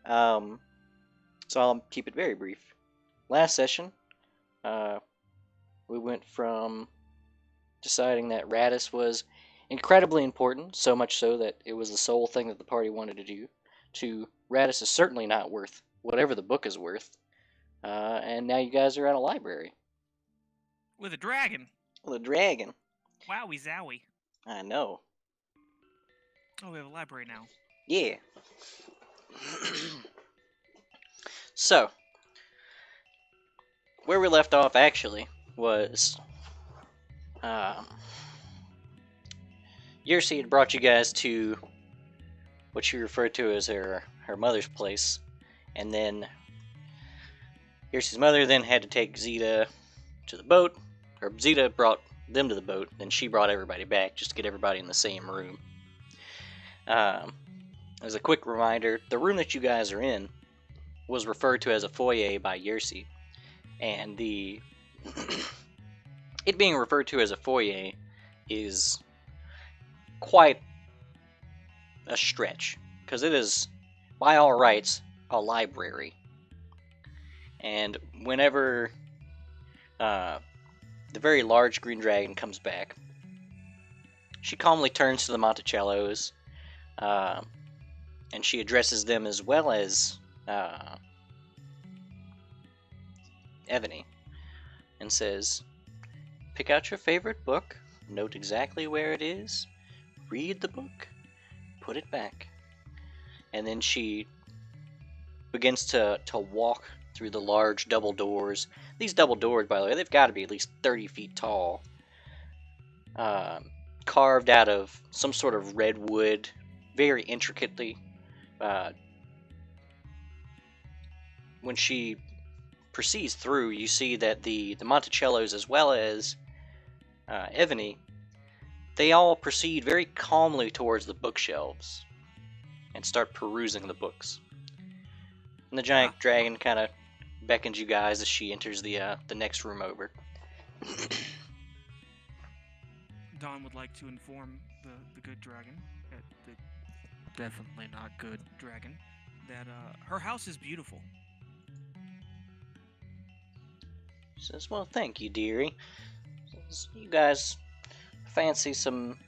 So I'll keep it very brief. Last session, we went from deciding that Radis was incredibly important, so much so that it was the sole thing that the party wanted to do, to Radis is certainly not worth whatever the book is worth. And now you guys are at a library. With a dragon. With a dragon. Wowie zowie. I know. Oh, we have a library now. Yeah. So, where we left off actually was Yersi had brought you guys to what she referred to as her mother's place, and then Yersi's mother then had to take Zeta to the boat, or Zeta brought them to the boat, then she brought everybody back just to get everybody in the same room. As a quick reminder, the room that you guys are in was referred to as a foyer by Yersi, and the it being referred to as a foyer is quite a stretch, because it is, by all rights, a library. And whenever the very large green dragon comes back, she calmly turns to the Monticellos, and she addresses them as well as Ebony, and says, "Pick out your favorite book, note exactly where it is, read the book, put it back." And then she begins to walk through the large double doors. These double doors, by the way, they've got to be at least 30 feet tall, carved out of some sort of redwood, very intricately. When she proceeds through, you see that the Monticellos, as well as Ebony, they all proceed very calmly towards the bookshelves and start perusing the books. And the giant dragon kind of beckons you guys as she enters the next room over. Dawn would like to inform the good dragon, the definitely not good dragon, that her house is beautiful. She says, "Well, thank you, dearie. Says, you guys fancy some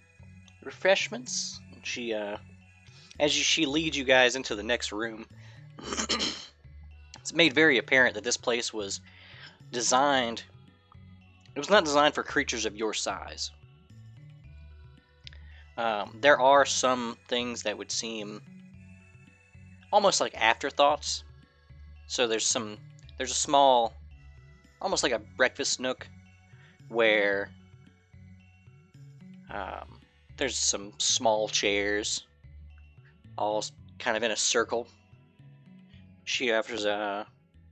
refreshments?" And she, she leads you guys into the next room, it's made very apparent that this place was designed. It was not designed for creatures of your size. There are some things that would seem almost like afterthoughts. So there's a small, almost like a breakfast nook, where there's some small chairs, all kind of in a circle. She offers a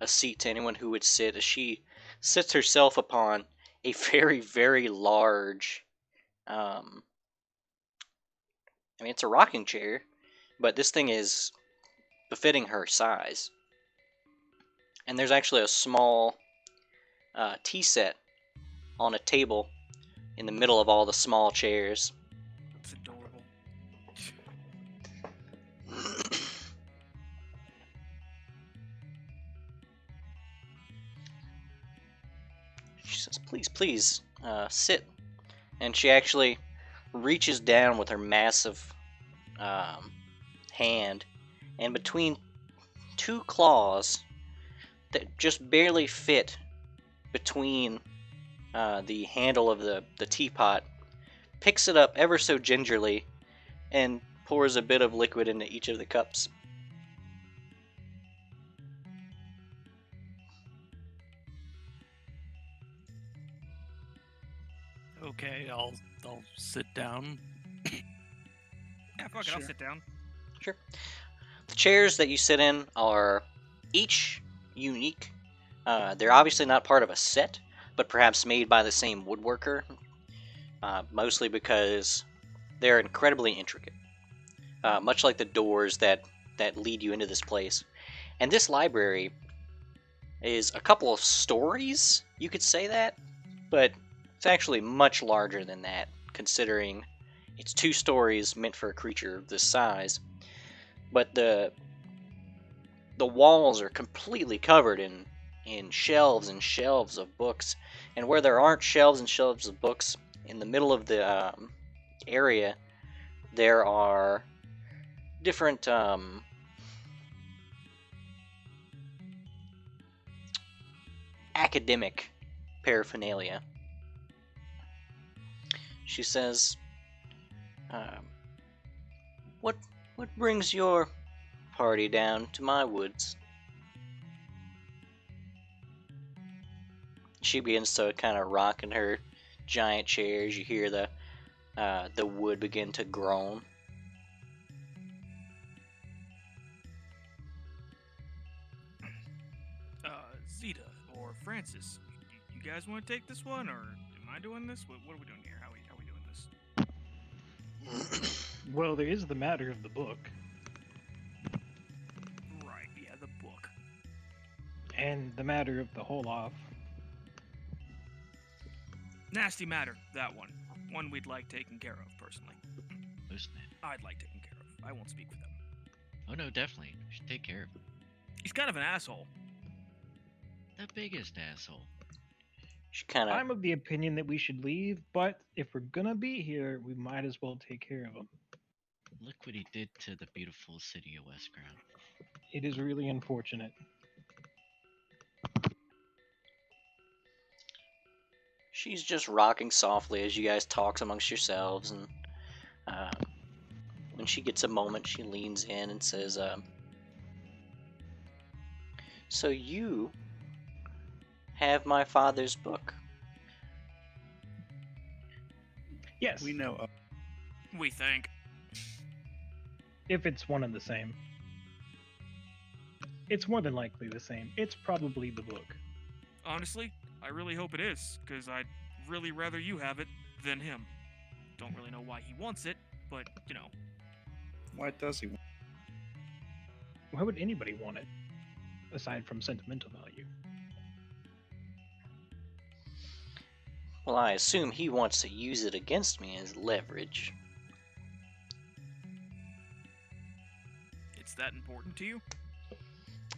seat to anyone who would sit, as she sits herself upon a very, very large, it's a rocking chair, but this thing is befitting her size. And there's actually a small tea set on a table in the middle of all the small chairs. That's adorable. She says, please, sit. And she actually reaches down with her massive hand, and between two claws that just barely fit between the handle of the teapot, picks it up ever so gingerly and pours a bit of liquid into each of the cups. Okay, I'll sit down. Yeah, fuck it, I'll sit down. Sure. The chairs that you sit in are each unique. They're obviously not part of a set, but perhaps made by the same woodworker, mostly because they're incredibly intricate, much like the doors that lead you into this place. And this library is a couple of stories, you could say that, but it's actually much larger than that, considering it's 2 stories meant for a creature of this size. But the the walls are completely covered in shelves and shelves of books, and where there aren't shelves and shelves of books, in the middle of the area, there are different academic paraphernalia. She says, what brings your party down to my woods?" She begins to kind of rock in her giant chair as you hear the wood begin to groan. Zeta or Francis, you guys want to take this one, or am I doing this? What are we doing here? How are we doing this? Well, there is the matter of the book, Right, yeah, the book. and the matter of the whole off. Nasty matter, that one. One we'd like taken care of, personally. Listen it. I'd like taken care of. I won't speak for them. Oh no, definitely. We should take care of him. He's kind of an asshole. The biggest asshole. She kind of I'm of the opinion that we should leave, but if we're gonna be here, we might as well take care of him. Look what he did to the beautiful city of Westground. It is really unfortunate. she's just rocking softly as you guys talk amongst yourselves, and when she gets a moment, she leans in and says, "So you have my father's book?" Yes, We know. We think. if it's one and the same. It's more than likely the same. It's probably the book. Honestly, I really hope it is, because I'd really rather you have it than him. Don't really know why he wants it, but, you know. Why does he? Why would anybody want it, aside from sentimental value? Well, I assume he wants to use it against me as leverage. It's that important to you?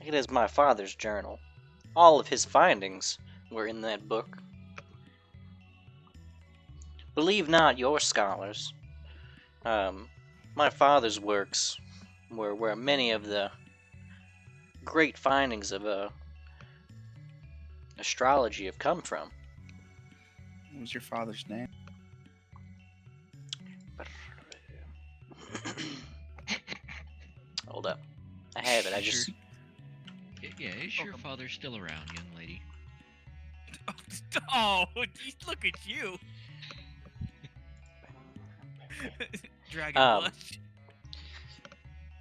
It is my father's journal. All of his findings were in that book. Believe not your scholars. My father's works were where many of the great findings of astrology have come from. What was your father's name? Hold up. I have it. I just... Yeah, is your Welcome. father still around, young lady? Oh, look at you! Dragon blush.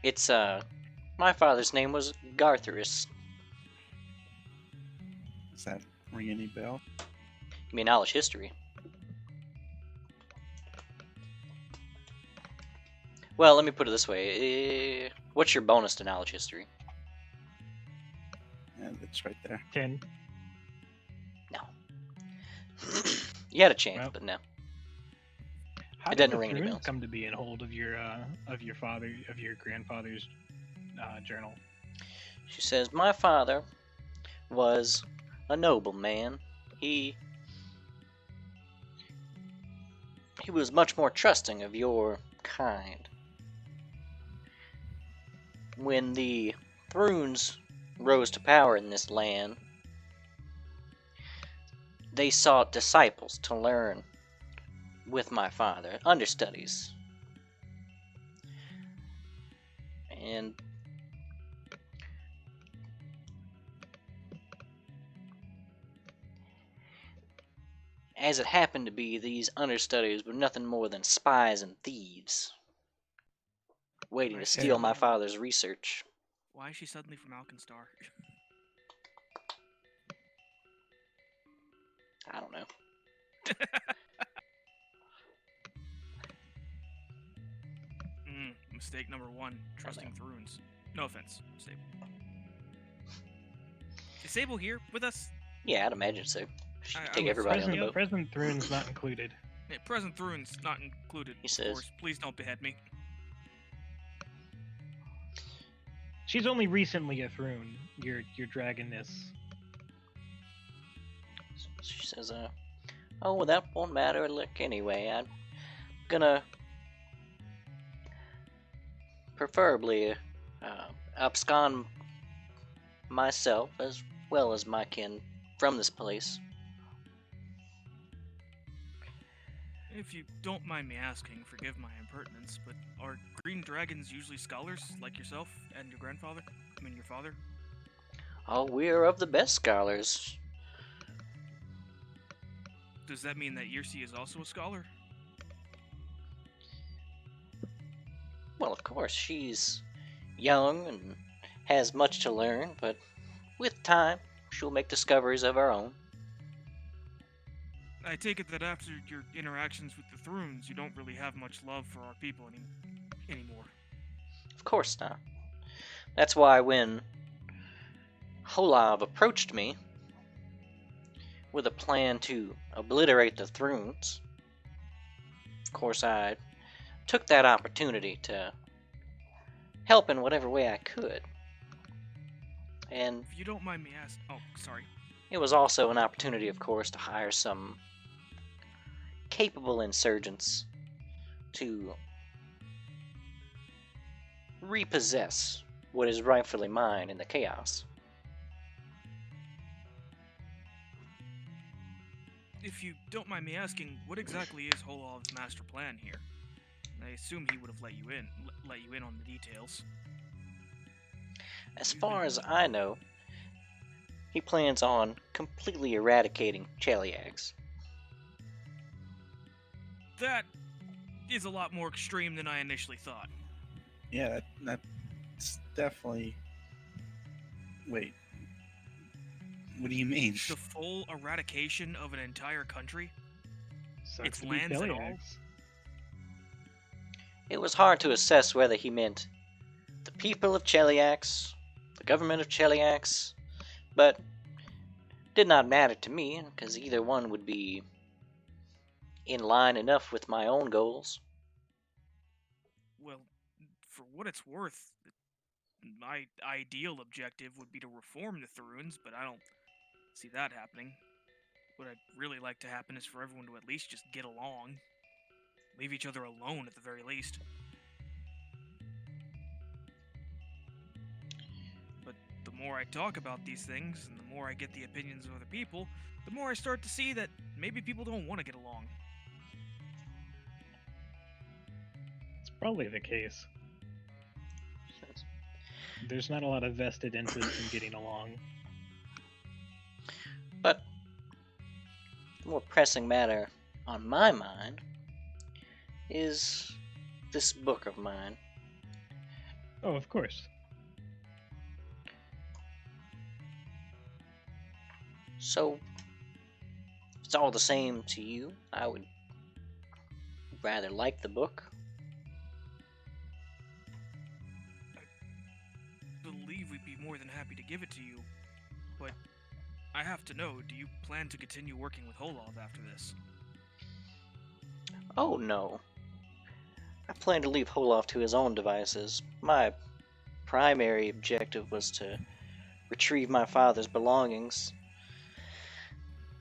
It's, my father's name was Gartharus. Does that ring any bell? I mean, knowledge history. Well, let me put it this way. What's your bonus to knowledge history? Yeah, it's right there. 10. No. You had a chance, Well. but no. How It did doesn't the ring any Thrunes bells. come to be in hold of your grandfather's journal? She says, "My father was a noble man. He was much more trusting of your kind. When the Thrunes rose to power in this land, they sought disciples to learn with my father, understudies. And as it happened to be, these understudies were nothing more than spies and thieves, waiting to Right. steal my father's research." Why is she suddenly from Alkenstar? I don't know. Mistake number one, trusting Thrunes. No offense, Sable. Is Sable here with us? Yeah, I'd imagine so. She I could take would everybody on the boat. Present Thrunes not included. Yeah, present Thrunes not included, He of says- course. Please don't behead me. She's only recently a throne, your dragoness. She says, oh, well, that won't matter. Look, anyway, I'm gonna preferably abscond myself as well as my kin from this place. If you don't mind me asking, forgive my impertinence, but are green dragons usually scholars like yourself and your grandfather? I mean, your father? Oh, we're of the best scholars. Does that mean that Yersi is also a scholar? Well, of course, she's young and has much to learn, but with time, she'll make discoveries of her own. I take it that after your interactions with the Thrones, you don't really have much love for our people anymore. Of course not. That's why when Holav approached me with a plan to obliterate the Thrones, of course I took that opportunity to help in whatever way I could. And If you don't mind me asking... Oh, sorry. it was also an opportunity, of course, to hire some capable insurgents to repossess what is rightfully mine in the chaos. If you don't mind me asking, what exactly is Holov's master plan here? I assume he would have let you in on the details. As far as I know, he plans on completely eradicating Cheliags. That is a lot more extreme than I initially thought. Yeah, that's definitely. Wait. What do you mean? The full eradication of an entire country? Sucks Its to be lands and all? Cheliax. It was hard to assess whether he meant the people of Cheliax, the government of Cheliax, but did not matter to me, because either one would be in line enough with my own goals. Well, for what it's worth, my ideal objective would be to reform the Tharuns, but I don't see that happening. What I'd really like to happen is for everyone to at least just get along. Leave each other alone at the very least. But the more I talk about these things, and the more I get the opinions of other people, the more I start to see that maybe people don't want to get along. It's probably the case. There's not a lot of vested interest in getting along. But the more pressing matter on my mind is this book of mine. Oh, of course. So, if it's all the same to you, I would rather like the book. I believe we'd be more than happy to give it to you, but I have to know, do you plan to continue working with Holov after this? Oh no. I plan to leave Holof to his own devices. My primary objective was to retrieve my father's belongings.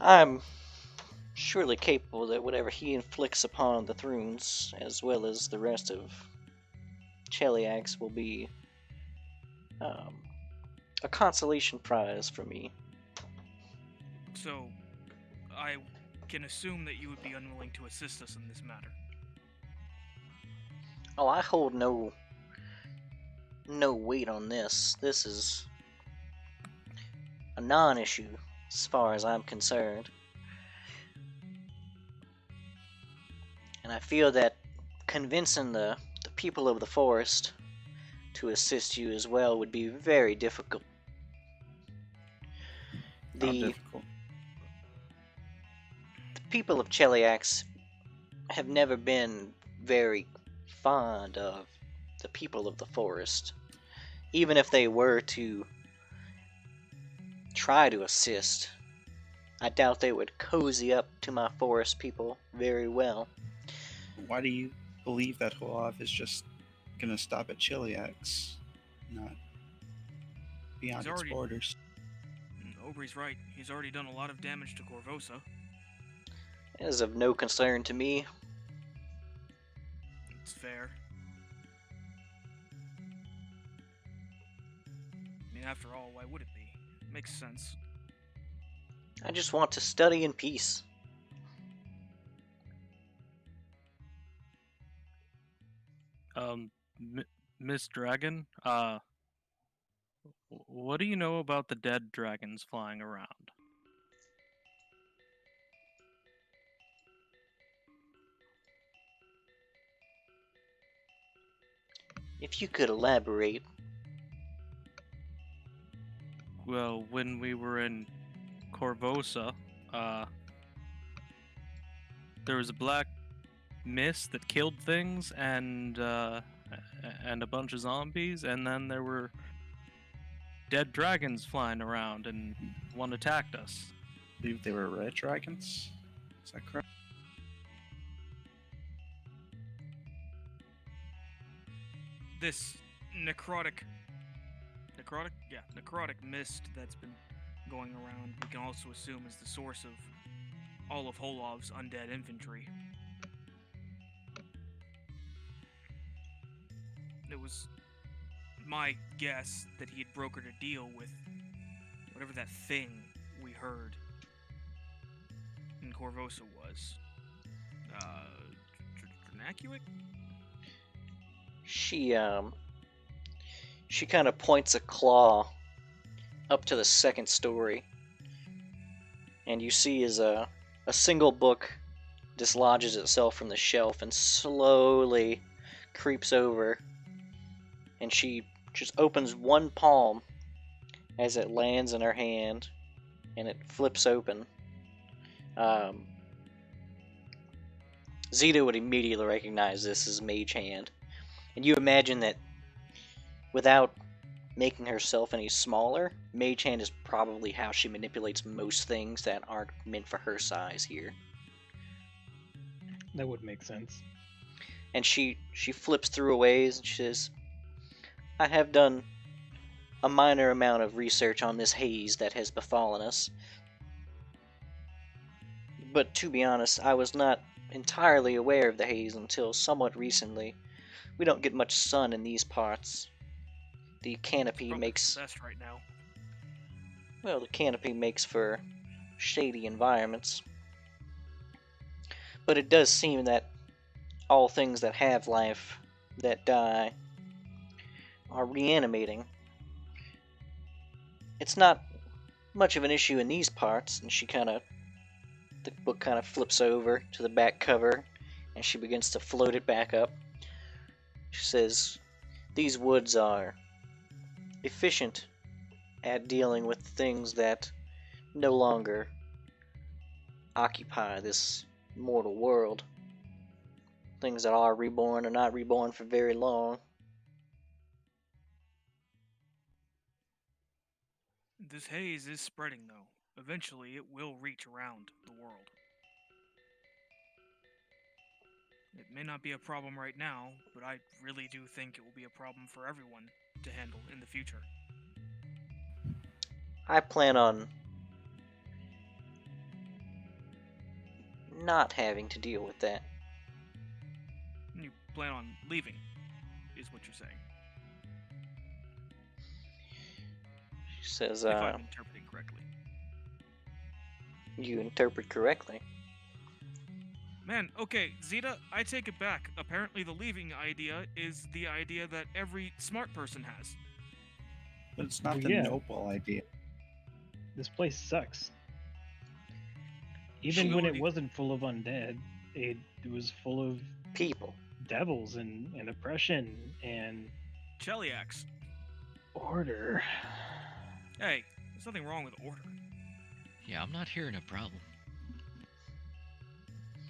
I'm surely capable that whatever he inflicts upon the Thrones, as well as the rest of Cheliax, will be a consolation prize for me. So, I can assume that you would be unwilling to assist us in this matter. Oh, I hold no weight on this. This is a non-issue as far as I'm concerned. And I feel that convincing the people of the forest to assist you as well would be very difficult. How The difficult. people of Cheliax have never been very fond of the people of the forest. Even if they were to try to assist, I doubt they would cozy up to my forest people very well. Why do you believe that Holov is just gonna stop at Chiliax? Not beyond He's its already- borders. Aubrey's right. He's already done a lot of damage to Corvosa. It is of no concern to me. It's fair. I mean, after all, why would it be? Makes sense. I just want to study in peace. Miss Dragon, what do you know about the dead dragons flying around? If you could elaborate. Well, when we were in Corvosa, there was a black mist that killed things and a bunch of zombies, and then there were dead dragons flying around, and one attacked us. I believe they were red dragons. Is that correct? This necrotic mist that's been going around, we can also assume is the source of all of Holov's undead infantry. It was my guess that he had brokered a deal with whatever that thing we heard in Corvosa was. Vernaculic? She kind of points a claw up to the second story, and you see as a single book dislodges itself from the shelf and slowly creeps over, and she just opens one palm as it lands in her hand, and it flips open. Zeta would immediately recognize this as Mage Hand, and you imagine that without making herself any smaller, Mage Hand is probably how she manipulates most things that aren't meant for her size here. That would make sense. And she flips through a ways and she says, I have done a minor amount of research on this haze that has befallen us. But to be honest, I was not entirely aware of the haze until somewhat recently. We don't get much sun in these parts. The canopy Probably makes... best right now. Well, the canopy makes for shady environments. But it does seem that all things that have life, that die, are reanimating. It's not much of an issue in these parts, and the book kind of flips over to the back cover, and she begins to float it back up. She says, these woods are efficient at dealing with things that no longer occupy this mortal world. Things that are reborn are not reborn for very long. This haze is spreading, though. Eventually, it will reach around the world. It may not be a problem right now, but I really do think it will be a problem for everyone to handle in the future. I plan on not having to deal with that. You plan on leaving, is what you're saying. She says, If I'm interpreting correctly. you interpret correctly. Man, okay, Zeta, I take it back. Apparently the leaving idea is the idea that every smart person has. But it's not Well, the yeah. noble idea. This place sucks. Even when it Ability- wasn't full of undead, it was full of People. devils and oppression and Cheliax. order. Hey, there's nothing wrong with order. Yeah, I'm not hearing a problem.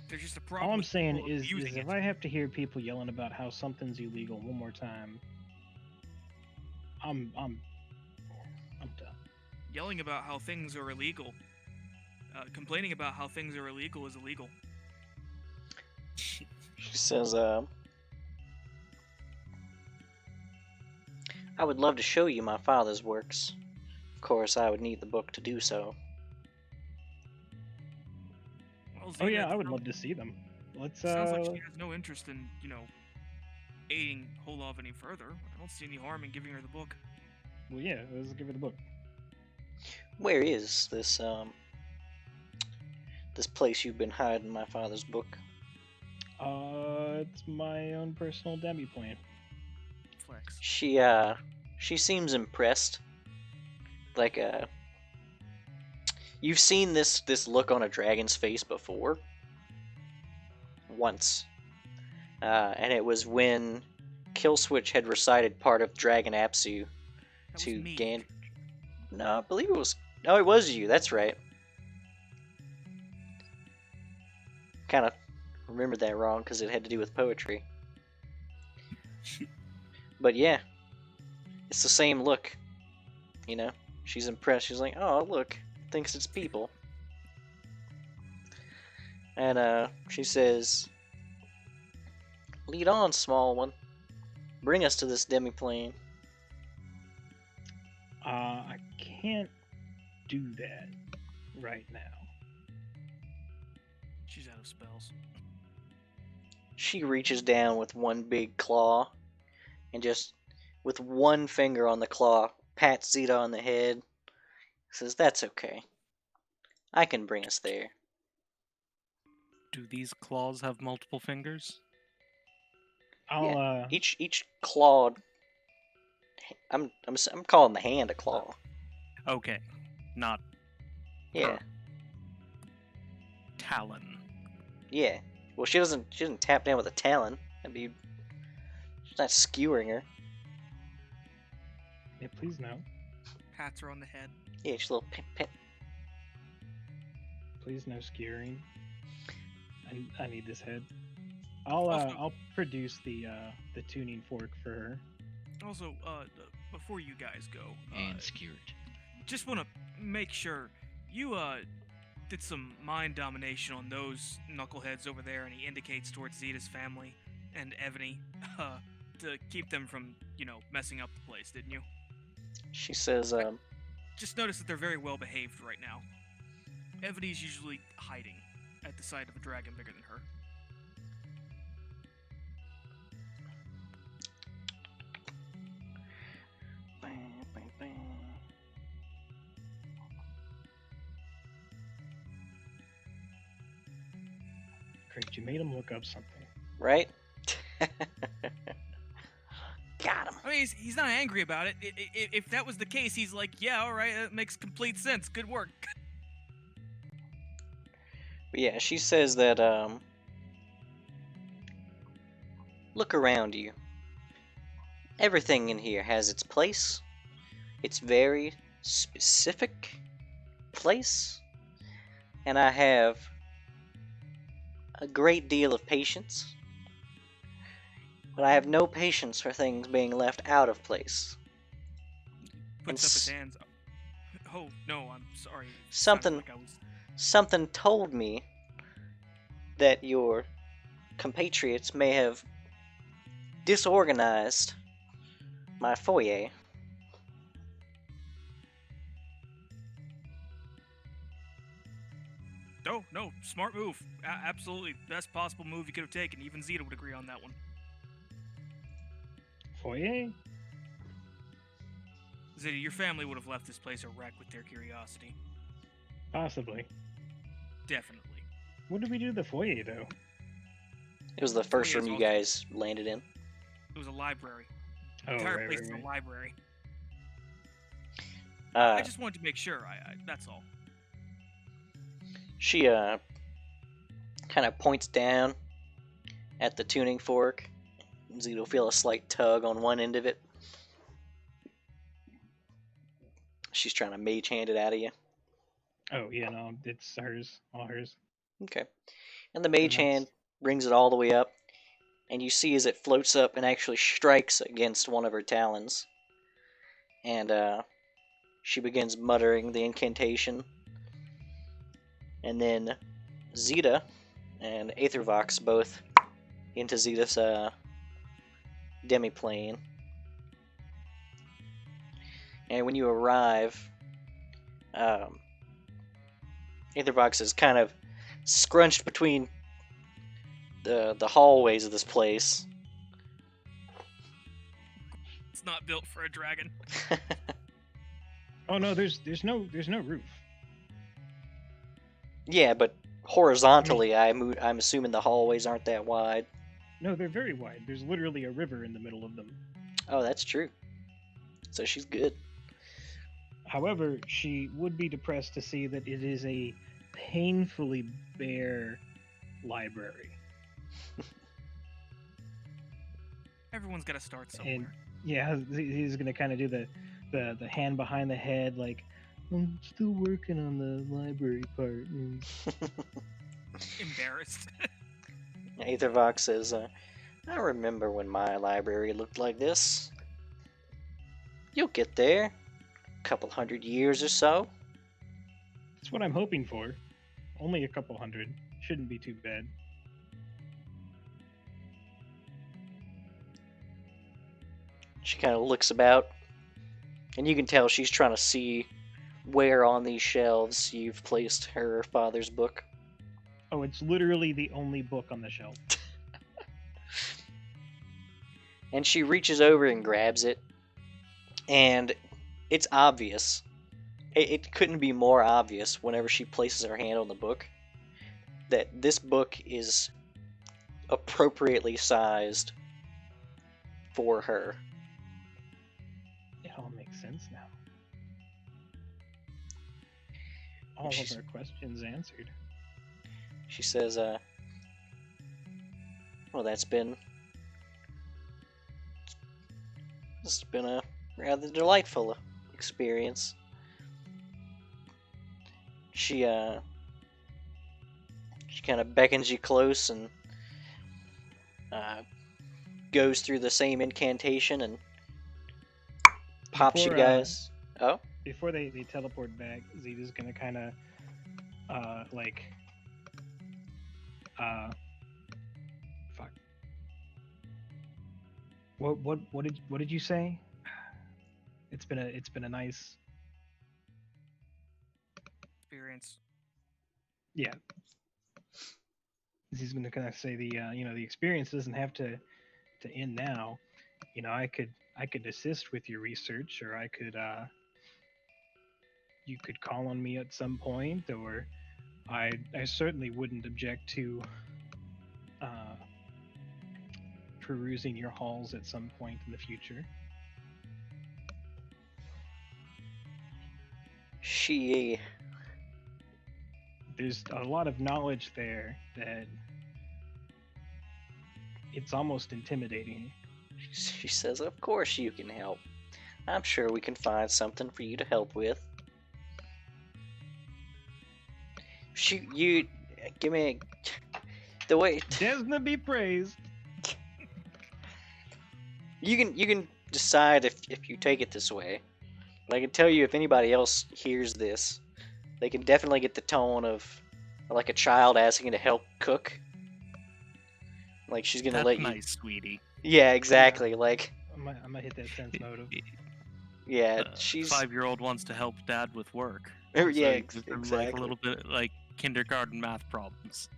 There's just a problem All I'm with saying people is abusing if it. I have to hear people yelling about how something's illegal one more time, I'm done. Yelling about how things are illegal. Complaining about how things are illegal is illegal. She says, I would love to show you my father's works. course, I would need the book to do so. Well, Oh Zeta, yeah, I it would love to see them. Let's sounds like she has no interest in, aiding Holov any further. I don't see any harm in giving her the book. well yeah, let's give her the book. Where is this place you've been hiding my father's book? It's my own personal demi plan. Flex. She seems impressed. Like, you've seen this look on a dragon's face before. Once. And it was when Killswitch had recited part of Dragon Apsu That was to me. Gan... No, I believe it was... No, it was you, that's right. Kind of remembered that wrong because it had to do with poetry. But yeah, it's the same look. You know, she's impressed. She's like, oh, look, thinks it's people. And she says, lead on, small one. Bring us to this demi-plane. I can't do that right now. She's out of spells. She reaches down with one big claw and just, with one finger on the claw, pats Zeta on the head. Says, that's okay. I can bring us there. Do these claws have multiple fingers? I'll Each claw... I'm calling the hand a claw. Okay, not Yeah, talon. yeah. Well, she doesn't tap down with a talon. She's not skewering her. yeah, please no. Pats her on the head. Yeah, she's a little pet. Please no skewering. I need this head. I'll produce the tuning fork for her. Also, before you guys go, And skewered. just want to make sure you did some mind domination on those knuckleheads over there, and he indicates towards Zeta's family and Evany to keep them from, messing up the place, didn't you? She says, Just notice that they're very well behaved right now. Evany's usually hiding at the sight of a dragon bigger than her. Great, you made him look up something. right? Got him. I mean, he's not angry about it. If that was the case, he's like, yeah, all right, that makes complete sense. Good work. But yeah, she says that, look around you. Everything in here has its place. It's very specific place. And I have a great deal of patience. But I have no patience for things being left out of place. Puts up his hands. Oh, no, I'm sorry. It Something- sounded like I was... Something told me that your compatriots may have disorganized my foyer. No, smart move. Absolutely, best possible move you could have taken. Even Zeta would agree on that one. Foyer? Zeta, your family would have left this place a wreck with their curiosity. Possibly. Definitely. What did we do to the foyer though? It was the first Foyer room is you also- guys landed in. It was a library. Oh, The entire right, place right, is right. a library. Uh, I just wanted to make sure. That's all. She kind of points down at the tuning fork. Zeta will feel a slight tug on one end of it. She's trying to mage hand it out of you. Oh yeah, no, it's hers, all hers. Okay. And the mage that's- hand brings it all the way up, and you see as it floats up and actually strikes against one of her talons. And she begins muttering the incantation. And then Zeta and Aethervox both into Zeta's demiplane. And when you arrive Aethervox is kind of scrunched between the hallways of this place. It's not built for a dragon. Oh no, there's no roof. Yeah, but horizontally, I'm assuming the hallways aren't that wide. No, they're very wide. There's literally a river in the middle of them. Oh, that's true. So she's good. However, she would be depressed to see that it is a painfully bare library. Everyone's got to start somewhere. And yeah, he's gonna kind of do the hand behind the head, like, I'm still working on the library part. Embarrassed. Aethervox says, I remember when my library looked like this. You'll get there. A couple 100 years or so. That's what I'm hoping for. Only a couple hundred. Shouldn't be too bad. She kind of looks about, and you can tell she's trying to see where on these shelves you've placed her father's book. Oh, it's literally the only book on the shelf. And she reaches over and grabs it, and it's obvious. It couldn't be more obvious whenever she places her hand on the book that this book is appropriately sized for her. It all makes sense now. All of our questions answered. She says, well, it's been a rather delightful experience. She kind of beckons you close and goes through the same incantation and pops you guys. Oh? Before they teleport back, Zeta's gonna kind of fuck. What did you say? It's been a nice Experience. Yeah. He's gonna kind of say the the experience doesn't have to end now. I could assist with your research, or I could you could call on me at some point, or I certainly wouldn't object to perusing your halls at some point in the future. There's a lot of knowledge there that it's almost intimidating. She says, of course you can help. I'm sure we can find something for you to help with. Give me the way. Desna be praised. You can decide if you take it this way. But I can tell you, if anybody else hears this, they can definitely get the tone of like a child asking to help cook. Like she's gonna let you. That's nice, sweetie. Yeah, exactly. Like I'm gonna hit that sense motive. yeah, she's 5-year-old wants to help dad with work. Yeah, So exactly. Like a little bit like kindergarten math problems.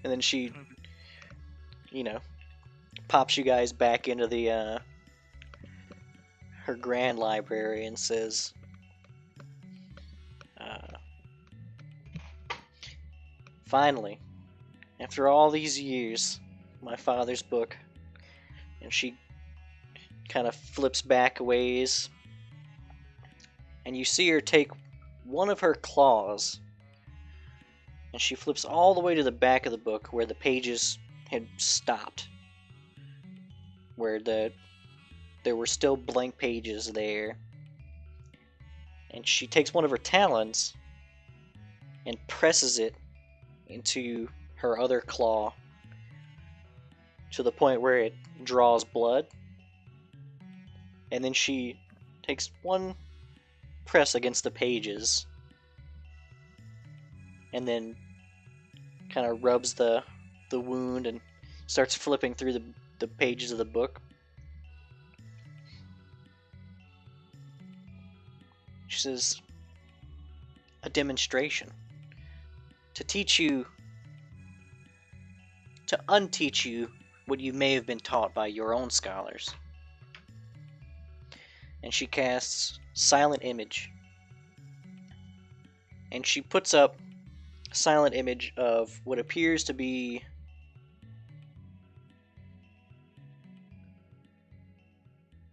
And then she, pops you guys back into the her grand library and says, finally, after all these years, my father's book. And she kind of flips back a ways, and you see her take one of her claws, and she flips all the way to the back of the book where the pages had stopped, where there were still blank pages there. And she takes one of her talons and presses it into her other claw to the point where it draws blood. And then she takes one press against the pages and then kind of rubs the wound and starts flipping through the pages of the book. She says, a demonstration. To teach you, to unteach you what you may have been taught by your own scholars. And she casts Silent Image. And she puts up a silent image of what appears to be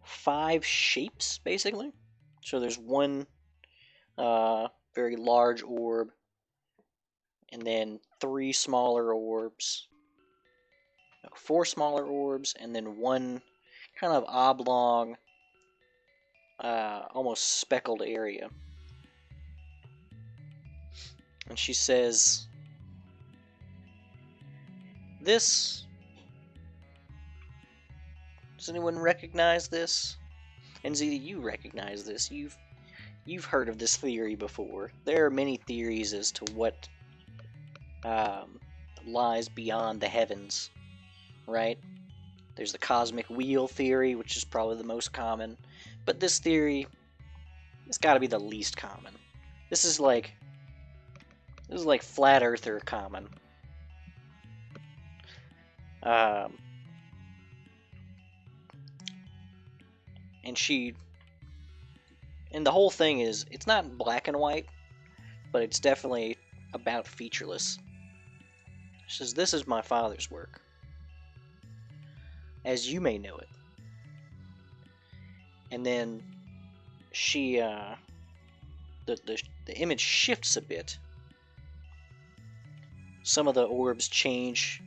five shapes, basically. So there's one very large orb, and then three smaller orbs, no, four smaller orbs, and then one kind of oblong, almost speckled area. And she says, this... Does anyone recognize this? And Zeta, you recognize this. You've heard of this theory before. There are many theories as to what lies beyond the heavens, right? There's the cosmic wheel theory, which is probably the most common, but this theory has got to be the least common. This is like flat earther common. And the whole thing is, it's not black and white, but it's definitely about featureless. She says, this is my father's work, as you may know it. And then she, the image shifts a bit. Some of the orbs change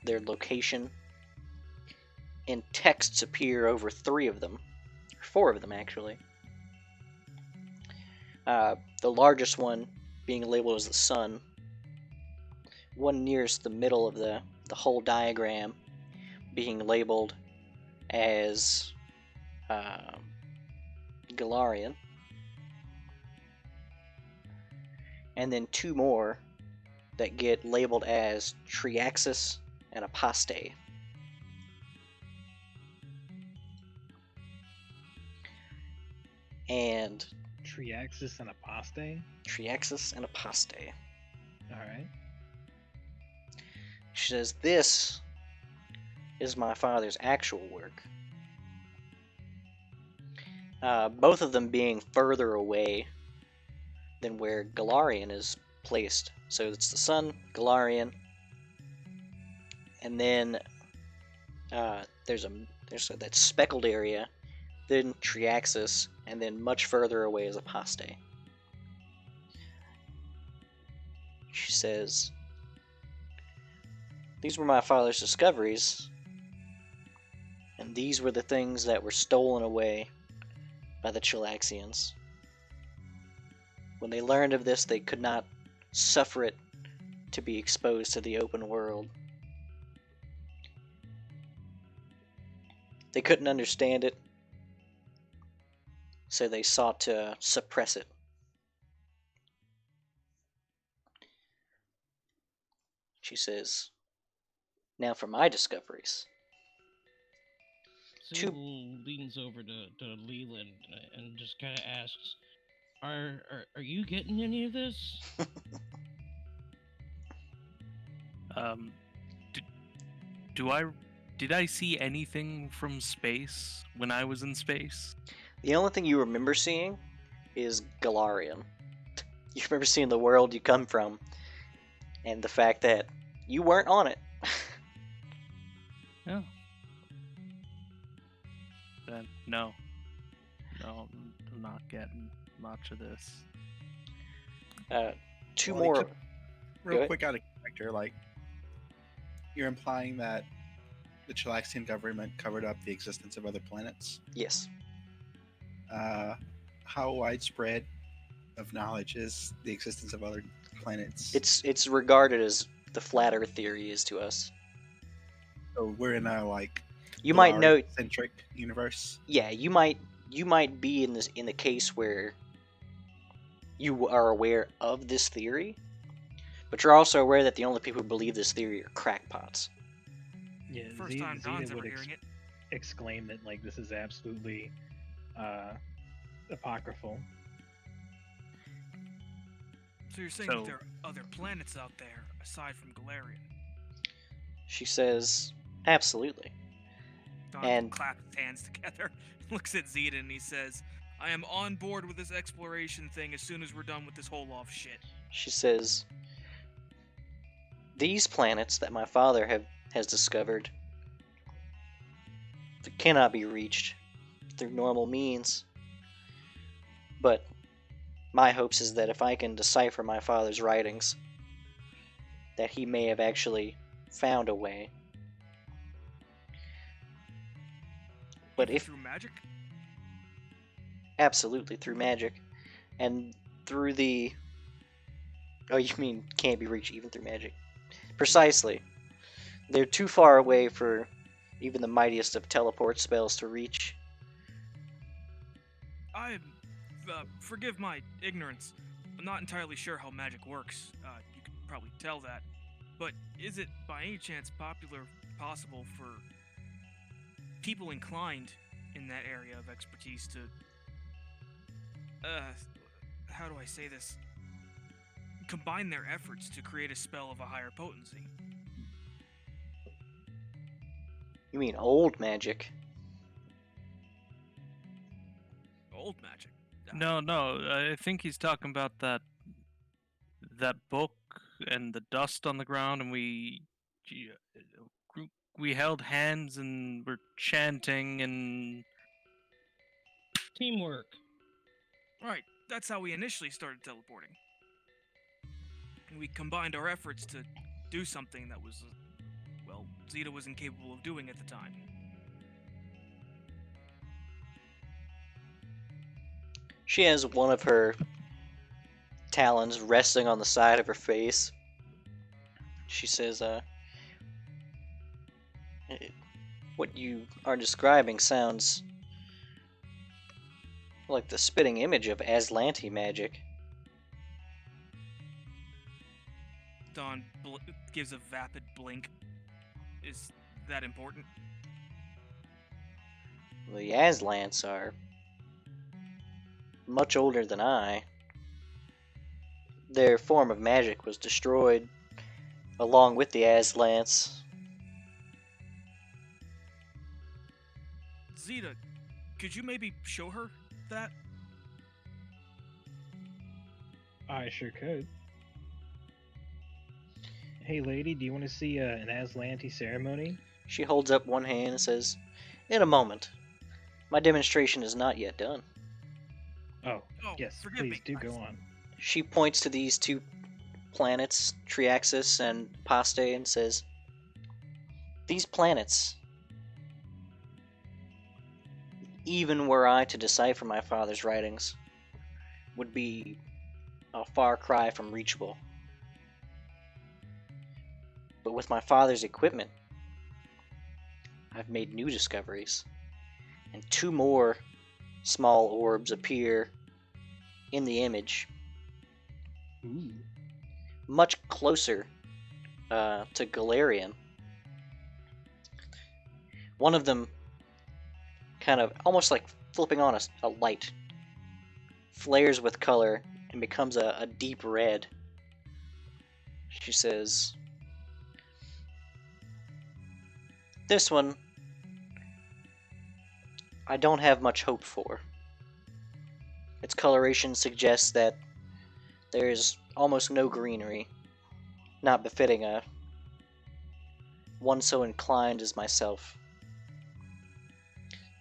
their location, and texts appear over three of them, or four of them actually. The largest one being labeled as the sun, one nearest the middle of the whole diagram being labeled as Galarian, and then two more that get labeled as Triaxis and Aposte. And Triaxis and Aposte. Triaxis and Aposte. All right. She says, this is my father's actual work. Both of them being further away than where Galarian is placed. So it's the sun, Galarian, and then there's that speckled area, then Triaxis, and then much further away is Aposte. She says, these were my father's discoveries, and these were the things that were stolen away by the Chilaxians. When they learned of this, they could not suffer it to be exposed to the open world. They couldn't understand it, so they sought to suppress it. She says, now for my discoveries. Sue leans over to Leland and just kind of asks, "Are you getting any of this?" Did I see anything from space when I was in space? The only thing you remember seeing is Galarian. You remember seeing the world you come from, and the fact that you weren't on it. Yeah. Then no, I'm not getting much of this. Two Well, more. just Go real ahead. quick out of character, like, you're implying that the Chilaxian government covered up the existence of other planets. Yes. How widespread of knowledge is the existence of other planets? It's regarded as the flat Earth theory is to us. So we're in a You might know. centric universe. Yeah, you might be in the case where you are aware of this theory, but you're also aware that the only people who believe this theory are crackpots. Yeah, First time Don's Zeta ever would hearing it. exclaim that like this is absolutely apocryphal. So you're saying that there are other planets out there aside from Galarian? She says, absolutely. Don And- claps his hands together, looks at Zeta, and he says, I am on board with this exploration thing as soon as we're done with this whole off shit. She says, these planets that my father has discovered cannot be reached through normal means. But my hopes is that if I can decipher my father's writings, that he may have actually found a way. But Even if through magic? absolutely through magic, and through the oh, you mean can't be reached even through magic? Precisely. They're too far away for even the mightiest of teleport spells to reach. Forgive my ignorance. I'm not entirely sure how magic works. You can probably tell that. But is it by any chance possible for people inclined in that area of expertise to, how do I say this? Combine their efforts to create a spell of a higher potency? You mean old magic? Old magic. No, I think he's talking about that book and the dust on the ground, and we held hands and were chanting and Teamwork. Right, that's how we initially started teleporting. And we combined our efforts to do something that was, well, Zeta was incapable of doing at the time. She has one of her talons resting on the side of her face. She says, what you are describing sounds like the spitting image of Aslanti magic. Dawn gives a vapid blink. Is that important? The Aslants are much older than I. Their form of magic was destroyed along with the Aslants. Zeta, could you maybe show her that? I sure could. Hey, lady, do you want to see an Aslanti ceremony? She holds up one hand and says, in a moment. My demonstration is not yet done. Oh, Oh, yes, forgive please me. do go on. She points to these two planets, Triaxis and Paste, and says, these planets, even were I to decipher my father's writings, would be a far cry from reachable. But with my father's equipment, I've made new discoveries, and two more small orbs appear in the image, Ooh. much closer to Galarian. One of them kind of almost like flipping on a light, flares with color and becomes a deep red. She says, this one I don't have much hope for. Its coloration suggests that there is almost no greenery, not befitting one so inclined as myself.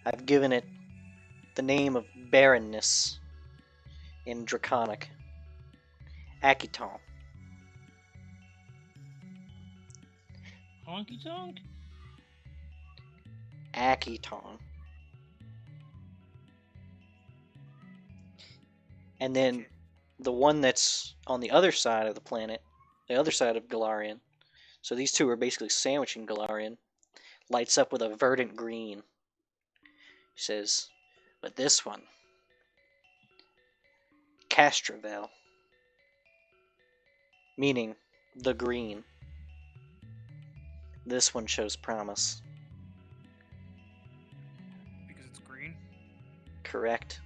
I've given it the name of barrenness in Draconic, Akiton. Honky tonk? Akiton. And then the one that's on the other side of the planet, the other side of Galarian, so these two are basically sandwiching Galarian, lights up with a verdant green. He says, but this one, Castravel, meaning the green. This one shows promise. Because it's green? Correct.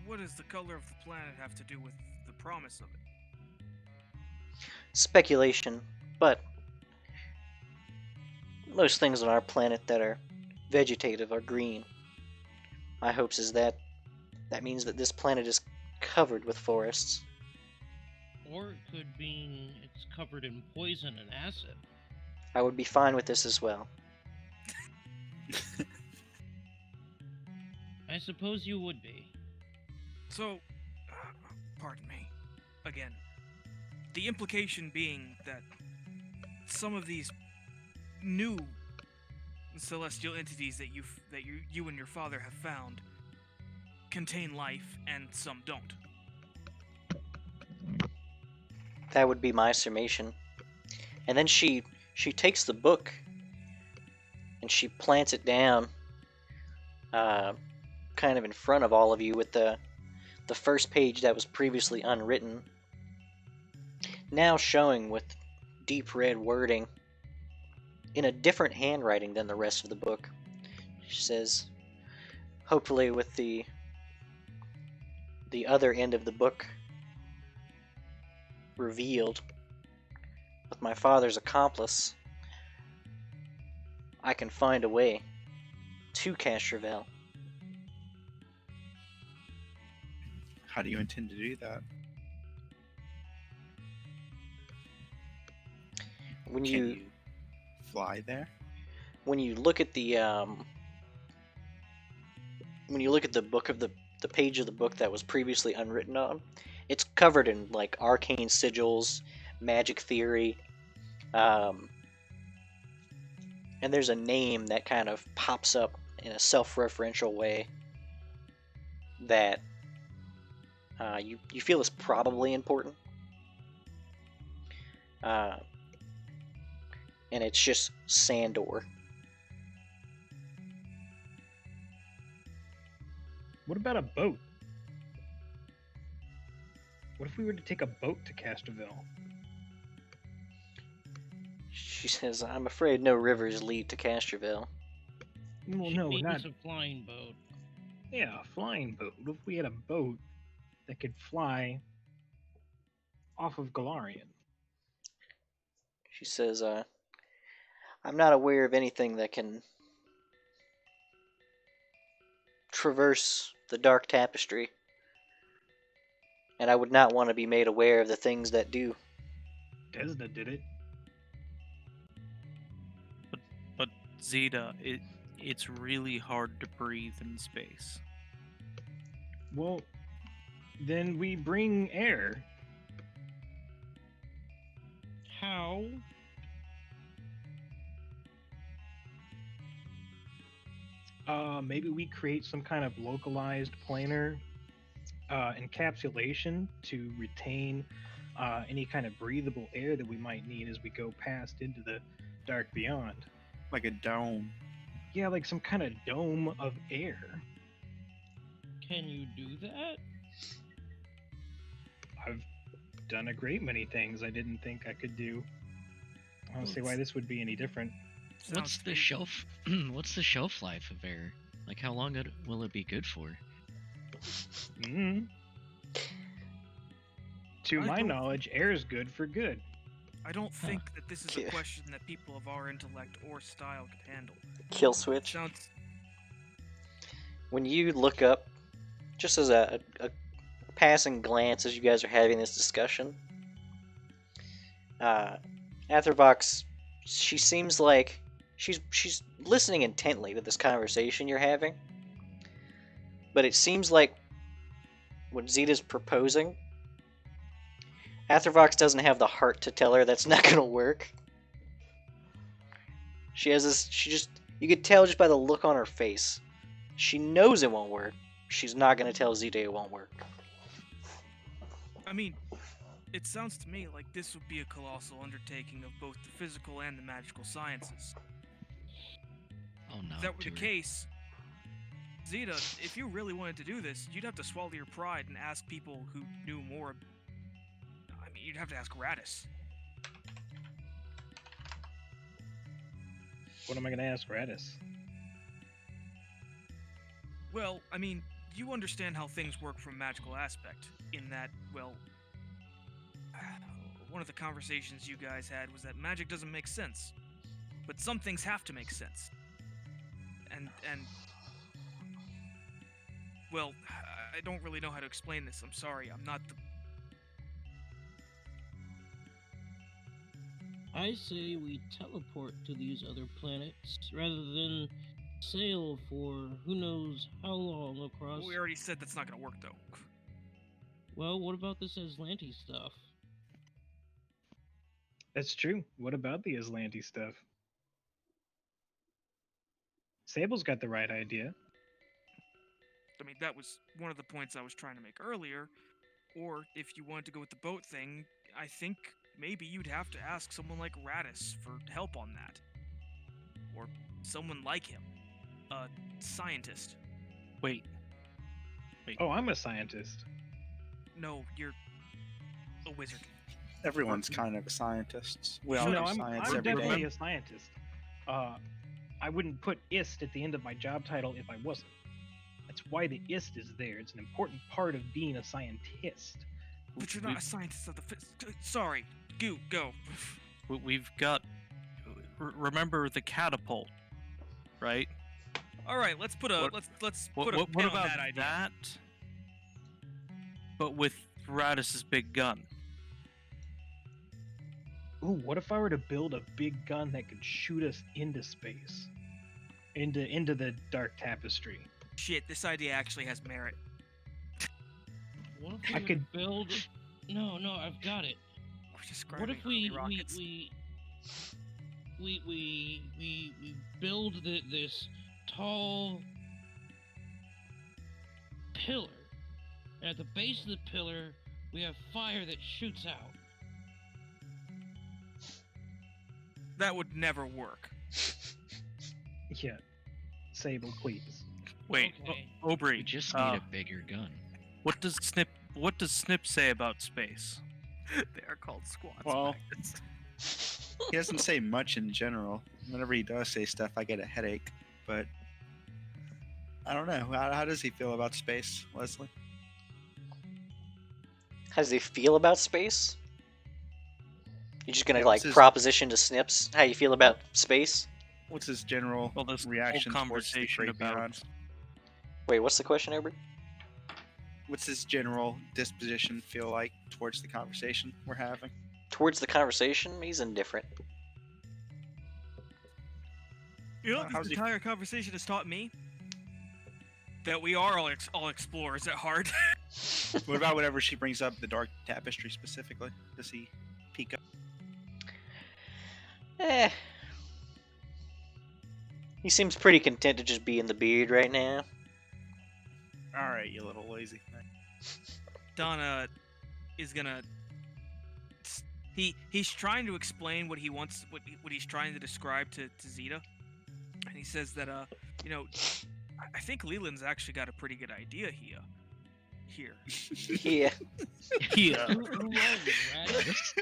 what does the color of the planet have to do with the promise of it? Speculation, but most things on our planet that are vegetative are green. My hopes is that means that this planet is covered with forests. Or it could mean it's covered in poison and acid. I would be fine with this as well. I suppose you would be. So, pardon me, again. The implication being that some of these new celestial entities that you and your father have found contain life, and some don't. That would be my summation. And then she takes the book and she plants it down, kind of in front of all of you, with the first page that was previously unwritten, now showing with deep red wording in a different handwriting than the rest of the book. She says, hopefully with the other end of the book revealed, with my father's accomplice, I can find a way to Castrovel. How do you intend to do that? When Can you you fly there? when you look at the book of the page of the book that was previously unwritten on, it's covered in like arcane sigils, magic theory, and there's a name that kind of pops up in a self-referential way that you feel is probably important. And it's just Sandor. What about a boat? What if we were to take a boat to Castrovel? She says, I'm afraid no rivers lead to Castrovel. Well, She no, needs not. a flying boat. Yeah, a flying boat. What if we had a boat that could fly off of Galarian? She says, I'm not aware of anything that can traverse the dark tapestry, and I would not want to be made aware of the things that do. Desna did it. But Zeta, it's really hard to breathe in space. Well, then we bring air. How? Maybe we create some kind of localized planar encapsulation to retain any kind of breathable air that we might need as we go past into the dark beyond. Like a dome. Yeah, like some kind of dome of air. Can you do that? I've done a great many things I didn't think I could do. I don't see why this would be any different. What's Sounds the shelf? What's the shelf life of air? Like, how long will it be good for? Mm. To I my don't- knowledge, air is good for good. I don't think that this is a Yeah. question that people of our intellect or style could handle. Kill switch. Sounds When you look up, just as a passing glance as you guys are having this discussion, Athervox, she seems like she's listening intently to this conversation you're having, but it seems like what Zeta's proposing, Athervox doesn't have the heart to tell her that's not gonna work. She has this, you could tell just by the look on her face. She knows it won't work. She's not gonna tell Zeta it won't work. I mean, it sounds to me like this would be a colossal undertaking of both the physical and the magical sciences. Oh no. If that were the Tour. case, Zeta, if you really wanted to do this, you'd have to swallow your pride and ask people who knew more. I mean, you'd have to ask Radis. What am I going to ask Radis? Well, I mean, you understand how things work from a magical aspect, in that, well, one of the conversations you guys had was that magic doesn't make sense, but some things have to make sense. And well, I don't really know how to explain this. I'm sorry. I'm not the I say we teleport to these other planets rather than sail for who knows how long across. We already said that's not gonna work, though. Well, what about this Aslanti stuff? That's true. What about the Aslanti stuff? Sable's got the right idea. I mean, that was one of the points I was trying to make earlier. Or if you wanted to go with the boat thing, I think maybe you'd have to ask someone like Radis for help on that. Or someone like him. A scientist. Wait. Oh, I'm a scientist. No, you're a wizard. Everyone's kind of a scientist. We all No, do I'm science I'm every definitely day. a scientist. I wouldn't put ist at the end of my job title if I wasn't. That's why the ist is there. It's an important part of being a scientist. But you're not a scientist of the sorry. Go. We've got. Remember the catapult, right? All right, let's put a What- let's What, put a what pin about on that idea. that? But with Radis's big gun. Ooh, what if I were to build a big gun that could shoot us into space? Into the dark tapestry. Shit, this idea actually has merit. What if we I were to could- build? No, I've got it. We're describing What if we rockets. we build this tall pillar, and at the base of the pillar we have fire that shoots out. That would never work. Yeah. Sable, please. Wait, Okay. Aubrey. We just need a bigger gun. What does Snip say about space? They are called squats. Well- magnets. He doesn't say much in general. Whenever he does say stuff, I get a headache. But I don't know. How does he feel about space, Leslie? How does he feel about space? You just gonna Yeah, like what's his- proposition to Snips how you feel about space? What's his general Well, this reaction whole towards the conversation great about beyond? Wait, what's the question, Aubrey? What's his general disposition feel like towards the conversation we're having? Towards the conversation, he's indifferent. You know what how's this he- entire conversation has taught me? That we are all explorers at heart. What about whenever she brings up the dark tapestry specifically? Does he peek up? Eh. He seems pretty content to just be in the beard right now. All right, you little lazy thing. Donna is gonna. He's trying to explain what he wants, what he's trying to describe to Zeta, and he says that you know, I think Leland's actually got a pretty good idea here. Yeah. Yeah, Who are you, Radis?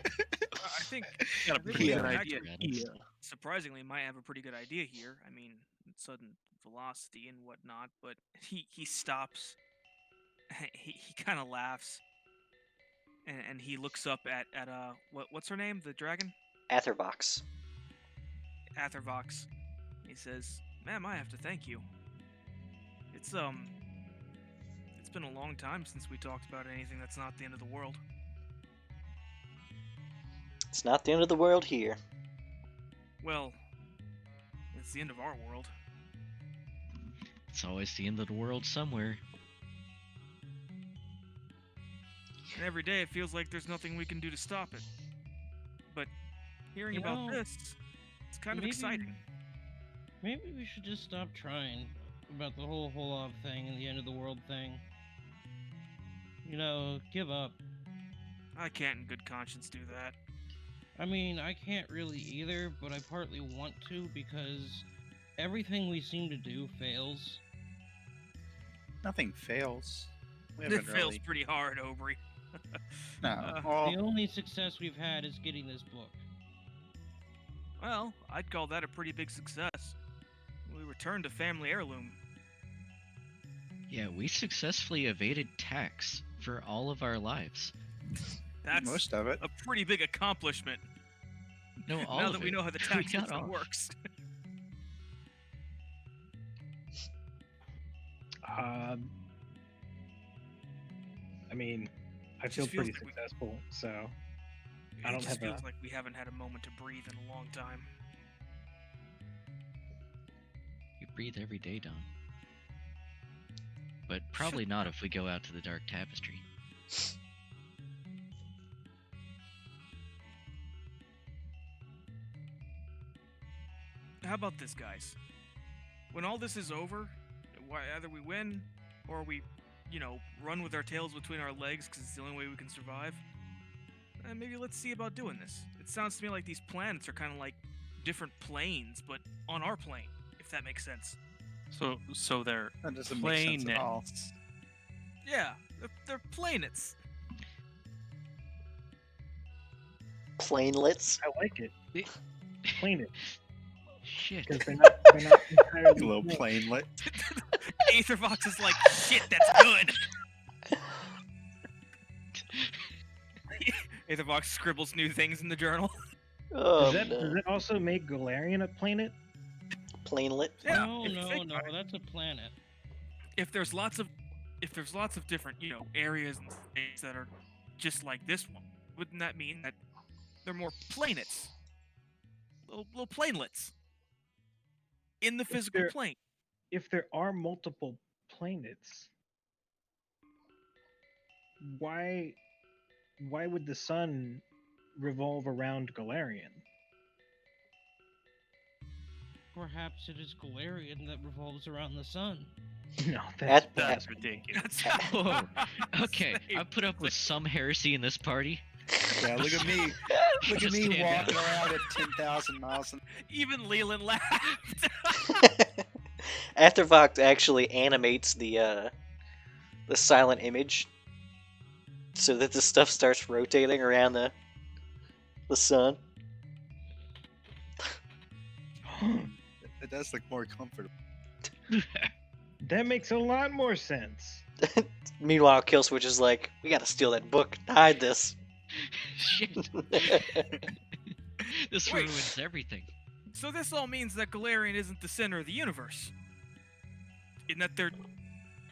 I think got a think pretty he good might idea. actually- Yeah. surprisingly might have a pretty good idea here. I mean, sudden velocity and whatnot, but he stops. He kind of laughs, and he looks up at what's her name, the dragon, Athervox. Athervox. He says, "Ma'am, I have to thank you. It's been a long time since we talked about anything that's not the end of the world." It's not the end of the world here. Well, it's the end of our world. It's always the end of the world somewhere. And every day it feels like there's nothing we can do to stop it. But hearing You about know, this, it's kind of maybe- exciting. Maybe we should just stop trying about the whole Holov thing and the end of the world thing. You know, give up. I can't in good conscience do that. I mean, I can't really either, but I partly want to because everything we seem to do fails. Nothing fails. We It haven't fails really. pretty hard, Aubrey. No. Well, The only success we've had is getting this book. Well, I'd call that a pretty big success. We returned a family heirloom. Yeah, we successfully evaded tax for all of our lives. That's Most of it. a pretty big accomplishment. No, all now of that we it. know how the We tax got system off. works. I mean, I It feel just feels pretty like successful, so I It don't just have feels a. like we haven't had a moment to breathe in a long time. You breathe every day, Don. But probably not if we go out to the Dark Tapestry. How about this, guys? When all this is over, either we win or we, run with our tails between our legs because it's the only way we can survive. Maybe let's see about doing this. It sounds to me like these planets are kind of like different planes, but on our plane, if that makes sense. So they're That doesn't make sense at all. planets. Yeah, they're planets. Planelets. I like it. Plain it, Shit. because they're not entirely. You little flat. planelet. Aethervox is like, shit, that's good. Aethervox scribbles new things in the journal. Oh, Does no. it also make Galarian a planet? Planelet. Yeah, No, if you no, think no. about it, That's a planet. if there's lots of different, areas and states that are just like this one, wouldn't that mean that they're more planets? Little planelets in the physical there- plane. If there are multiple planets, why would the sun revolve around Galarian? Perhaps it is Galarian that revolves around the sun. No, That- that's That's ridiculous. Whoa. Okay, I put up with some heresy in this party. Yeah, look at me. Look at Just me stand walking out. around at 10,000 miles an Even Leland laughed. Aftervox actually animates the silent image so that the stuff starts rotating around the sun. It does look more comfortable. That makes a lot more sense. Meanwhile, Killswitch is like, we gotta steal that book, hide this. Shit. This Wait. ruins everything. So this all means that Galarian isn't the center of the universe. In that there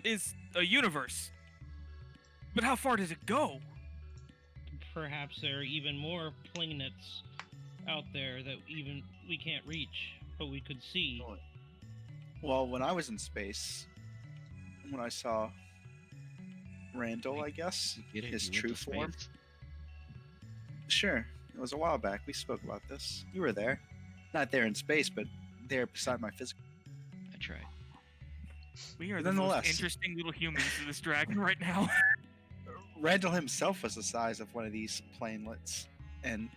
is a universe. But how far does it go? Perhaps there are even more planets out there that even we can't reach, but we could see. Well, when I was in space, when I saw Randall, I guess, You get it? his You true went to form. space? Sure, it was a while back. We spoke about this. You were there. Not there in space, but there beside my physical. I tried. We are the Nonetheless. most interesting little humans to this dragon right now. Randall himself was the size of one of these planelets, and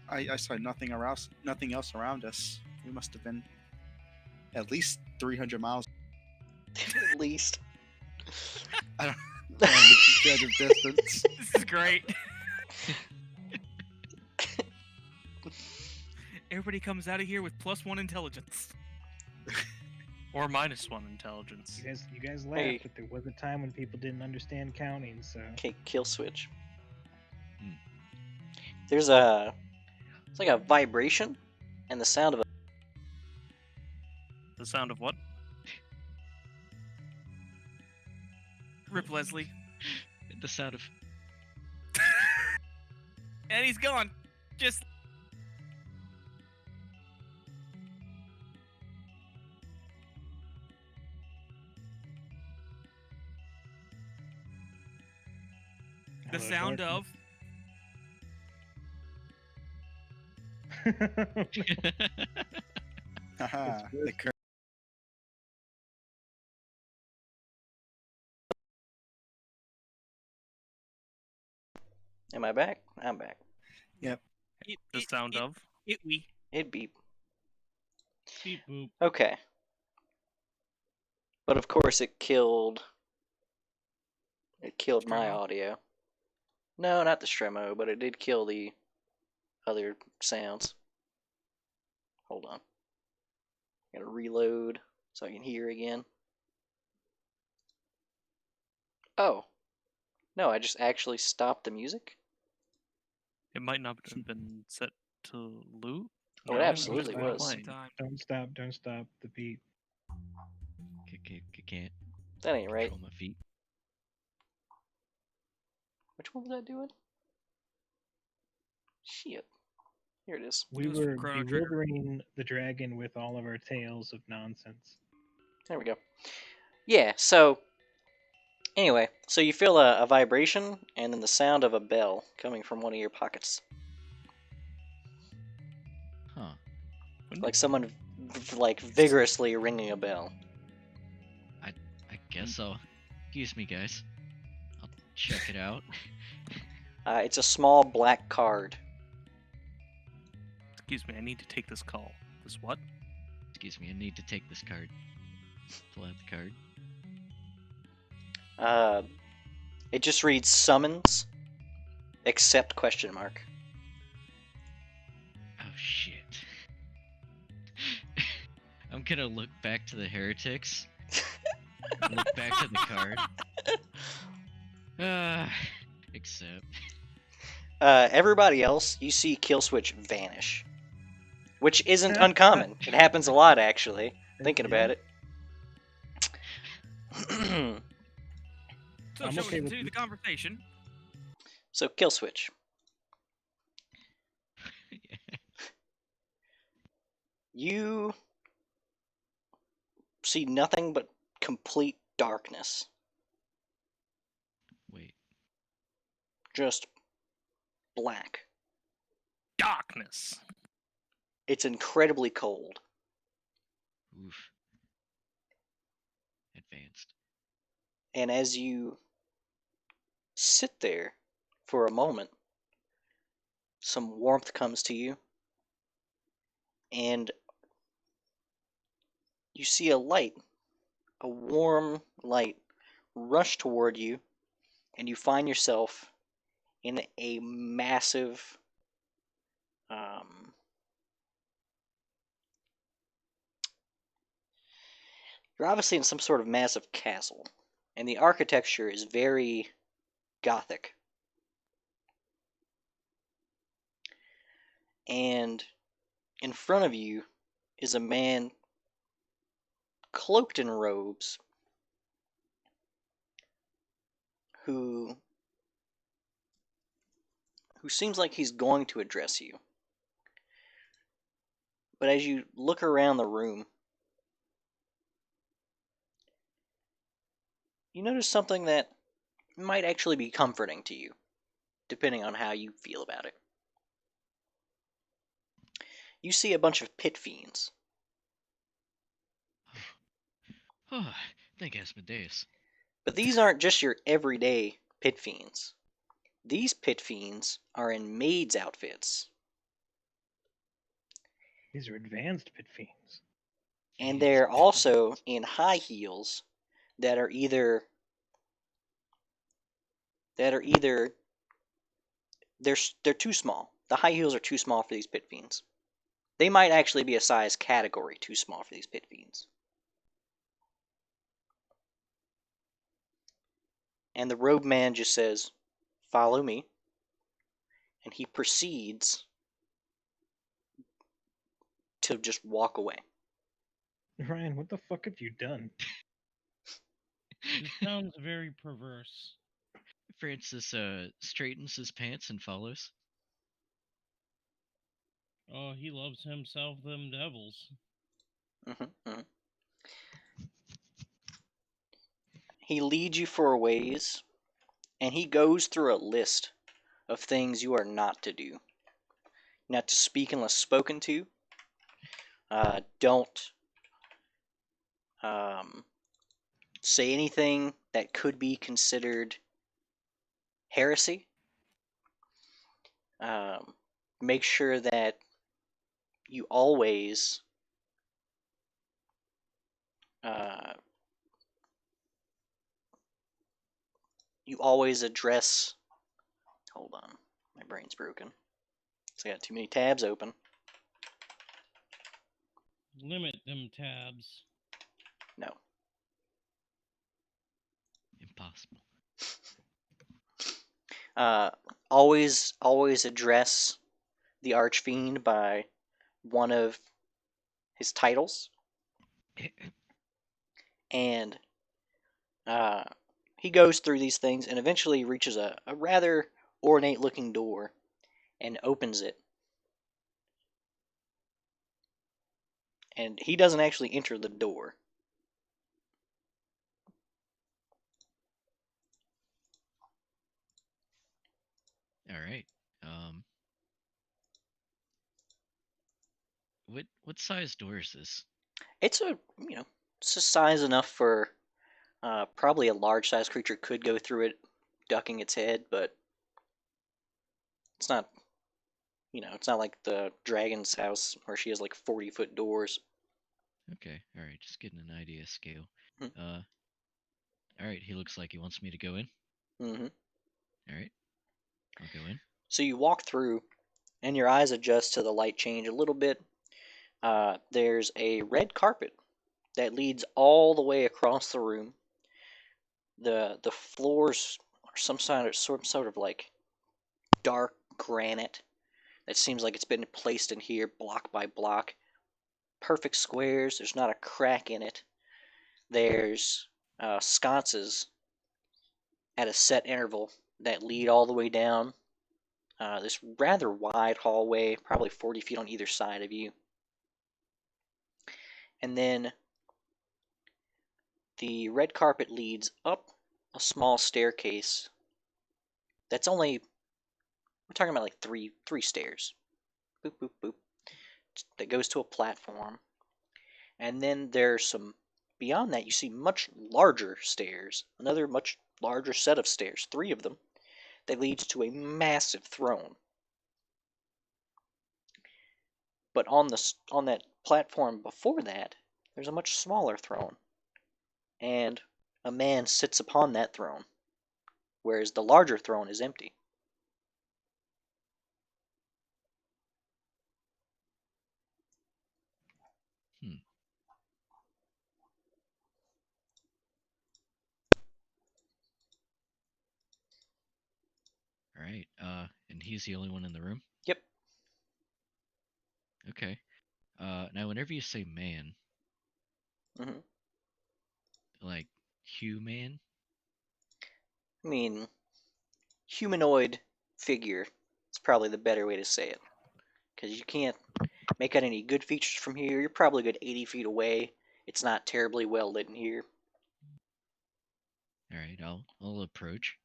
I saw nothing else around us. We must have been at least 300 miles At least. down the distance. This is great. Everybody comes out of here with +1 intelligence. Or -1 intelligence. You guys laughed, Hey. but there was a time when people didn't understand counting, so Okay, Killswitch. Hmm. It's like a vibration and the sound of a The sound of what? Rip Leslie. The sound of. And he's gone. Just the Hello, sound darkness. Haha, It's the cur- Am I back? I'm back. it, The sound of? we. It beep. Beep boop. Okay. But of course it killed my Stremo? audio. No, not the Stremo, but it did kill the other sounds. Hold on. Gotta reload so I can hear again. Oh. No, I just actually stopped the music? It might not have been set to loop. Oh, it No, absolutely been a was. long time. Don't stop the beat. Can't That ain't right. control my feet. Which one was that doing? Shit. Here it is. We It was from were Chrono Trigger. bewildering the dragon with all of our tales of nonsense. There we go. Yeah, so anyway, so you feel a vibration and then the sound of a bell coming from one of your pockets. Huh. Like someone like vigorously ringing a bell. I guess so. Excuse me, guys. I'll check it out. It's a small black card. Excuse me, I need to take this call. This what? Excuse me, I need to take this card. Pull out the card. It just reads summons, except question mark. Oh shit. I'm gonna look back to the heretics. Look back to the card. Except. Everybody else, you see kill switch vanish, which isn't uncommon. It happens a lot, actually. Thinking about it. So, I'm shall we okay with continue the conversation? So kill switch. You see nothing but complete darkness. Wait. Just black. Darkness. It's incredibly cold. Oof. Advanced. And as you sit there for a moment, some warmth comes to you, and you see a light, a warm light, rush toward you, and you find yourself in a massive you're obviously in some sort of massive castle, and the architecture is very Gothic. And in front of you is a man cloaked in robes who seems like he's going to address you. But as you look around the room, you notice something that might actually be comforting to you, depending on how you feel about it. You see a bunch of pit fiends. Oh, thank Asmodeus. But these aren't just your everyday pit fiends. These pit fiends are in maids' outfits, These are advanced pit fiends. and they're also in high heels that are either they're too small. The high heels are too small for these pit fiends. They might actually be a size category too small for these pit fiends. And the robe man just says, "Follow me." And he proceeds to just walk away. Ryan, what the fuck have you done? This sounds very perverse. Francis straightens his pants and follows. Oh, he loves himself them devils. He leads you for a ways, and he goes through a list of things you are not to do. Not to speak unless spoken to. Don't say anything that could be considered heresy. Make sure that you always address. Hold on, my brain's broken. So I got too many tabs open. Limit them tabs. No. Impossible. Always address the Archfiend by one of his titles, and he goes through these things and eventually reaches a rather ornate-looking door and opens it. And he doesn't actually enter the door. All right. What size door is this? It's it's a size enough for probably a large-sized creature could go through it, ducking its head, but it's not. It's not like the dragon's house where she has like 40-foot doors. Okay. All right. Just getting an idea of scale. Hmm. All right. He looks like he wants me to go in. Mm-hmm. All right. I'll go in. So you walk through, and your eyes adjust to the light change a little bit. There's a red carpet that leads all the way across the room. The floors are some sort of like dark granite that seems like it's been placed in here block by block. Perfect squares. There's not a crack in it. There's sconces at a set interval that lead all the way down this rather wide hallway, probably 40 feet on either side of you. And then the red carpet leads up a small staircase that's only, we're talking about like three stairs. Boop, boop, boop. That goes to a platform. And then there's some, beyond that, you see much larger stairs. Another much larger set of stairs, 3 of them, that leads to a massive throne. But on that platform before that, there's a much smaller throne. And a man sits upon that throne, whereas the larger throne is empty. All right. And he's the only one in the room. Yep. Okay. Now whenever you say man, Hmm. like human. I mean, humanoid figure is probably the better way to say it. Because you can't make out any good features from here. You're probably a good 80 feet away. It's not terribly well lit in here. All right. I'll approach.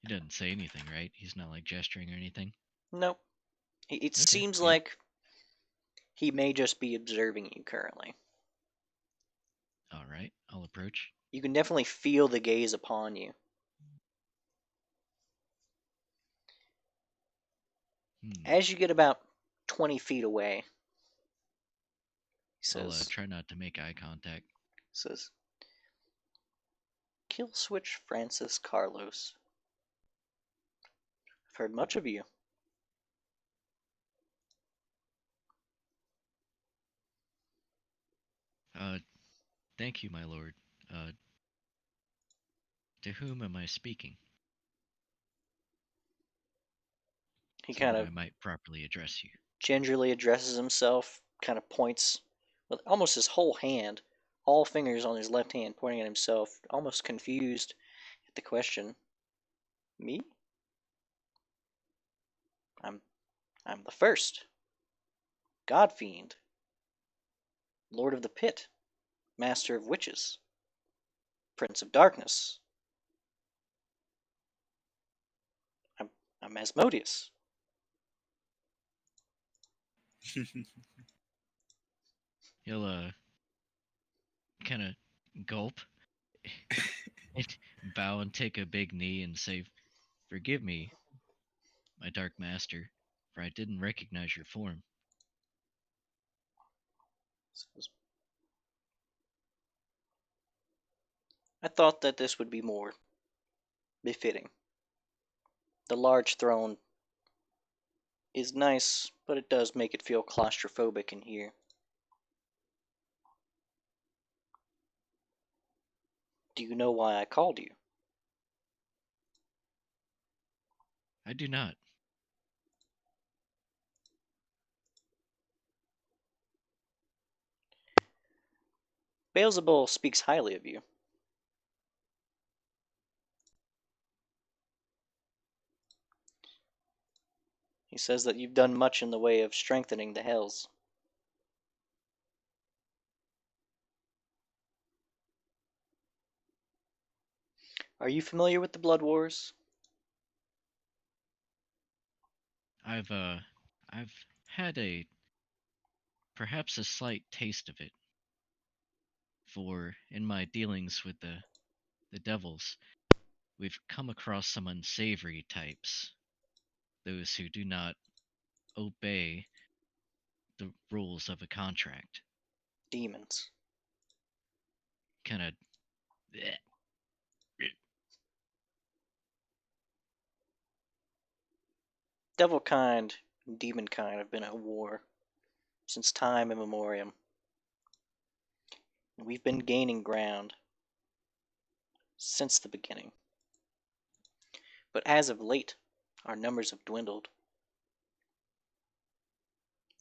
He doesn't say anything, right? He's not like gesturing or anything. Nope. It Okay, seems yeah. like he may just be observing you currently. All right. I'll approach. You can definitely feel the gaze upon you. As you get about 20 feet away, he I'll says, try not to make eye contact. Kill switch Francis Carlos. I've heard much of you. Thank you, my lord. To whom am I speaking? He So kind that of I might properly address you. gingerly addresses himself, kind of points with almost his whole hand, all fingers on his left hand, pointing at himself, almost confused at the question. Me? I'm the first. God Fiend. Lord of the Pit. Master of Witches. Prince of Darkness. I'm Asmodeus. He'll kind of gulp, and bow and take a big knee and say, "Forgive me, my dark master, for I didn't recognize your form." I thought that this would be more befitting. The large throne is nice, but it does make it feel claustrophobic in here. Do you know why I called you? I do not. Beelzebul speaks highly of you. He says that you've done much in the way of strengthening the Hells. Are you familiar with the Blood Wars? I've had perhaps a slight taste of it. For in my dealings with the devils, we've come across some unsavory types, those who do not obey the rules of a contract. Demons. Kind of. Devil kind and demon kind have been at war since time immemorial. We've been gaining ground since the beginning. But as of late, our numbers have dwindled.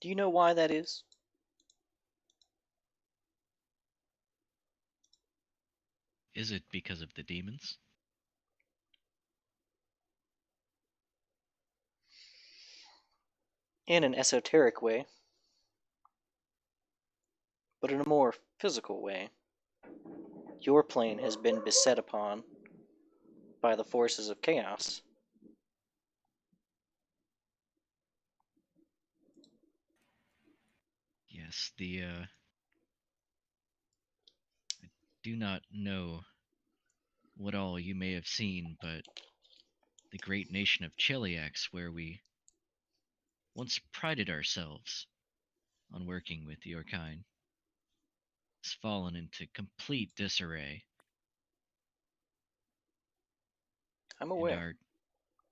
Do you know why that is? Is it because of the demons? In an esoteric way, but in a more physical way. Your plane has been beset upon by the forces of chaos. Yes, I do not know what all you may have seen, but the great nation of Chiliax, where we once prided ourselves on working with your kind, has fallen into complete disarray, I'm and aware. are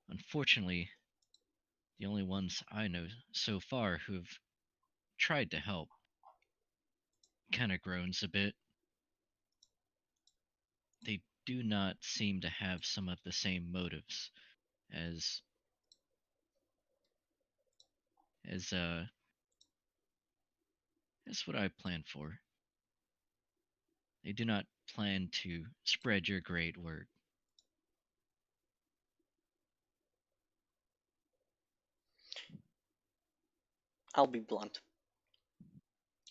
unfortunately the only ones I know so far who have tried to help. Kind of groans a bit. They do not seem to have some of the same motives as as uh as what I planned for. They do not plan to spread your great word. I'll be blunt.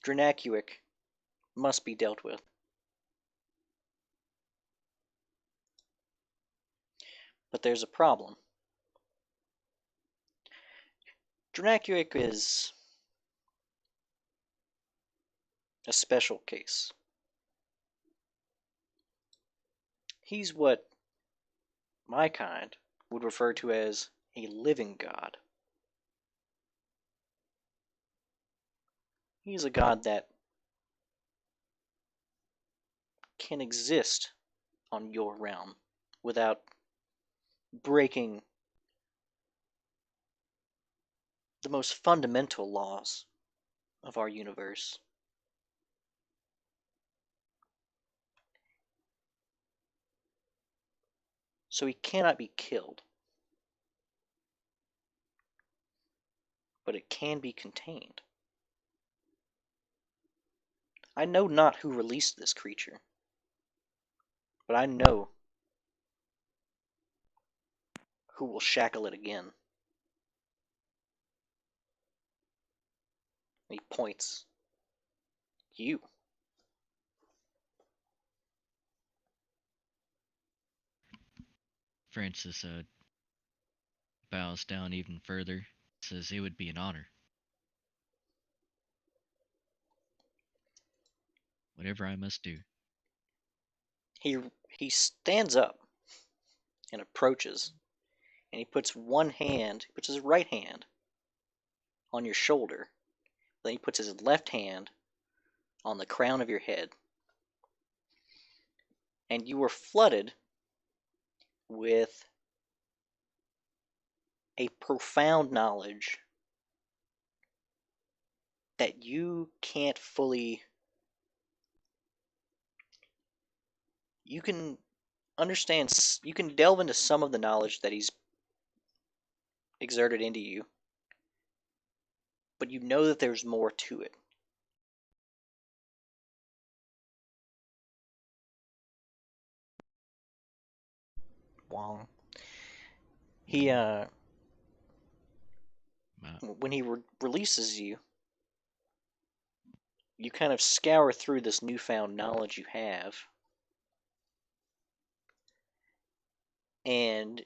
Dranacuic must be dealt with. But there's a problem. Dranacuic is a special case. He's what my kind would refer to as a living god. He's a god that can exist on your realm without breaking the most fundamental laws of our universe. So he cannot be killed, but it can be contained. I know not who released this creature, but I know who will shackle it again. And he points. You. Francis bows down even further, says it would be an honor. Whatever I must do. He stands up and approaches, and he puts his right hand on your shoulder. Then he puts his left hand on the crown of your head. And you were flooded with a profound knowledge that you can understand, you can delve into some of the knowledge that he's exerted into you, but you know that there's more to it. Wong. He when he releases you, you kind of scour through this newfound knowledge you have, and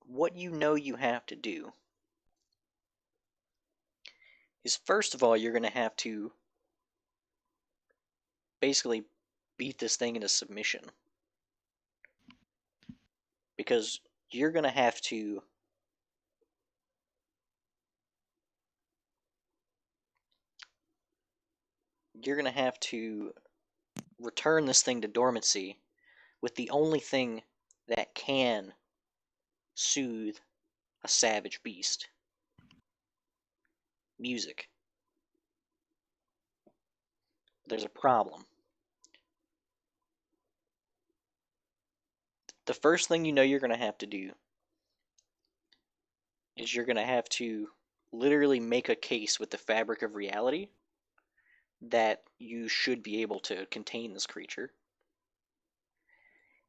what you know you have to do is, first of all, you're going to have to basically beat this thing into submission, because you're going to have to return this thing to dormancy with the only thing that can soothe a savage beast: music. There's a problem. The first thing you know you're going to have to do is you're going to have to literally make a case with the fabric of reality that you should be able to contain this creature.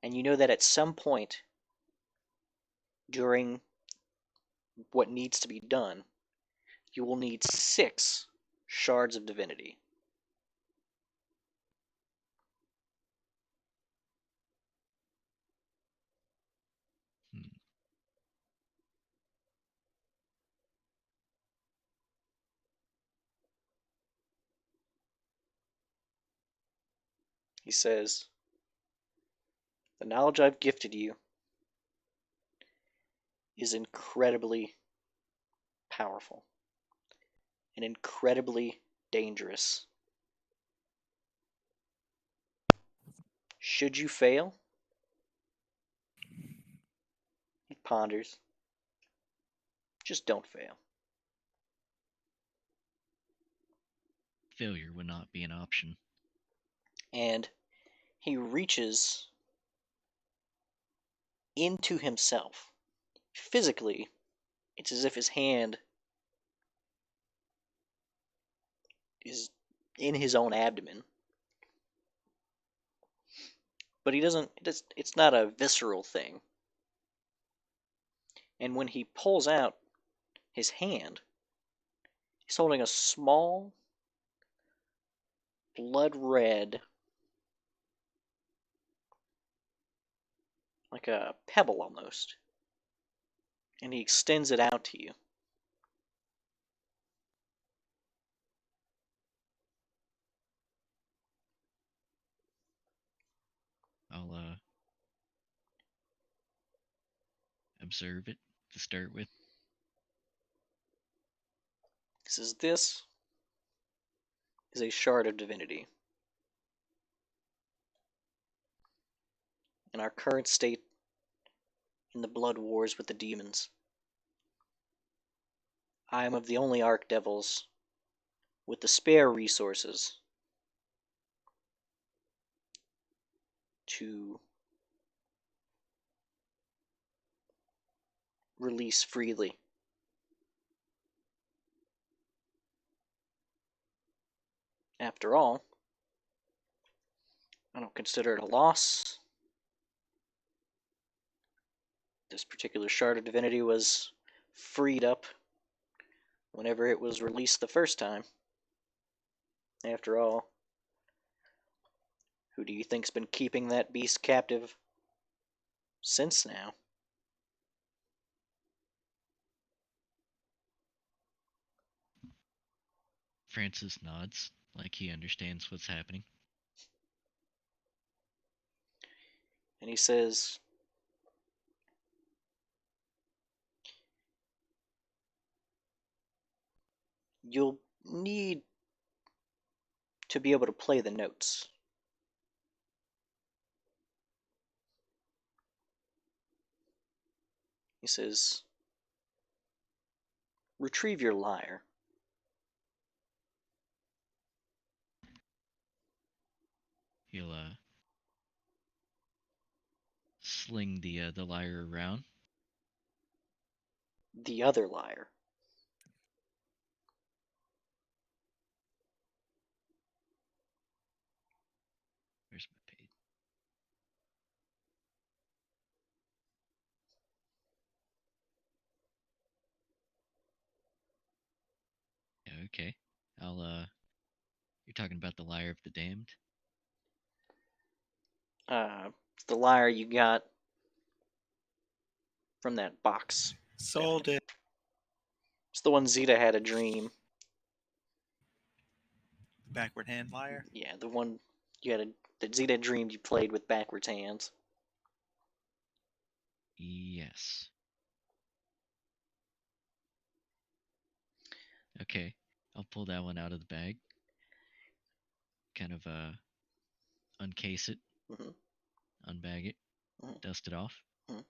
And you know that at some point during what needs to be done, you will need 6 shards of divinity. He says, the knowledge I've gifted you is incredibly powerful and incredibly dangerous. Should you fail? He ponders. Just don't fail. Failure would not be an option. And he reaches into himself. Physically, it's as if his hand is in his own abdomen. But he doesn't, it's not a visceral thing. And when he pulls out his hand, he's holding a small, blood red, like a pebble almost. And he extends it out to you. I'll observe it to start with. He says, this is a shard of divinity. In our current state, in the blood wars with the demons, I am of the only archdevils with the spare resources to release freely. After all, I don't consider it a loss. This particular shard of divinity was freed up whenever it was released the first time. After all, who do you think's been keeping that beast captive since now? Francis nods, like he understands what's happening. And he says, you'll need to be able to play the notes. He says, retrieve your lyre. He'll sling the lyre around. The other lyre. Where's my page? Okay. You're talking about the lyre of the damned? It's the lyre you got from that box. Sold it. It's the one Zeta had a dream. Backward hand liar. Yeah, the one that Zeta dreamed you played with backwards hands. Yes. Okay. I'll pull that one out of the bag. Kind of uncase it, hmm unbag it, Mhm. dust it off. Mhm.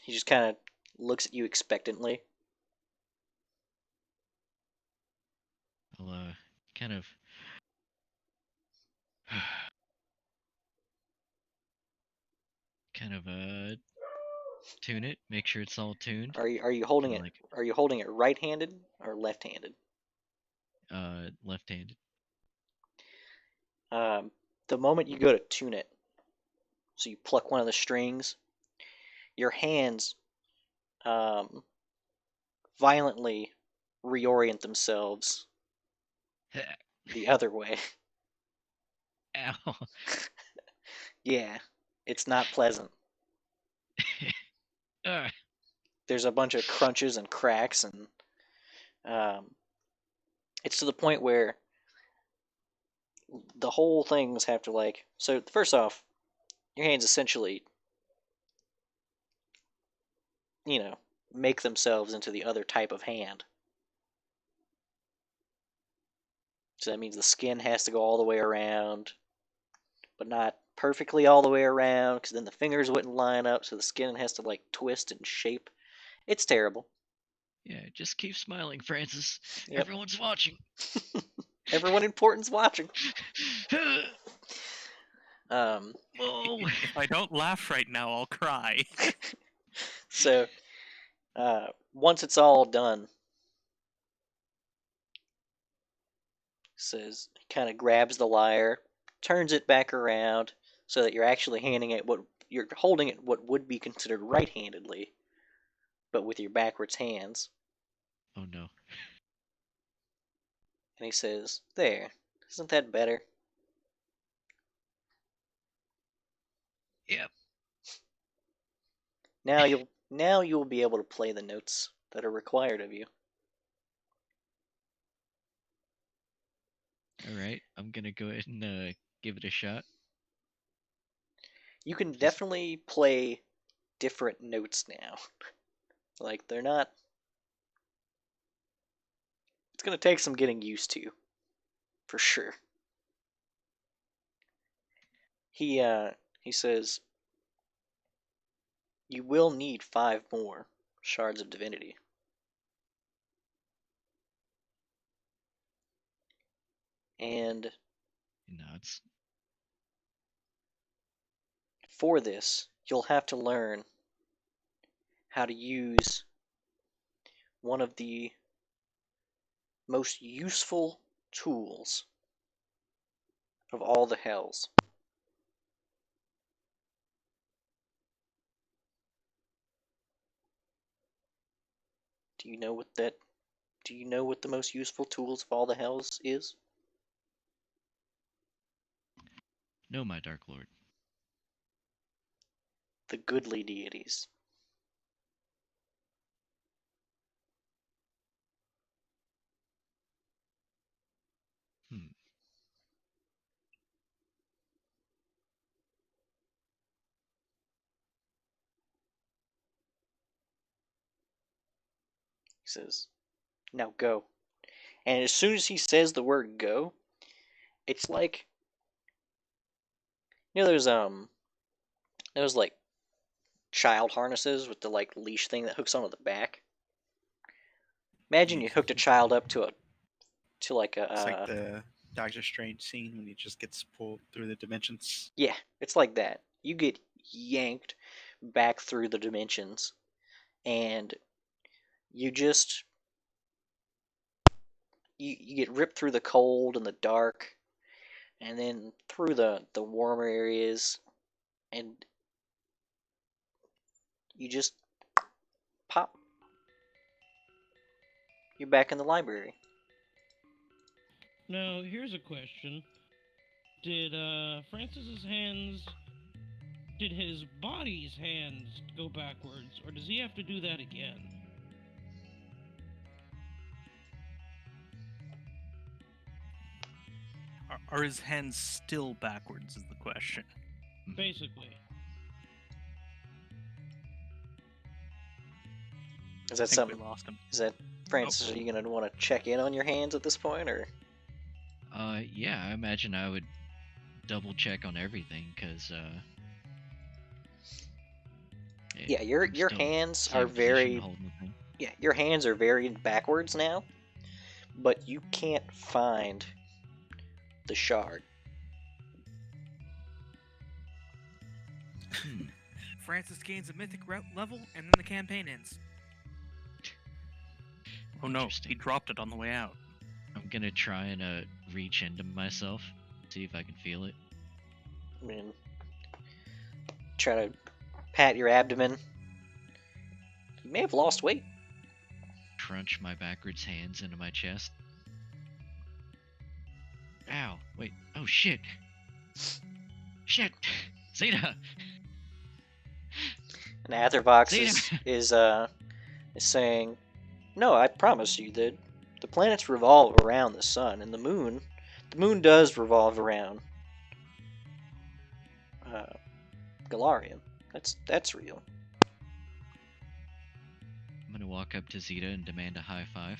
He just kind of looks at you expectantly. I'll kind of tune it, make sure it's all tuned. Are you holding Kinda it? like Are you holding it right-handed or left-handed? left-handed. The moment you go to tune it, so you pluck one of the strings, your hands violently reorient themselves the other way. Ow. Yeah, it's not pleasant. There's a bunch of crunches and cracks, and it's to the point where the whole things have to like. So first off, your hands essentially, make themselves into the other type of hand. So that means the skin has to go all the way around, but not perfectly all the way around, because then the fingers wouldn't line up, so the skin has to like twist and shape. It's terrible. Yeah, just keep smiling, Francis. Yep. Everyone's watching. Everyone important's watching. Whoa. If I don't laugh right now, I'll cry. So, once it's all done, says he kind of grabs the lyre, turns it back around so that you're actually you're holding it what would be considered right-handedly, but with your backwards hands. Oh no. And he says, "There, isn't that better?" Yep. Now you'll be able to play the notes that are required of you. All right. I'm gonna go ahead and give it a shot. You can Just- definitely play different notes now. Like they're not. It's gonna take some getting used to, for sure. He says you will need 5 more shards of divinity. And He nods. for this, you'll have to learn how to use one of the most useful tools of all the hells. Do you know what that Do you know what the most useful tools of all the hells is? No, my dark lord. The goodly deities. Hmm. He says, "Now go." And as soon as he says the word "go," it's like those like child harnesses with the like leash thing that hooks onto the back. Imagine you hooked a child up to like a It's like the Doctor Strange scene when he just gets pulled through the dimensions. yeah, it's like that. You get yanked back through the dimensions, and you just you get ripped through the cold and the dark, and then through the warmer areas, and you just pop. You're back in the library. Now, here's a question. Did Francis's hands, did his body's hands go backwards, or does he have to do that again? Are his hands still backwards? Is the question. Basically. Is I that think something? we lost him. Is that Francis? Are you gonna want to check in on your hands at this point, or? Yeah, I imagine I would double check on everything, because Yeah, your I'm still hands same are position very holding the thing. yeah, your hands are very backwards now, but you can't find the shard. Francis gains a mythic level, and then the campaign ends. Oh no, he Interesting. dropped it on the way out. I'm gonna try and reach into myself, see if I can feel it. I mean, try to pat your abdomen. You may have lost weight. Crunch my backwards hands into my chest. Ow! Wait! Oh shit! Shit! Zeta! And Athervox Zeta! is saying, "No, I promise you that the planets revolve around the sun, and the moon does revolve around Galarian. That's real." I'm gonna walk up to Zeta and demand a high five.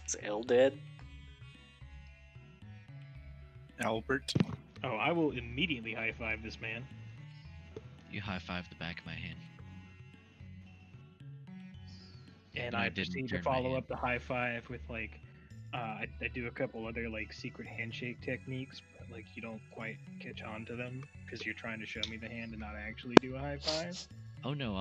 Is El dead? Albert. Oh, I will immediately high five this man. You high five the back of my hand. And But I didn't proceed to turn my follow hand. up the high five with like, I do a couple other like secret handshake techniques, but like you don't quite catch on to them because you're trying to show me the hand and not actually do a high five. Oh no,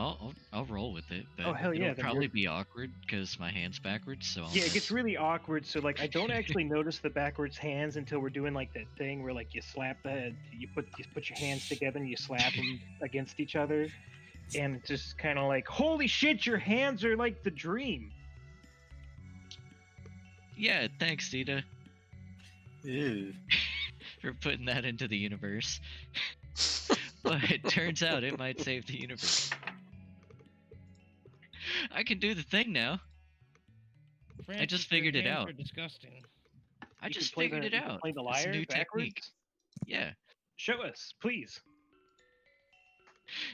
I'll roll with it, but Oh, hell yeah, it'll then probably you're- be awkward because my hand's backwards. So I'll Yeah, it gets miss. really awkward. So like, I don't actually notice the backwards hands until we're doing like that thing where like you slap the head, you put your hands together and you slap them against each other, and it's just kind of like, holy shit, your hands are like the dream. Yeah, thanks, Zeta, Ew. for putting that into the universe. But it turns out it might save the universe. I can do the thing now. Francis, just your figured it hands out. Are disgusting. I You just can play figured the, it you can out. Play the It's a lyre new backwards. technique. Yeah. Show us, please.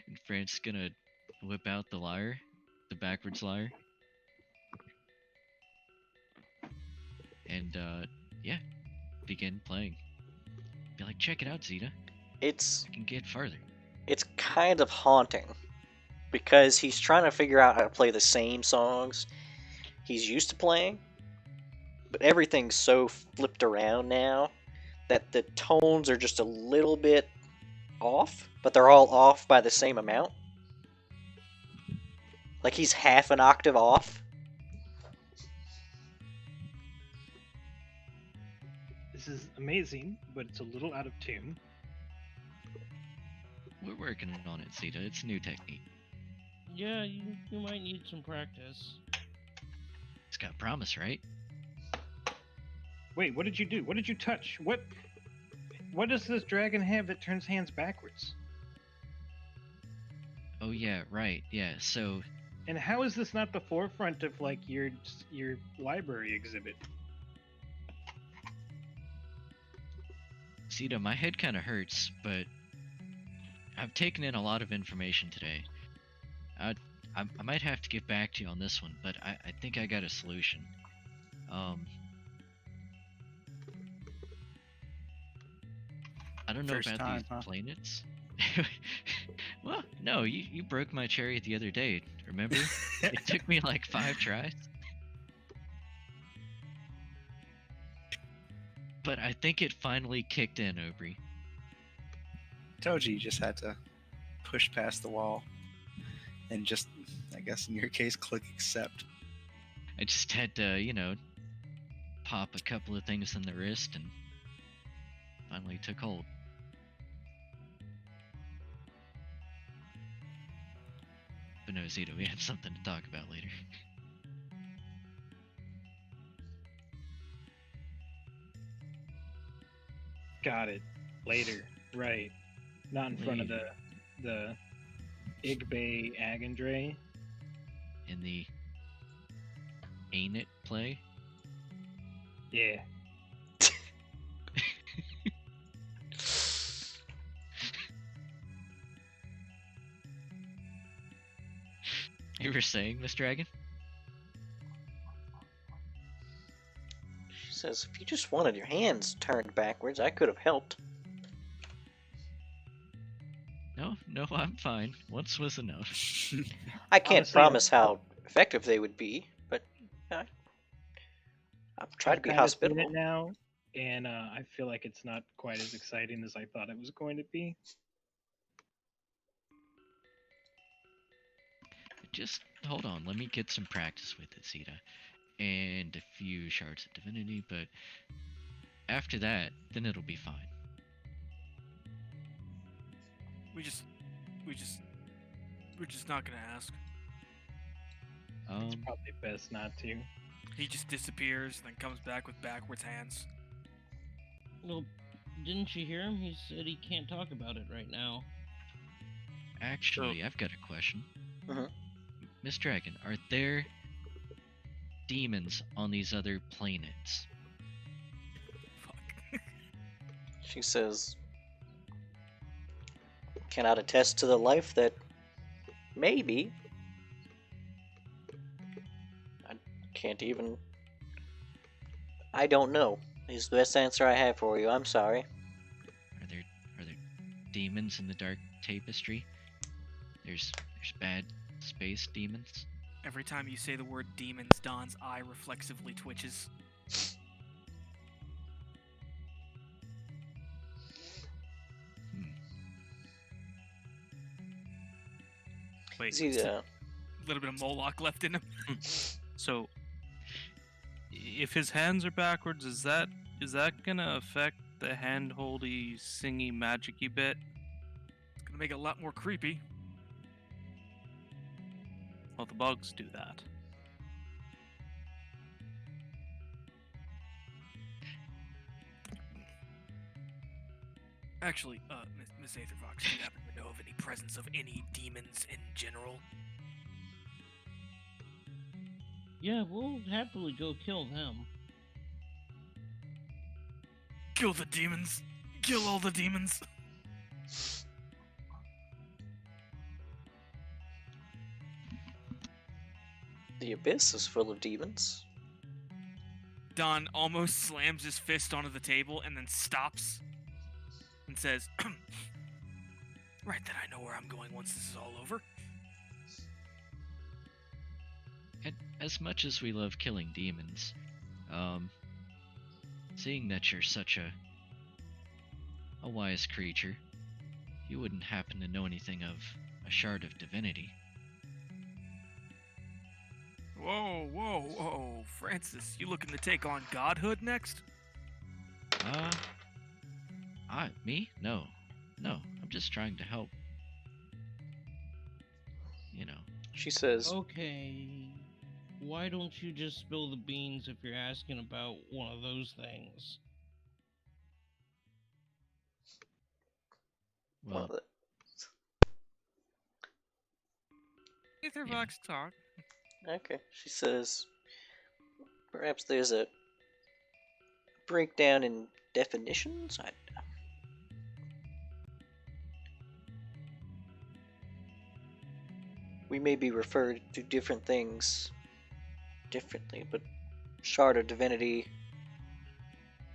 And Frank's gonna whip out the lyre, the backwards lyre. And yeah, begin playing. Be like, check it out, Zeta. It's I can get farther. it's kind of haunting because he's trying to figure out how to play the same songs he's used to playing, but everything's so flipped around now that the tones are just a little bit off, but they're all off by the same amount. Like he's half an octave off. This is amazing, but it's a little out of tune. We're working on it, Zeta. It's a new technique. Yeah, you might need some practice. It's got promise, right? Wait, what did you do? What did you touch? What does this dragon have that turns hands backwards? Oh yeah, right. Yeah. So And how is this not the forefront of like your library exhibit? Zeta, my head kind of hurts, but I've taken in a lot of information today. I might have to get back to you on this one, but I think I got a solution. I don't know First about time, these huh? planets. Well, no, you broke my chariot the other day, remember? It took me like 5 tries. But I think it finally kicked in, Aubrey. Told you just had to push past the wall and just, I guess in your case, click accept. I just had to, pop a couple of things in the wrist and finally took hold. But no, Zito, we have something to talk about later. Got it. Later. Right. Not in front of the Igbe Agandre. In the Ain't It play? Yeah. You were saying, Miss Dragon? She says, if you just wanted your hands turned backwards, I could have helped. No, I'm fine. Once was enough. I can't Honestly, promise how effective they would be, but I'll try to be I've kinda seen hospitable. it now, and I feel like it's not quite as exciting as I thought it was going to be. Just hold on, let me get some practice with it, Zeta. And a few shards of divinity, but after that, then it'll be fine. We're just not gonna ask. Probably best not to. He just disappears, then comes back with backwards hands. Well, didn't you hear him? He said he can't talk about it right now. Actually, I've got a question. Mhm. Miss Dragon, are there demons on these other planets? Fuck. She says, cannot attest to the life that maybe. I can't even. I don't know. Is the best answer I have for you. I'm sorry. Are there demons in the dark tapestry? There's bad space demons. Every time you say the word demons, Don's eye reflexively twitches. Wait, Is he A little bit of Moloch left in him. so if his hands are backwards, is that gonna affect the hand-holdy, singy, magic-y bit? It's gonna make it a lot more creepy. Well, the bugs do that. Actually, Miss Aethervox, do you happen to know of any presence of any demons in general? Yeah, we'll happily go kill them. Kill the demons! Kill all the demons! The abyss is full of demons. Don almost slams his fist onto the table and then stops and says, right, then I know where I'm going once this is all over. And as much as we love killing demons, seeing that you're such a wise creature, you wouldn't happen to know anything of a shard of divinity. Whoa, Francis, you looking to take on godhood next? Me? No, I'm just trying to help. She says, Okay, why don't you just spill the beans if you're asking about one of those things? Well, Aethervox talk. okay. She says, perhaps there's a breakdown in definitions? We may be referred to different things differently, but shard of divinity,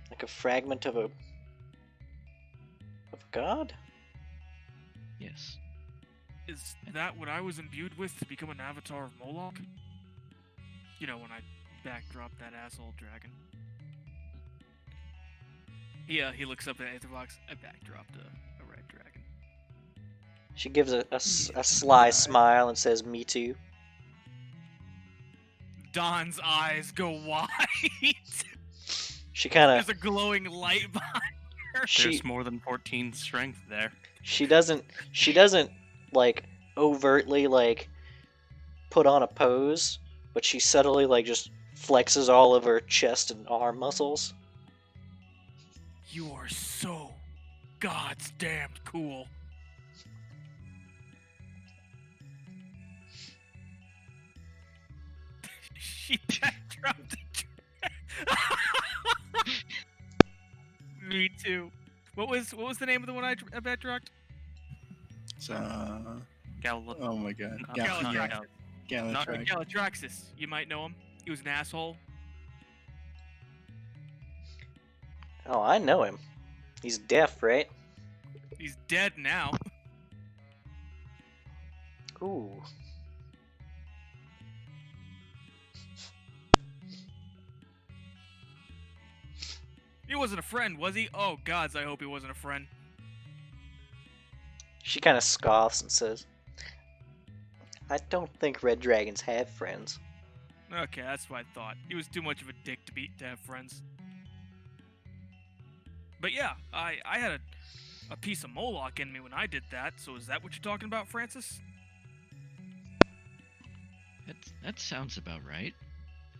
like a fragment of a god? Yes. Is that what I was imbued with to become an avatar of Moloch? You know, when I backdropped that asshole dragon. Yeah, he looks up at Aethervox. I backdropped a red dragon. She gives a sly Right. smile and says, "Me too." Don's eyes go wide. She kind There's of a glowing light behind her. she There's more than 14 strength there. she doesn't like overtly like put on a pose, but she subtly like just flexes all of her chest and arm muscles. You are so God's damned cool. She backdropped the Me too. What was the name of the one I backdropped? Gal- Oh my god. Not- Yeah, not- yeah. not- Galatrax. Galatraxis. You might know him. He was an asshole. Oh, I know him. He's deaf, right? He's dead now. Ooh. He wasn't a friend, was he? Oh gods, I hope he wasn't a friend. She kind of scoffs and says, "I don't think red dragons have friends." Okay, that's what I thought. He was too much of a dick to have friends. But yeah, I had a piece of Moloch in me when I did that, so is that what you're talking about, Francis? That sounds about right.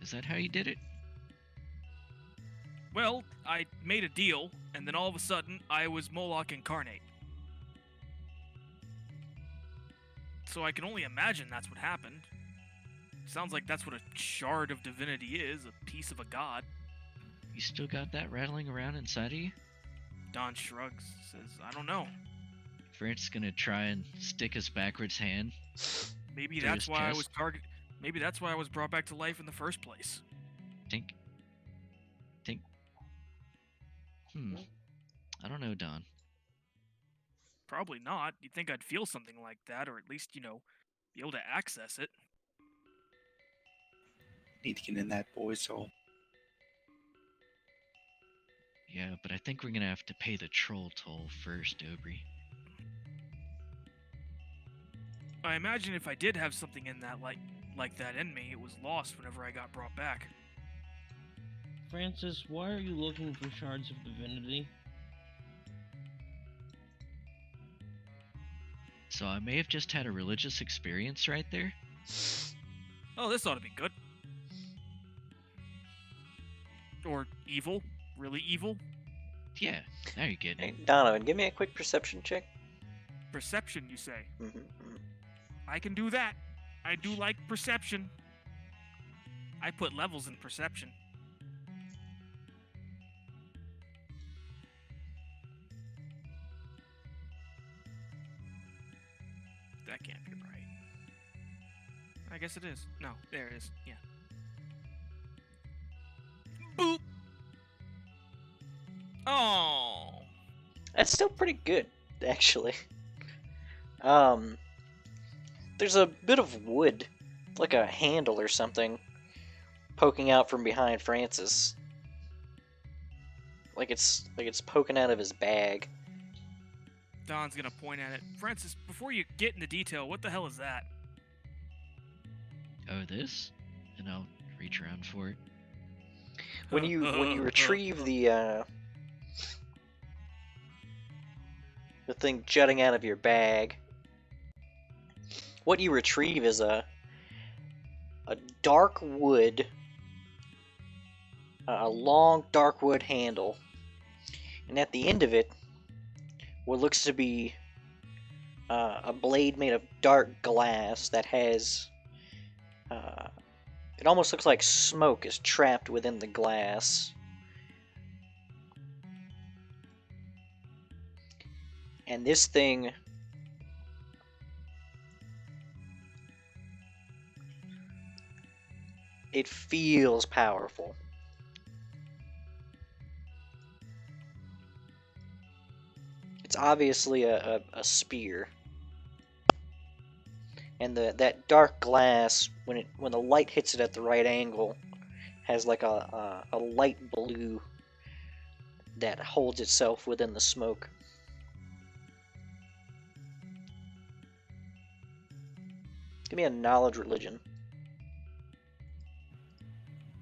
Is that how you did it? Well, I made a deal, and then all of a sudden, I was Moloch incarnate. So I can only imagine that's what happened. Sounds like that's what a shard of divinity is, a piece of a god. You still got that rattling around inside of you? Don shrugs, says, I don't know. Francis gonna try and stick his backwards hand. Maybe Through that's his why I chest? was Maybe that's why I was brought back to life in the first place. Tink. Tink. I don't know, Don. Probably not. You'd think I'd feel something like that, or at least, be able to access it. Need to get in that boy's soul. Yeah, but I think we're gonna have to pay the troll toll first, Dobry. I imagine if I did have something in that like that in me, it was lost whenever I got brought back. Francis, why are you looking for shards of divinity? So I may have just had a religious experience right there. Oh, this ought to be good. Or evil. Really evil. Yeah, now you're getting Hey, it. Donovan, give me a quick perception check. Perception, you say? Mm-hmm. I can do that. I do like perception. I put levels in perception. That can't be right. I guess it is. No, there it is. Yeah. Boop! Oh! That's still pretty good, actually. There's a bit of wood, like a handle or something, poking out from behind Francis. Like it's poking out of his bag. Don's gonna point at it. Francis, before you get into detail, what the hell is that? Oh, this? And I'll reach around for it. When you retrieve the thing jutting out of your bag, what you retrieve is a dark wood, a long dark wood handle, and at the end of it, what looks to be a blade made of dark glass that has it almost looks like smoke is trapped within the glass. And this thing it feels powerful. It's obviously a spear. and that dark glass, when the light hits it at the right angle, has like a light blue that holds itself within the smoke. Give me a knowledge religion,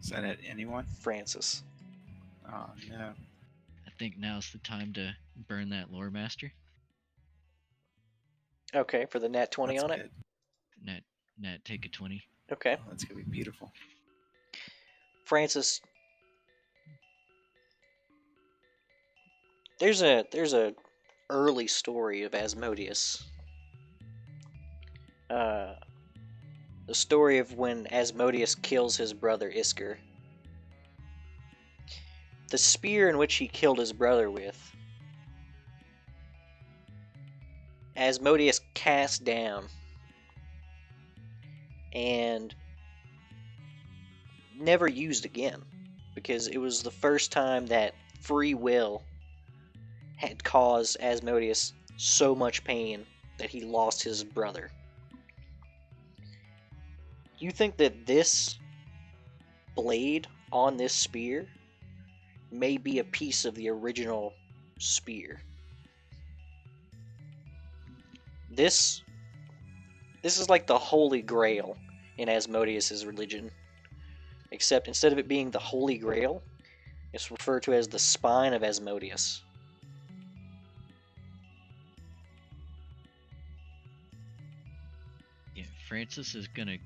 Is that it? Anyone? Francis. Oh no. I think now's the time to burn that lore master. Okay, for the nat 20 That's on it. good. Nat, take a 20. Okay, Oh, that's gonna be beautiful. Francis. There's a early story of Asmodeus. The story of when Asmodeus kills his brother Isker. The spear in which he killed his brother with, Asmodeus cast down and never used again, because it was the first time that free will had caused Asmodeus so much pain that he lost his brother. You think that this blade on this spear may be a piece of the original spear? This is like the Holy Grail in Asmodeus's religion, except instead of it being the Holy Grail, it's referred to as the spine of Asmodeus. Yeah, Francis is gonna.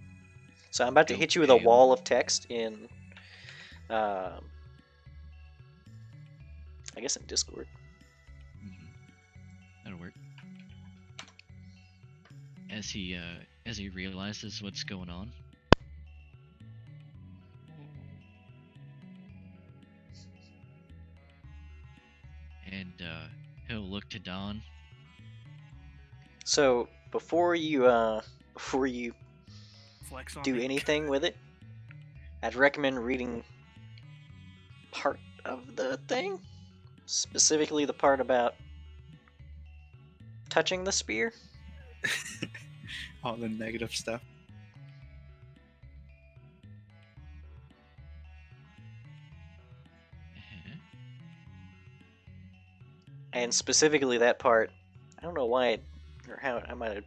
So I'm about to Go hit you with a ham. wall of text in, I guess in Discord. That'll work. As he realizes what's going on. And he'll look to Don. So before you Flex on do me. anything with it, I'd recommend reading part of the thing, specifically the part about touching the spear. All the negative stuff. And specifically that part, I don't know why it, or how I might have,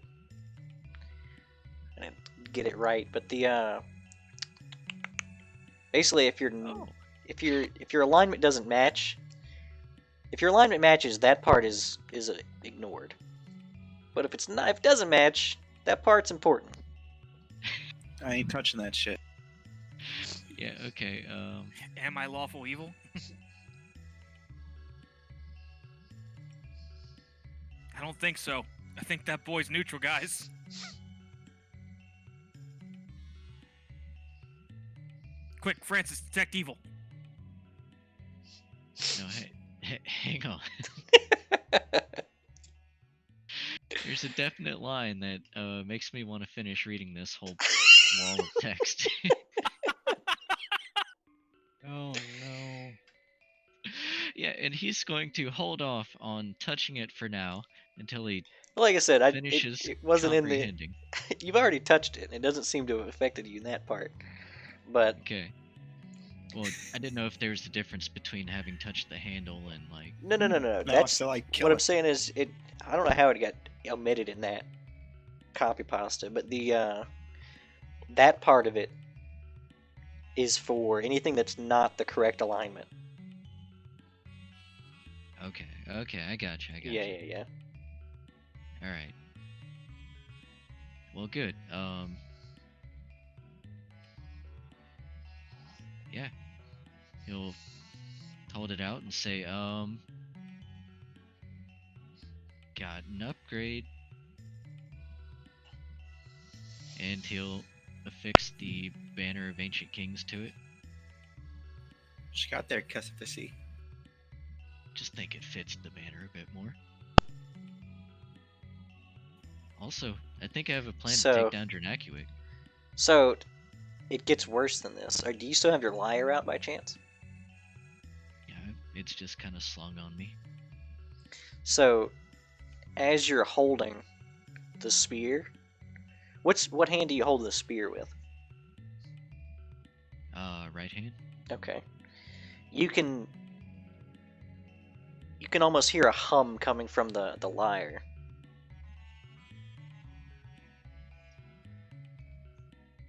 I didn't get it right, but the basically if your alignment doesn't match, if your alignment matches, that part is ignored. But if if it doesn't match, that part's important. I ain't touching that shit. Yeah, okay. Am I lawful evil? I don't think so. I think that boy's neutral, guys. Quick, Francis, detect evil. No, hang on. There's a definite line that makes me want to finish reading this whole wall of text. Oh no. Yeah, and he's going to hold off on touching it for now until he Like I said, finishes it wasn't in the. comprehending. You've already touched it, and it doesn't seem to have affected you in that part. But Okay. Well, I didn't know if there was a difference between having touched the handle and like. no. No, That's I feel like what killing. I'm saying is it. I don't know how it got omitted in that copy pasta, but the that part of it is for anything that's not the correct alignment. Okay, I got you. Yeah. All right. Well, good. Yeah. He'll hold it out and say, got an upgrade. And he'll affix the Banner of Ancient Kings to it. She got there, Cussificy. Just think it fits the banner a bit more. Also, I think I have a plan to So- take down Dranacuic. So it gets worse than this. Or do you still have your lyre out by chance? Yeah, it's just kind of slung on me. So as you're holding the spear, What hand do you hold the spear with? Right hand. Okay. You can almost hear a hum coming from the lyre.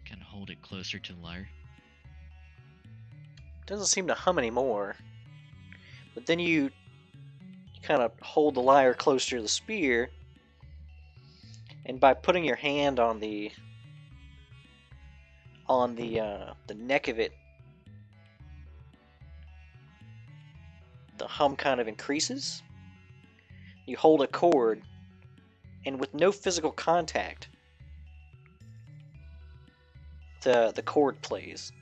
Kind of hold it closer to the lyre. Doesn't seem to hum anymore. But then you kind of hold the lyre closer to the spear, and by putting your hand on the neck of it, the hum kind of increases. You hold a chord, and with no physical contact, the chord plays.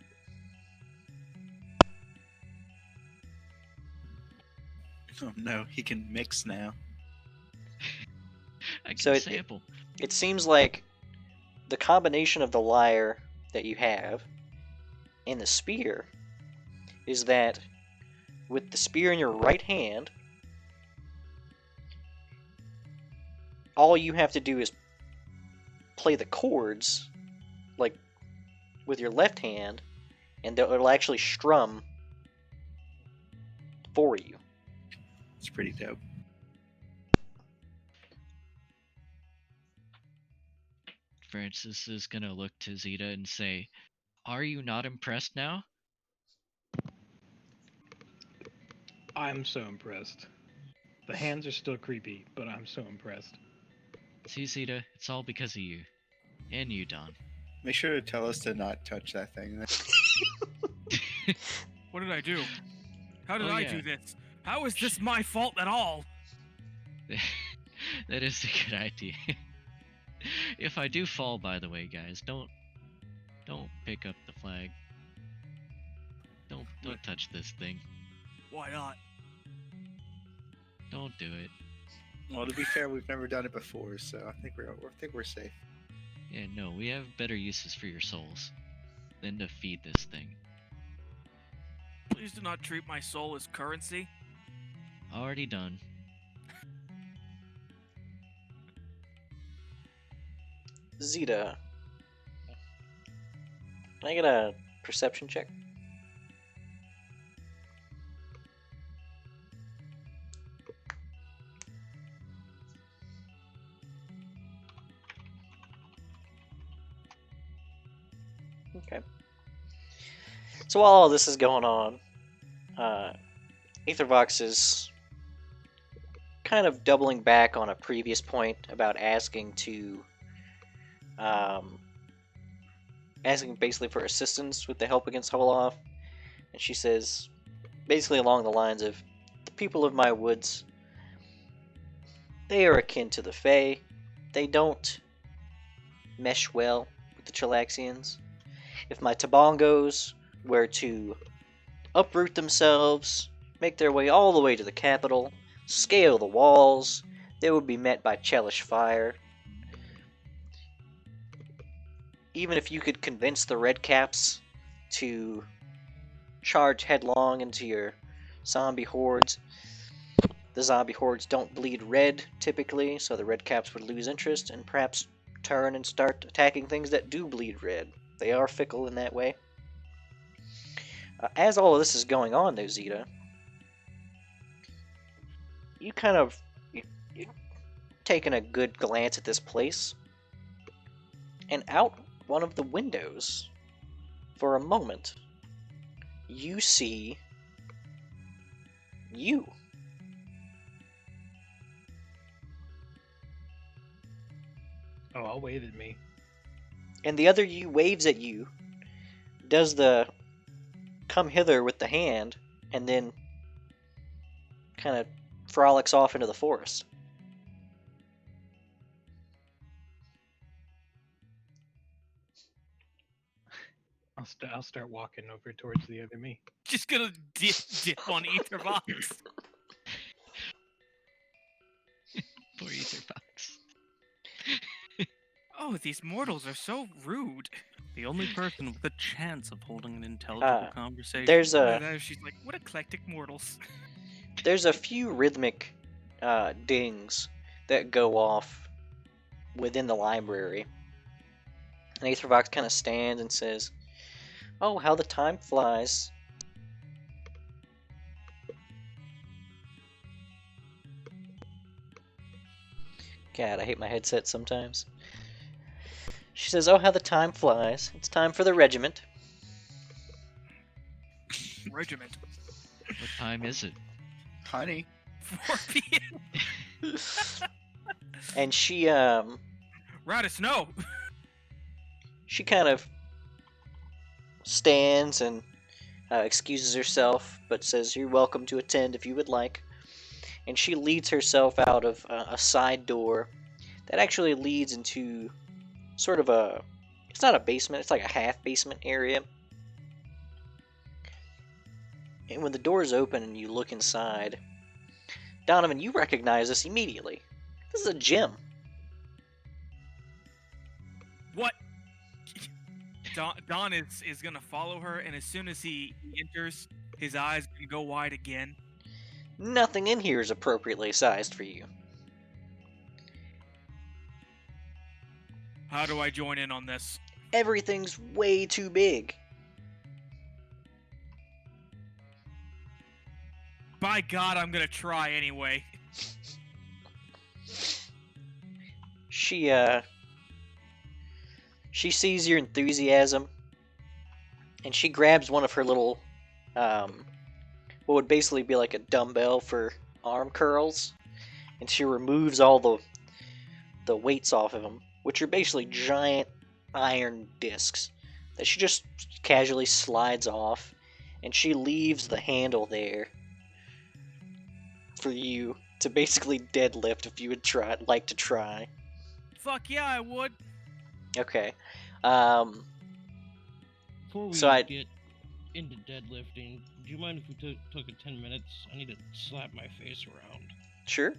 Oh no, he can mix now. I can So sample. It seems like the combination of the lyre that you have and the spear is that with the spear in your right hand, all you have to do is play the chords like with your left hand, and it'll actually strum for you. It's pretty dope. Francis is gonna look to Zeta and say, "Are you not impressed now?" I'm so impressed. The hands are still creepy, but I'm so impressed. See, Zeta, it's all because of you. And you, Don. Make sure to tell us to not touch that thing. What did I do? How did Oh, I yeah. do this? How is this my fault at all? That is a good idea. If I do fall, by the way, guys, don't pick up the flag. Don't touch this thing. Why not? Don't do it. Well, to be fair, we've never done it before, so I think we're safe. Yeah, no, we have better uses for your souls than to feed this thing. Please do not treat my soul as currency. Already done. Zeta, can I get a perception check? Okay. So while all this is going on, Aethervox is kind of doubling back on a previous point about asking basically for assistance with the help against Holoff. And she says, basically along the lines of, the people of my woods, they are akin to the Fae. They don't mesh well with the Chilaxians. If my Tabongos were to uproot themselves, make their way all the way to the capital, scale the walls, they would be met by Chelish fire. Even if you could convince the Redcaps to charge headlong into your zombie hordes, the zombie hordes don't bleed red typically, so the Redcaps would lose interest and perhaps turn and start attacking things that do bleed red. They are fickle in that way. As all of this is going on, though, Zeta, you kind of you taking a good glance at this place, and out one of the windows, for a moment, you see you. Oh, I'll wave at me. And the other you waves at you, does the come hither with the hand, and then kind of frolics off into the forest. I'll start walking over towards the other me. Just gonna dip on Aethervox. Poor Aethervox. Oh, these mortals are so rude. The only person with a chance of holding an intelligible conversation. There's She's like, what eclectic mortals. there's a few rhythmic dings that go off within the library, And Aethervox kind of stands and says, "Oh, how the time flies." God, I hate my headset sometimes. She says, "Oh, how the time flies. It's time for the regiment." Regiment. What time is it? Honey. 4 p.m. And she Radis, no. she kind of stands and excuses herself, but says, "You're welcome to attend if you would like." And she leads herself out of a side door that actually leads into sort of a, it's not a basement, it's like a half basement area. And when the doors open and you look inside, Donovan, you recognize this immediately. This is a gym. What? Don is gonna follow her, and as soon as he enters, his eyes gonna go wide again. Nothing in here is appropriately sized for you. How do I join in on this? Everything's way too big. By God, I'm gonna try anyway. She sees your enthusiasm, and she grabs one of her little, what would basically be like a dumbbell for arm curls, and she removes all the weights off of them, which are basically giant iron discs that she just casually slides off, and she leaves the handle there for you to basically deadlift if you would like to try. Fuck yeah, I would. Okay. Before we So get into deadlifting, do you mind if we took 10 minutes? I need to slap my face around. Sure.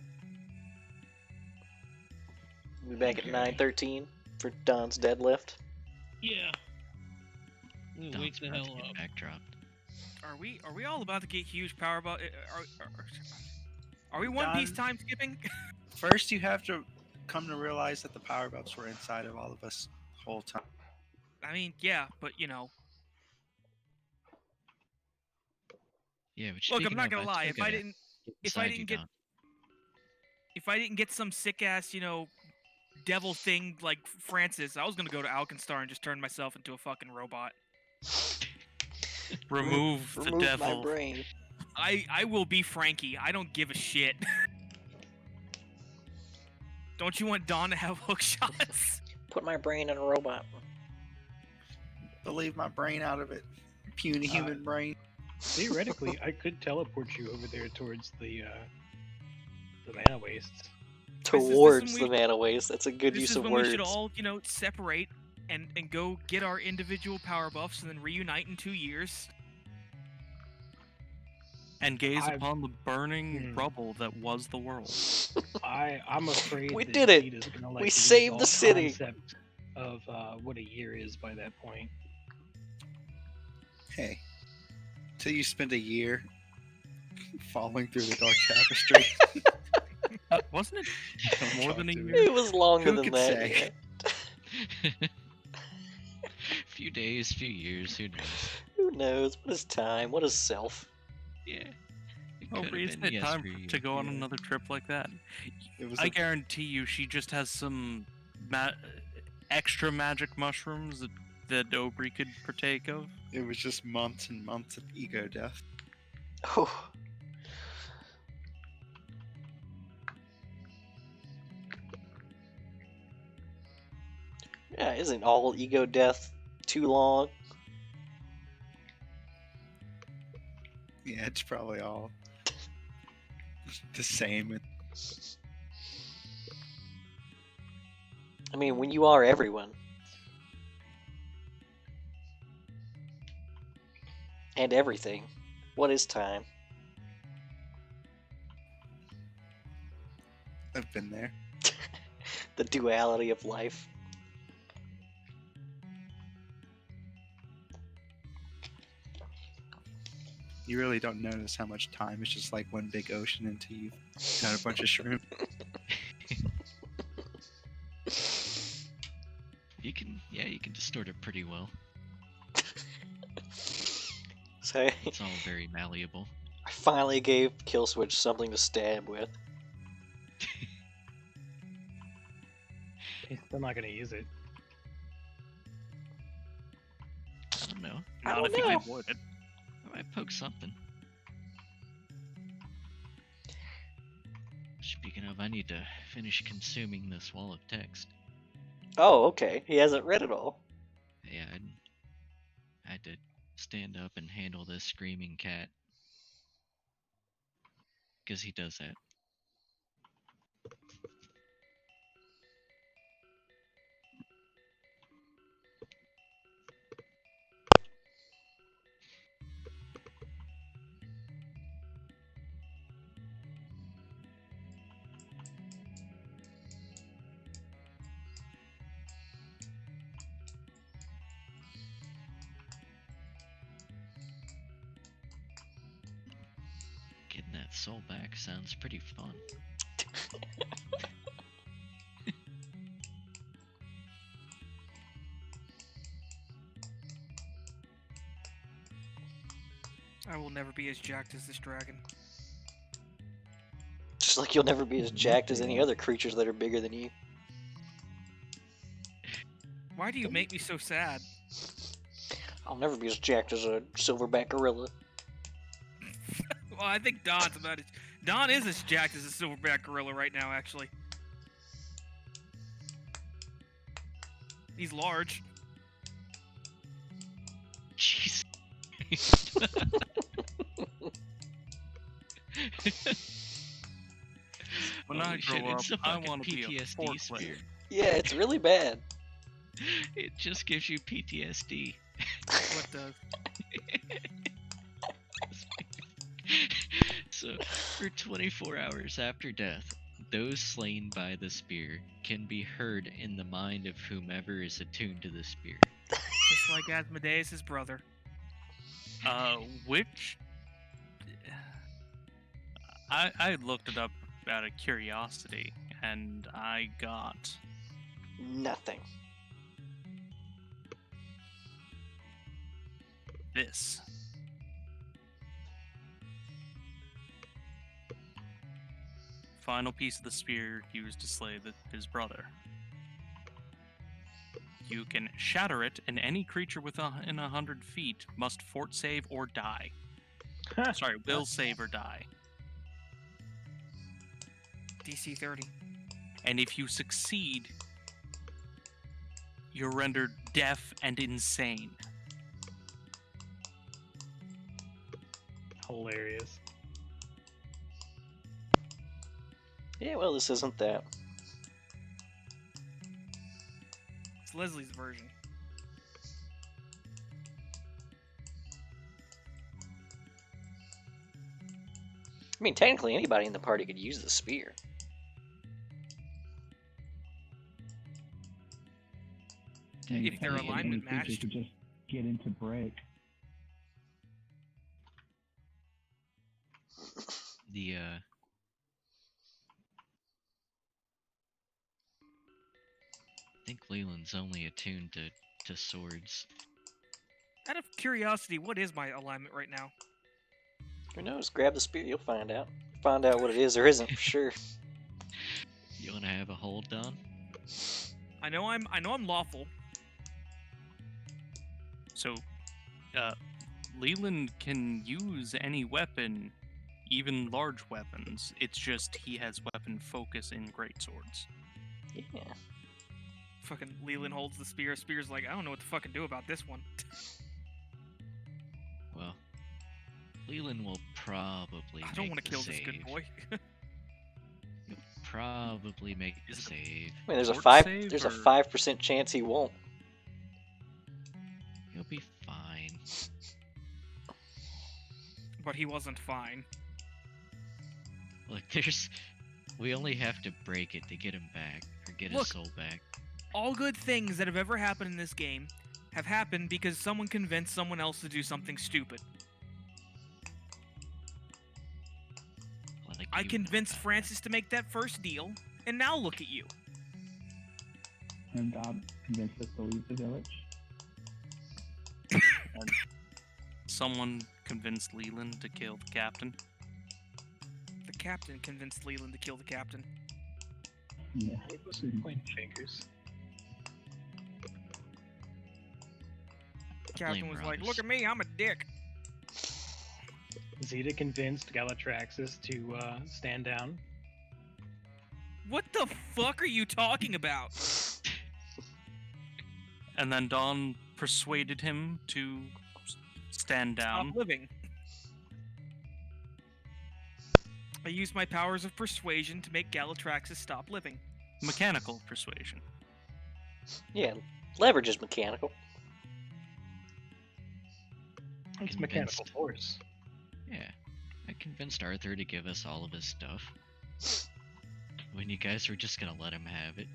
We'll be back at Okay. 9:13 for Don's deadlift. Yeah. I'm gonna wake Don's the about hell to get up. backdropped. Are we all about to get huge power are we One Piece Don- time skipping? First, you have to come to realize that the power belts were inside of all of us the whole time. I mean, yeah, but you know. Yeah, but Look, I'm speaking not of, gonna lie. still If I gotta didn't, get if I inside you, didn't get, Don. if I didn't get some sick ass, devil thing like Francis, I was gonna go to Alkenstar and just turn myself into a fucking robot. Remove the Remove devil. my brain. I will be Frankie. I don't give a shit. Don't you want Dawn to have hook shots? Put my brain in a robot. To leave my brain out of it. Puny human brain. Theoretically, I could teleport you over there towards the mana wastes. Towards when the we- mana waste. That's a good This use is of when words. we should all, separate and go get our individual power buffs and then reunite in 2 years. And gaze I've- upon the burning rubble that was the world. I'm afraid We that did it! Vita's gonna, We lose saved all the city! Concept of what a year is by that point. Hey. Till you spend a year falling through the dark tapestry. Wasn't it more than a Talk to year? me. It was longer Who than could that. say? yeah. Few days, few years, who knows? Who knows? What is time? What is self? Yeah. It Oh, could have isn't been it time yesteryear. to go on yeah. another trip like that? It was I a- guarantee you, she just has some extra magic mushrooms that Aubrey could partake of. It was just months and months of ego death. Oh. Yeah, isn't all ego death too long? Yeah, it's probably all the same. I mean, when you are everyone. And everything. What is time? I've been there. The duality of life. You really don't notice how much time is just like one big ocean until you've got a bunch of shrimp. You can distort it pretty well. So It's all very malleable. I finally gave Killswitch something to stab with. He's still not gonna use it. I don't know. I Not don't if you know. can avoid it. I might poke something. Speaking of, I need to finish consuming this wall of text. Oh, okay. He hasn't read it all. Yeah, I had to stand up and handle this screaming cat. Because he does that. Getting that soul back sounds pretty fun. I will never be as jacked as this dragon. Just like you'll never be as jacked as any other creatures that are bigger than you. Why do you make me so sad? I'll never be as jacked as a silverback gorilla. Well, I think Don's about it. Don is as jacked as a silverback gorilla right now, actually. He's large. Jeez. When Holy I shit, grow up, it's a I fucking want to be a PTSD forklift. spear. Yeah, it's really bad. It just gives you PTSD. What does? So, for 24 hours after death, those slain by the spear can be heard in the mind of whomever is attuned to the spear. Just like Asmodeus' brother. Which I looked it up out of curiosity, and I got Nothing. this. Final piece of the spear used to slay his brother. You can shatter it, and any creature within 100 feet must fort save or die. Sorry, will save or die. DC 30. And if you succeed, you're rendered deaf and insane. Hilarious. Yeah, well, this isn't that. It's Leslie's version. I mean, technically anybody in the party could use the spear. If their Technically, alignment Any creature matched. could just get into break. the I think Leland's only attuned to swords. Out of curiosity, what is my alignment right now? Who knows? Grab the spear, you'll find out. Find out what it is or isn't for sure. You wanna have a hold down? I know I'm lawful. So, Leland can use any weapon, even large weapons. It's just he has weapon focus in greatswords. Yeah. Fucking Leland holds the spear. Spear's like, I don't know what to fucking do about this one. Well, Leland will probably I don't want to kill this good boy. He'll probably make the Is it a- save. I mean, there's a Fort five. save, There's a or- 5% chance he won't. He'll be fine. But he wasn't fine. Look, we only have to break it to get him back, or get Look. his soul back. All good things that have ever happened in this game have happened because someone convinced someone else to do something stupid. Like I you know convinced about Francis to make that first deal, and now look at you. And God convinced us to leave the village. someone convinced Leland to kill the captain? The captain convinced Leland to kill the captain. Yeah. He wasn't pointing fingers. The captain blame was like, Robbers. "Look at me, I'm a dick." Zeta convinced Galatraxis to stand down. What the fuck are you talking about? And then Dawn persuaded him to stand down. Stop living. I used my powers of persuasion to make Galatraxis stop living. Mechanical persuasion. Yeah, leverage is mechanical. It's mechanical force. Yeah. I convinced Arthur to give us all of his stuff. When you guys were just gonna let him have it.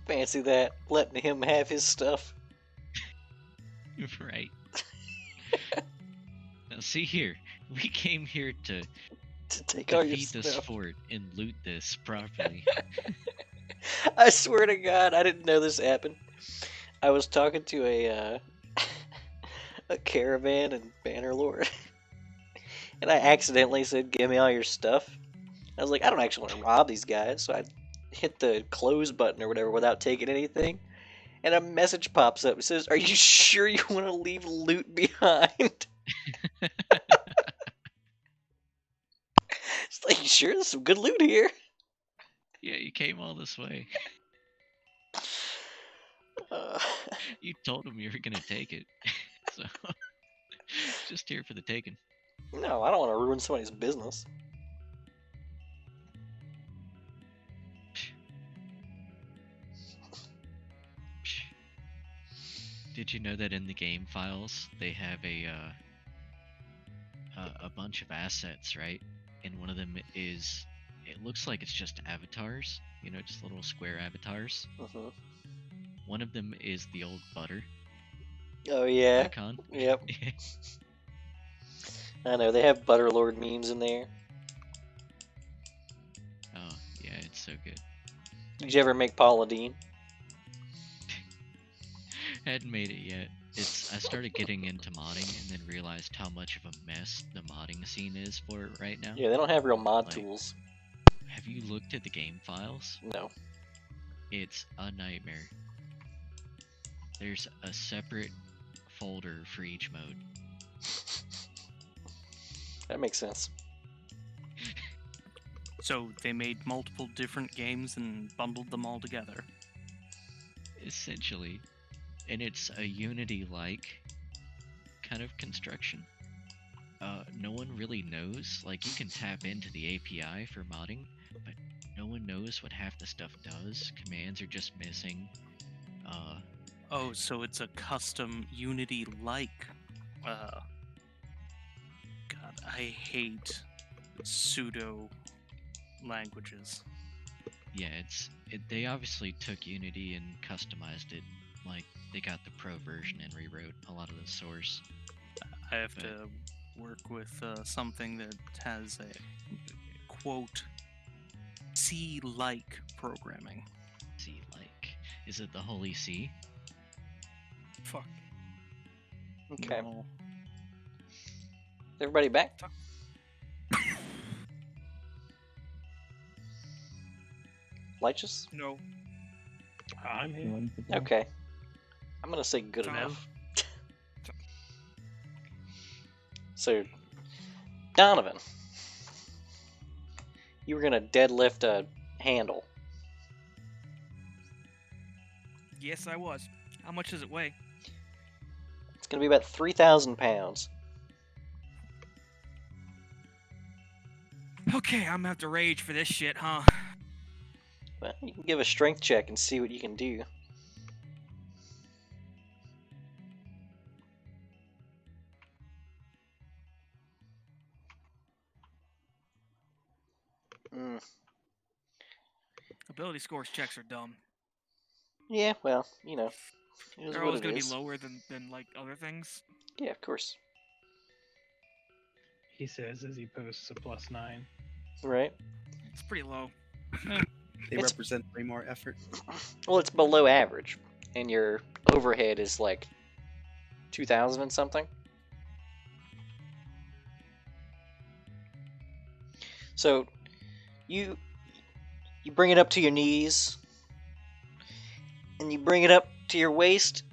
Fancy that, letting him have his stuff. Right. Now see here. We came here to To take all your defeat this stuff. fort and loot this properly. I swear to God, I didn't know this happened. I was talking to a caravan in Bannerlord, and I accidentally said, "Give me all your stuff." I was like, I don't actually want to rob these guys, so I hit the close button or whatever without taking anything, and a message pops up. It says, "Are you sure you want to leave loot behind?" It's like, you sure? There's some good loot here. Yeah, you came all this way. Uh, You told him you were gonna take it. So just here for the taking. no, I don't want to ruin somebody's business. Did you know that in the game files they have a bunch of assets, right? And one of them is, it looks like it's just avatars, you know, just little square avatars. Mhm. One of them is the old butter Oh yeah. icon. Yep. I know they have Butterlord memes in there. Oh yeah, it's so good. Did you ever make Paula Dean? Hadn't made it yet. I started getting into modding and then realized how much of a mess the modding scene is for it right now. Yeah, they don't have real mod Like- tools. Have you looked at the game files? No. It's a nightmare. There's a separate folder for each mode. That makes sense. So they made multiple different games and bundled them all together. Essentially. And it's a Unity-like kind of construction. No one really knows. Like, you can tap into the API for modding, but no one knows what half the stuff does. Commands are just missing. Oh, so it's a custom Unity-like. God, I hate pseudo languages. Yeah, they obviously took Unity and customized it. Like, they got the pro version and rewrote a lot of the source. I have to work with something that has a quote C-like programming. See, like, is it the Holy See? Fuck. Okay. No. Everybody back? Lights? No. I'm here. Feeling for that. Okay. I'm gonna say good Fine. enough. So, Donovan, you were gonna deadlift a handle. Yes, I was. How much does it weigh? It's gonna be about 3,000 pounds. Okay, I'm gonna have to rage for this shit, huh? Well, you can give a strength check and see what you can do. Mm. Ability scores checks are dumb. Yeah, well, you know, it is They're what always it gonna is. be lower than like other things. Yeah, of course. He says as he posts a +9. Right. It's pretty low. They It's- represent way more effort. Well, it's below average, and your overhead is like 2,000 and something. So you bring it up to your knees, and you bring it up to your waist,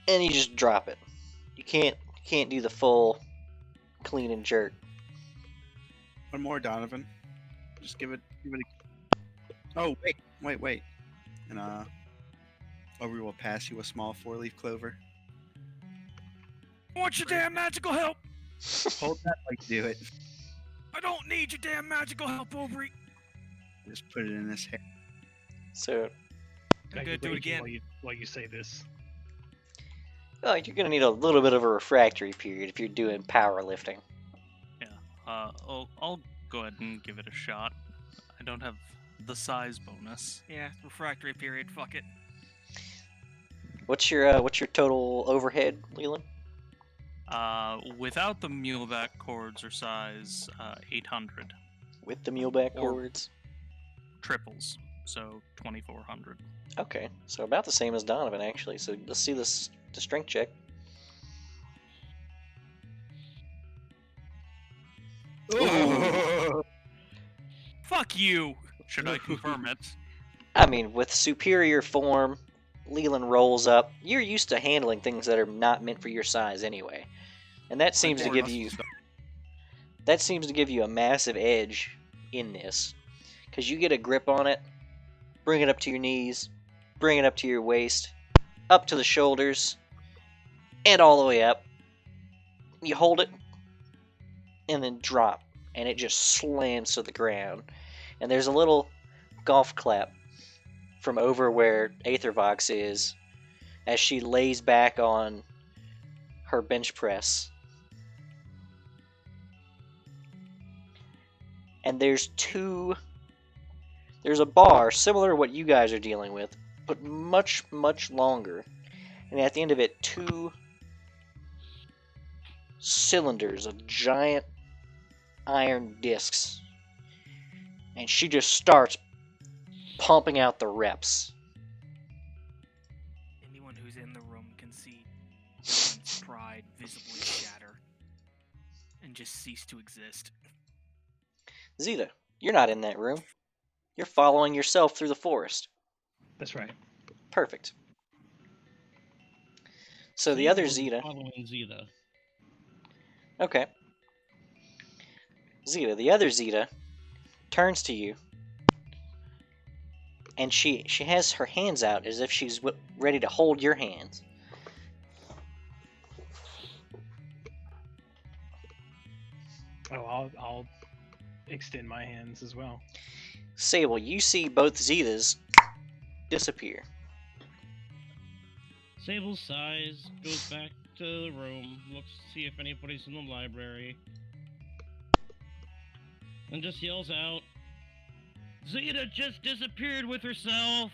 and you just drop it. You can't do the full clean and jerk. One more, Donovan. Just give it. Oh wait. And Aubrey will pass you a small 4-leaf clover. I want your damn magical help. Hold that like you do it. I don't need your damn magical help, Aubrey. Just put it in his hair. So, I'm gonna do it again. While you say this. well, you're gonna need a little bit of a refractory period if you're doing powerlifting. I'll go ahead and give it a shot. I don't have the size bonus. Yeah, refractory period. Fuck it. What's your total overhead, Leland? Without the muleback cords or size, 800. With the muleback Or- cords? Triples, so 2,400. Okay, so about the same as Donovan, actually. So let's see the strength check. Fuck you. Should I confirm it? I mean, with superior form, Leland rolls up. You're used to handling things that are not meant for your size anyway, and that seems to give you a massive edge in this, because you get a grip on it, bring it up to your knees, bring it up to your waist, up to the shoulders, and all the way up. You hold it, and then drop, and it just slams to the ground. And there's a little golf clap from over where Aethervox is as she lays back on her bench press. And there's a bar similar to what you guys are dealing with, but much, much longer. And at the end of it, 2 cylinders of giant iron discs. And she just starts pumping out the reps. Anyone who's in the room can see Dylan's pride visibly shatter and just cease to exist. Zeta, you're not in that room. You're following yourself through the forest. That's right. Perfect. So the other Sable's Zeta... Following Zeta. Okay. Zeta, the other Zeta, turns to you, and she has her hands out as if she's ready to hold your hands. Oh, I'll extend my hands as well. Sable, you see both Zetas disappear. Sable sighs, goes back to the room, looks to see if anybody's in the library, and just yells out, Zeta just disappeared with herself!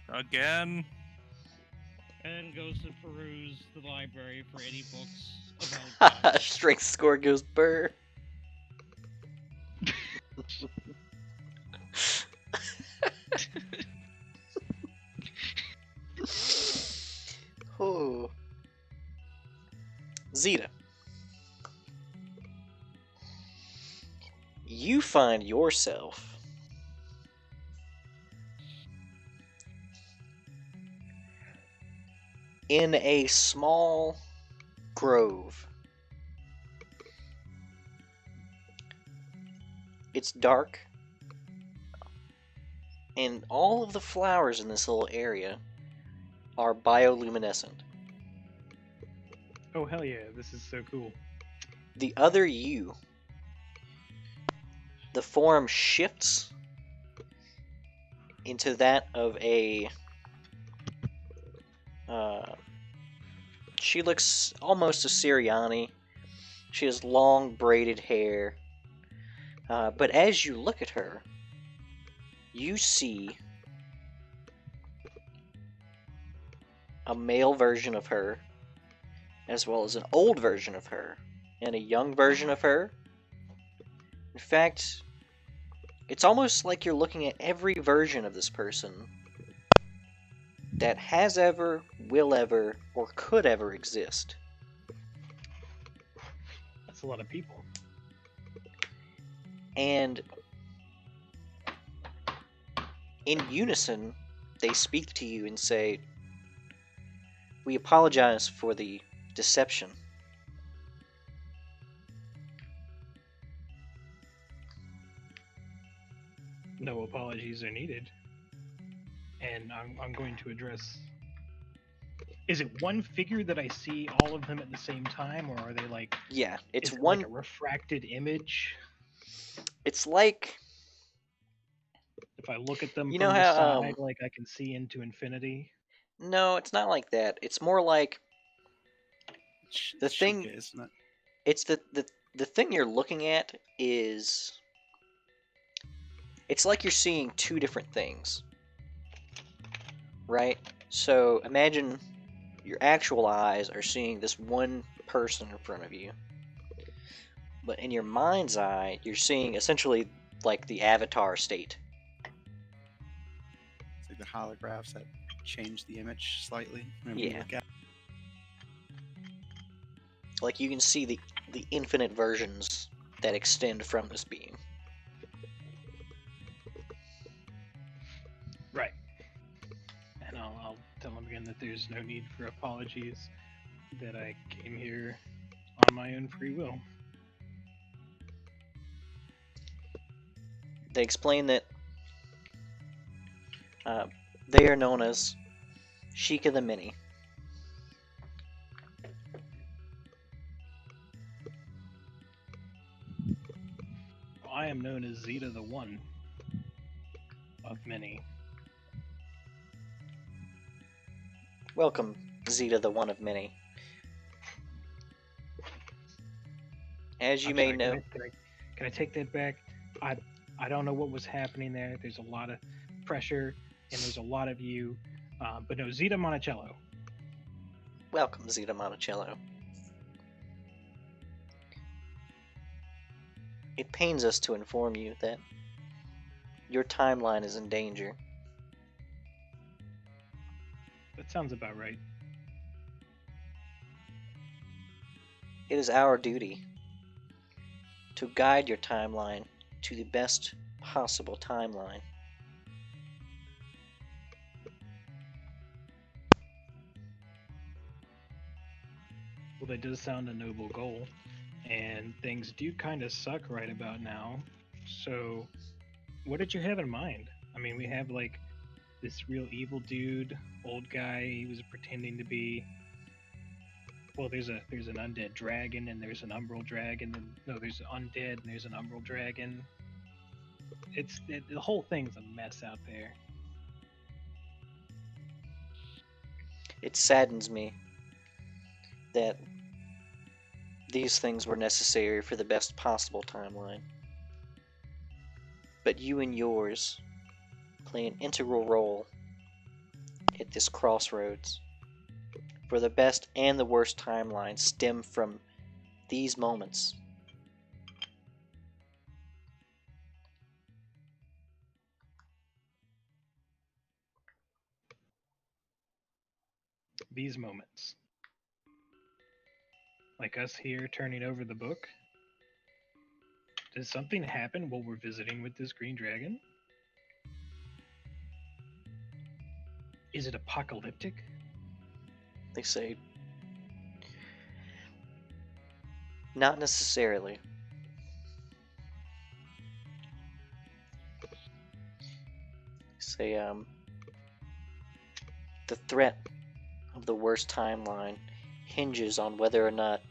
Again? And goes to peruse the library for any books about ghosts. Strength score goes burr. Oh. Zeta. You find yourself in a small grove. It's dark, and all of the flowers in this little area are bioluminescent. Oh hell yeah, this is so cool. The other you, the form shifts into that of a she looks almost a Siriani. She has long braided hair, but as you look at her, you see a male version of her, as well as an old version of her, and a young version of her. In fact, it's almost like you're looking at every version of this person that has ever, will ever, or could ever exist. That's a lot of people. And in unison, they speak to you and say, "We apologize for the deception. No apologies are needed. And I'm going to address. Is it one figure that I see all of them at the same time, or are they like? Yeah, it's is it one. like a refracted image? It's like, If I look at them you from know the how side, like I can see into infinity. no, it's not like that. It's more like the It's Chica, thing. isn't it? It's the thing you're looking at is. It's like you're seeing two different things, right? So imagine your actual eyes are seeing this one person in front of you, but in your mind's eye, you're seeing essentially like the avatar state. It's like the holographs that change the image slightly when we Yeah. look at. Like you can see the infinite versions that extend from this being. Right. And I'll tell them again that there's no need for apologies. That I came here on my own free will. They explain that they are known as Sheikah the Many. I am known as Zeta the One of many. Welcome, Zeta the One of Many. As you I'm may sorry, know, can I take that back? I don't know what was happening there. There's a lot of pressure, and there's a lot of you. But no, Zeta Monticello. welcome, Zeta Monticello. It pains us to inform you that your timeline is in danger. That sounds about right. It is our duty to guide your timeline to the best possible timeline. Well, that does sound a noble goal, and things do kind of suck right about now. So, what did you have in mind? I mean, we have like this real evil dude, old guy. He was pretending to be. Well, there's an undead dragon, and there's an umbral dragon, and no, there's an undead, and there's an umbral dragon. The whole thing's a mess out there. It saddens me that these things were necessary for the best possible timeline. But you and yours play an integral role at this crossroads. For the best and the worst timelines stem from these moments. These moments, like us here turning over the book. Does something happen while we're visiting with this green dragon? Is it apocalyptic? They say, not necessarily. Say, the threat of the worst timeline hinges on whether or not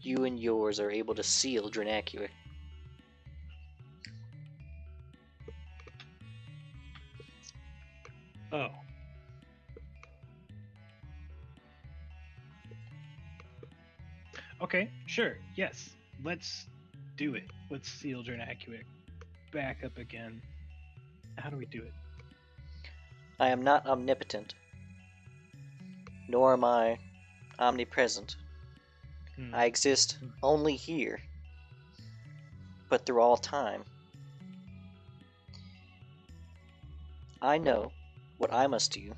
you and yours are able to seal Drenacua. Oh. Okay, sure, yes. Let's do it. Let's seal Drenacua back up again. How do we do it? I am not omnipotent, nor am I omnipresent. I exist only here, but through all time. I know what I must do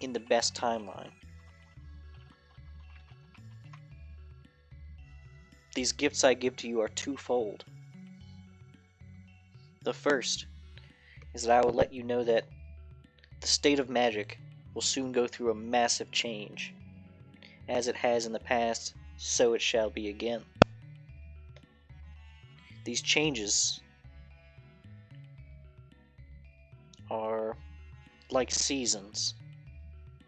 in the best timeline. These gifts I give to you are twofold. The first is that I will let you know that the state of magic will soon go through a massive change. As it has in the past, so it shall be again. These changes are like seasons,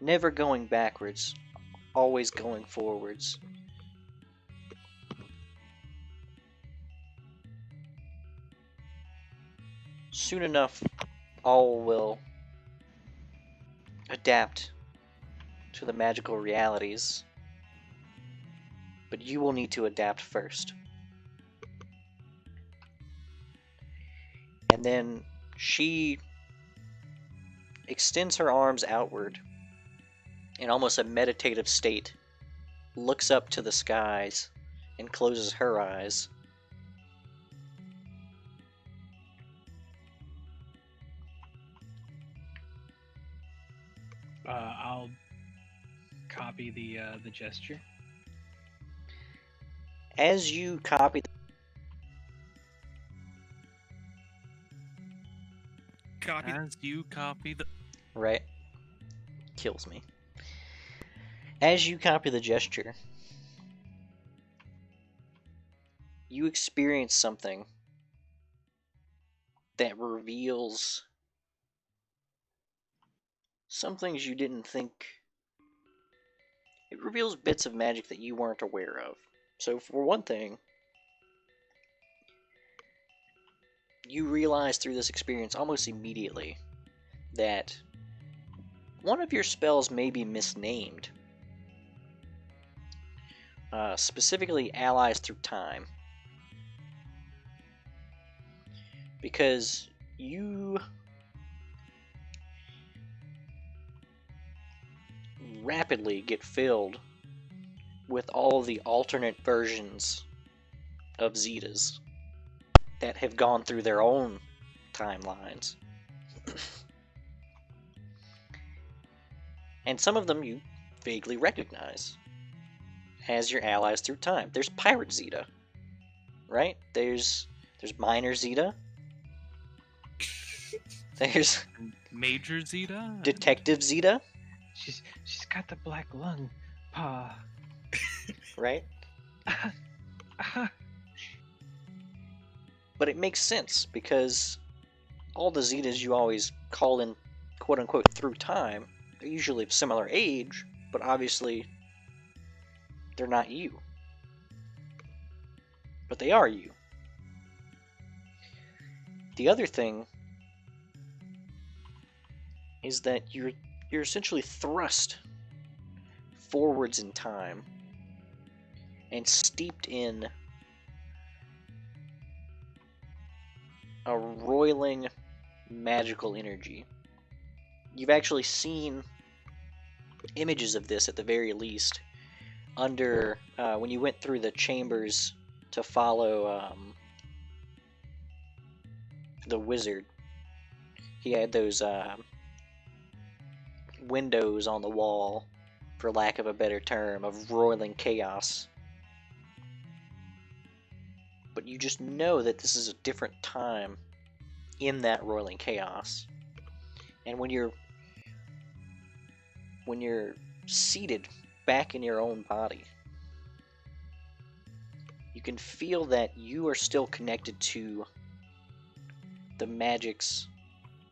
never going backwards, always going forwards. Soon enough, all will adapt to the magical realities, but you will need to adapt first. And then she extends her arms outward in almost a meditative state, looks up to the skies, and closes her eyes. I'll copy the gesture. As you copy, Copy. As you copy the. right, kills me. As you copy the gesture, you experience something that reveals some things you didn't think. It reveals bits of magic that you weren't aware of. So, for one thing, you realize through this experience almost immediately that one of your spells may be misnamed. Specifically, allies through time. Because you rapidly get filled with all the alternate versions of Zetas that have gone through their own timelines. And some of them you vaguely recognize as your allies through time. There's Pirate Zeta, right? There's Minor Zeta. There's Major Zeta? Detective Zeta, She's got the black lung, Pa. right? But it makes sense because all the Zetas you always call in, quote unquote, through time, they're usually of similar age, but obviously they're not you. But they are you. The other thing is that you're essentially thrust forwards in time and steeped in a roiling magical energy. You've actually seen images of this at the very least under when you went through the chambers to follow the wizard. He had those windows on the wall, for lack of a better term, of roiling chaos. But you just know that this is a different time in that roiling chaos. And when you're seated back in your own body, you can feel that you are still connected to the magics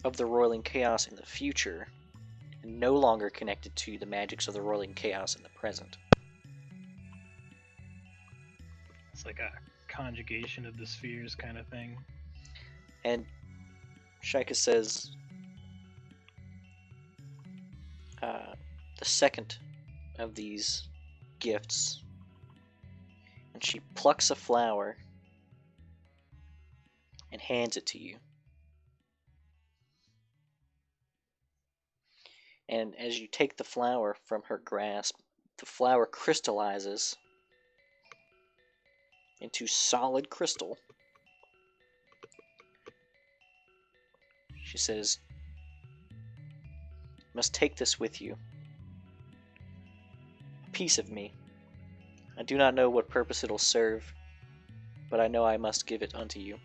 of the roiling chaos in the future, and no longer connected to the magics of the roiling chaos in the present. It's like a conjugation of the spheres kind of thing. And Shaika says, the second of these gifts, and she plucks a flower and hands it to you. And as you take the flower from her grasp, the flower crystallizes into solid crystal. She says, "You must take this with you piece of me. I do not know what purpose it'll serve, but I know I must give it unto you.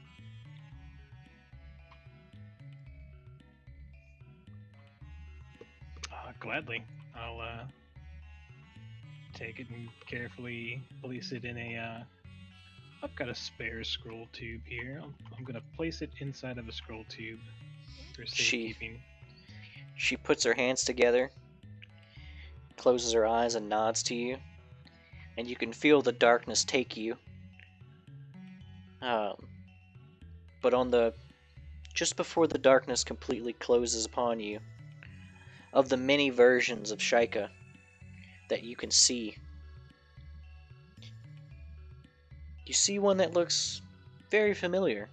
Gladly. I'll take it and carefully place it in a. I've got a spare scroll tube here. I'm gonna place it inside of a scroll tube for safekeeping. She puts her hands together, closes her eyes, and nods to you, and you can feel the darkness take you. But just before the darkness completely closes upon you, of the many versions of Shaika that you can see, you see one that looks very familiar.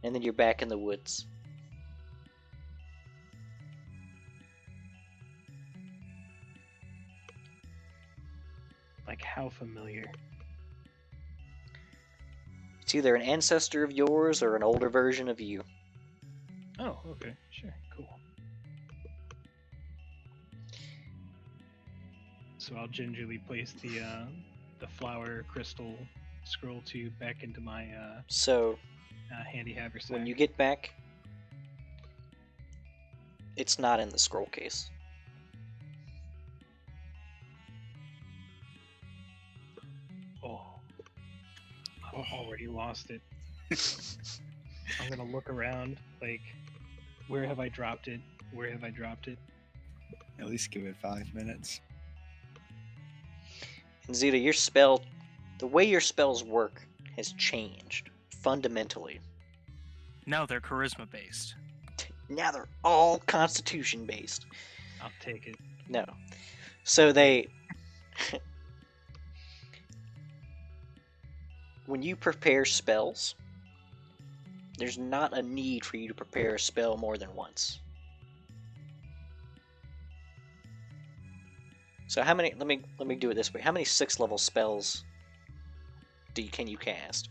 And then you're back in the woods. Like, how familiar? It's either an ancestor of yours or an older version of you. Oh, okay, sure, cool. So I'll gingerly place the flower crystal scroll tube back into my handy haversack. When you get back, it's not in the scroll case. Oh, I've already lost it. I'm gonna look around, like, where have I dropped it? Where have I dropped it? At least give it 5 minutes. And Zeta, the way your spells work has changed fundamentally. Now they're charisma based. Now they're all constitution based. I'll take it. No. So when you prepare spells, there's not a need for you to prepare a spell more than once. So how many? Let me do it this way. How many 6th level spells can you cast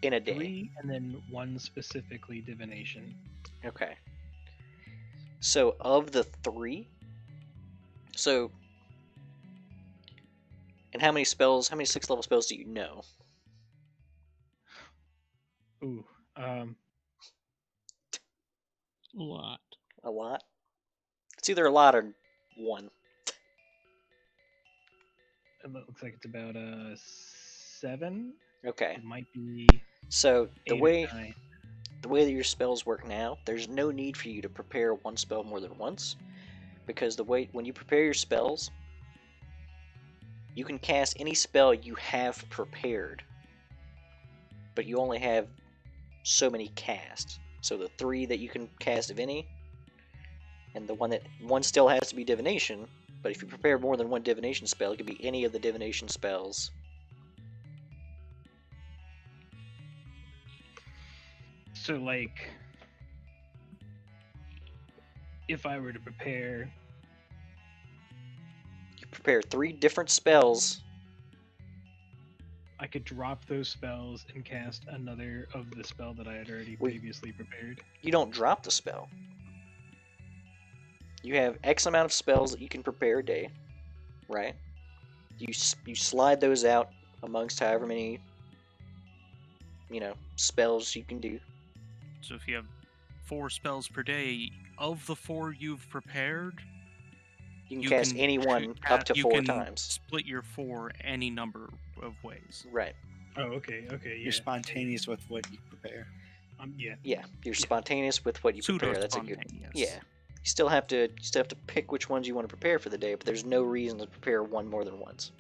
in a day? 3, and then 1 specifically divination. Okay. So of the 3, and how many 6th level spells do you know? Ooh, A lot. A lot? It's either a lot or 1. it looks like it's about 7. Okay. It might be So 8 or 9. the way that your spells work now, there's no need for you to prepare one spell more than once, because when you prepare your spells, you can cast any spell you have prepared, but you only have so many casts. So the 3 that you can cast of any, and one still has to be divination, but if you prepare more than 1 divination spell, it could be any of the divination spells. So, like, if I were to prepare... You prepare 3 different spells. I could drop those spells and cast another of the spell that I had already previously prepared. You don't drop the spell. You have X amount of spells that you can prepare a day, right? You slide those out amongst however many, spells you can do. So if you have 4 spells per day, of the 4 you've prepared, You can cast any one up to 4 times. Split your 4 any number of ways. Right. Oh, okay, yeah. You're spontaneous with what you prepare. Yeah. Yeah, you're spontaneous with what you prepare. That's a good. Pseudo-spontaneous. Yeah. You still have to pick which ones you want to prepare for the day, but there's no reason to prepare one more than once.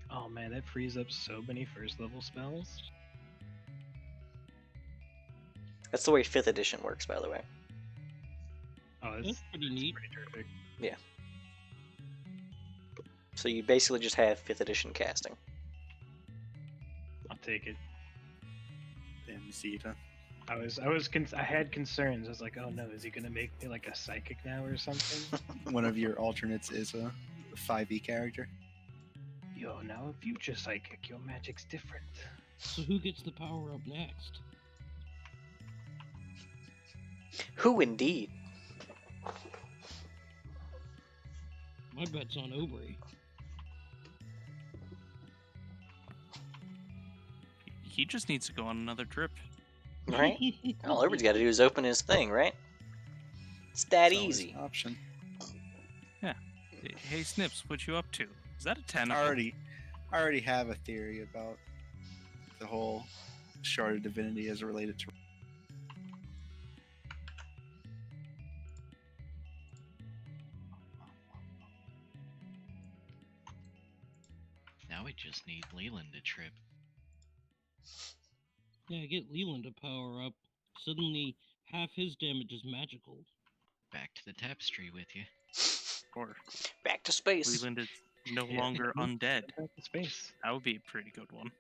Oh man, that frees up so many 1st level spells. That's the way 5th edition works, by the way. Oh, That's pretty neat. pretty terrific. So you basically just have 5th edition casting. I'll take it. Damn Zeta. I had concerns. I was like, oh no, is he gonna make me like a psychic now or something? One of your alternates is a 5e character. Yo, now a future psychic. Your magic's different. So who gets the power up next? Who indeed? My bet's on Aubrey. He just needs to go on another trip. Right? All Aubrey's got to do is open his thing, right? It's that It's always easy. an option. Hey, Snips, what you up to? Is that a I tentacle? already have a theory about the whole shard of divinity as related to. Now we just need Leland to trip. Yeah, get Leland to power up. Suddenly, half his damage is magical. Back to the tapestry with you. Or Back to space. Leland is no Yeah, longer move undead? back to space. That would be a pretty good one.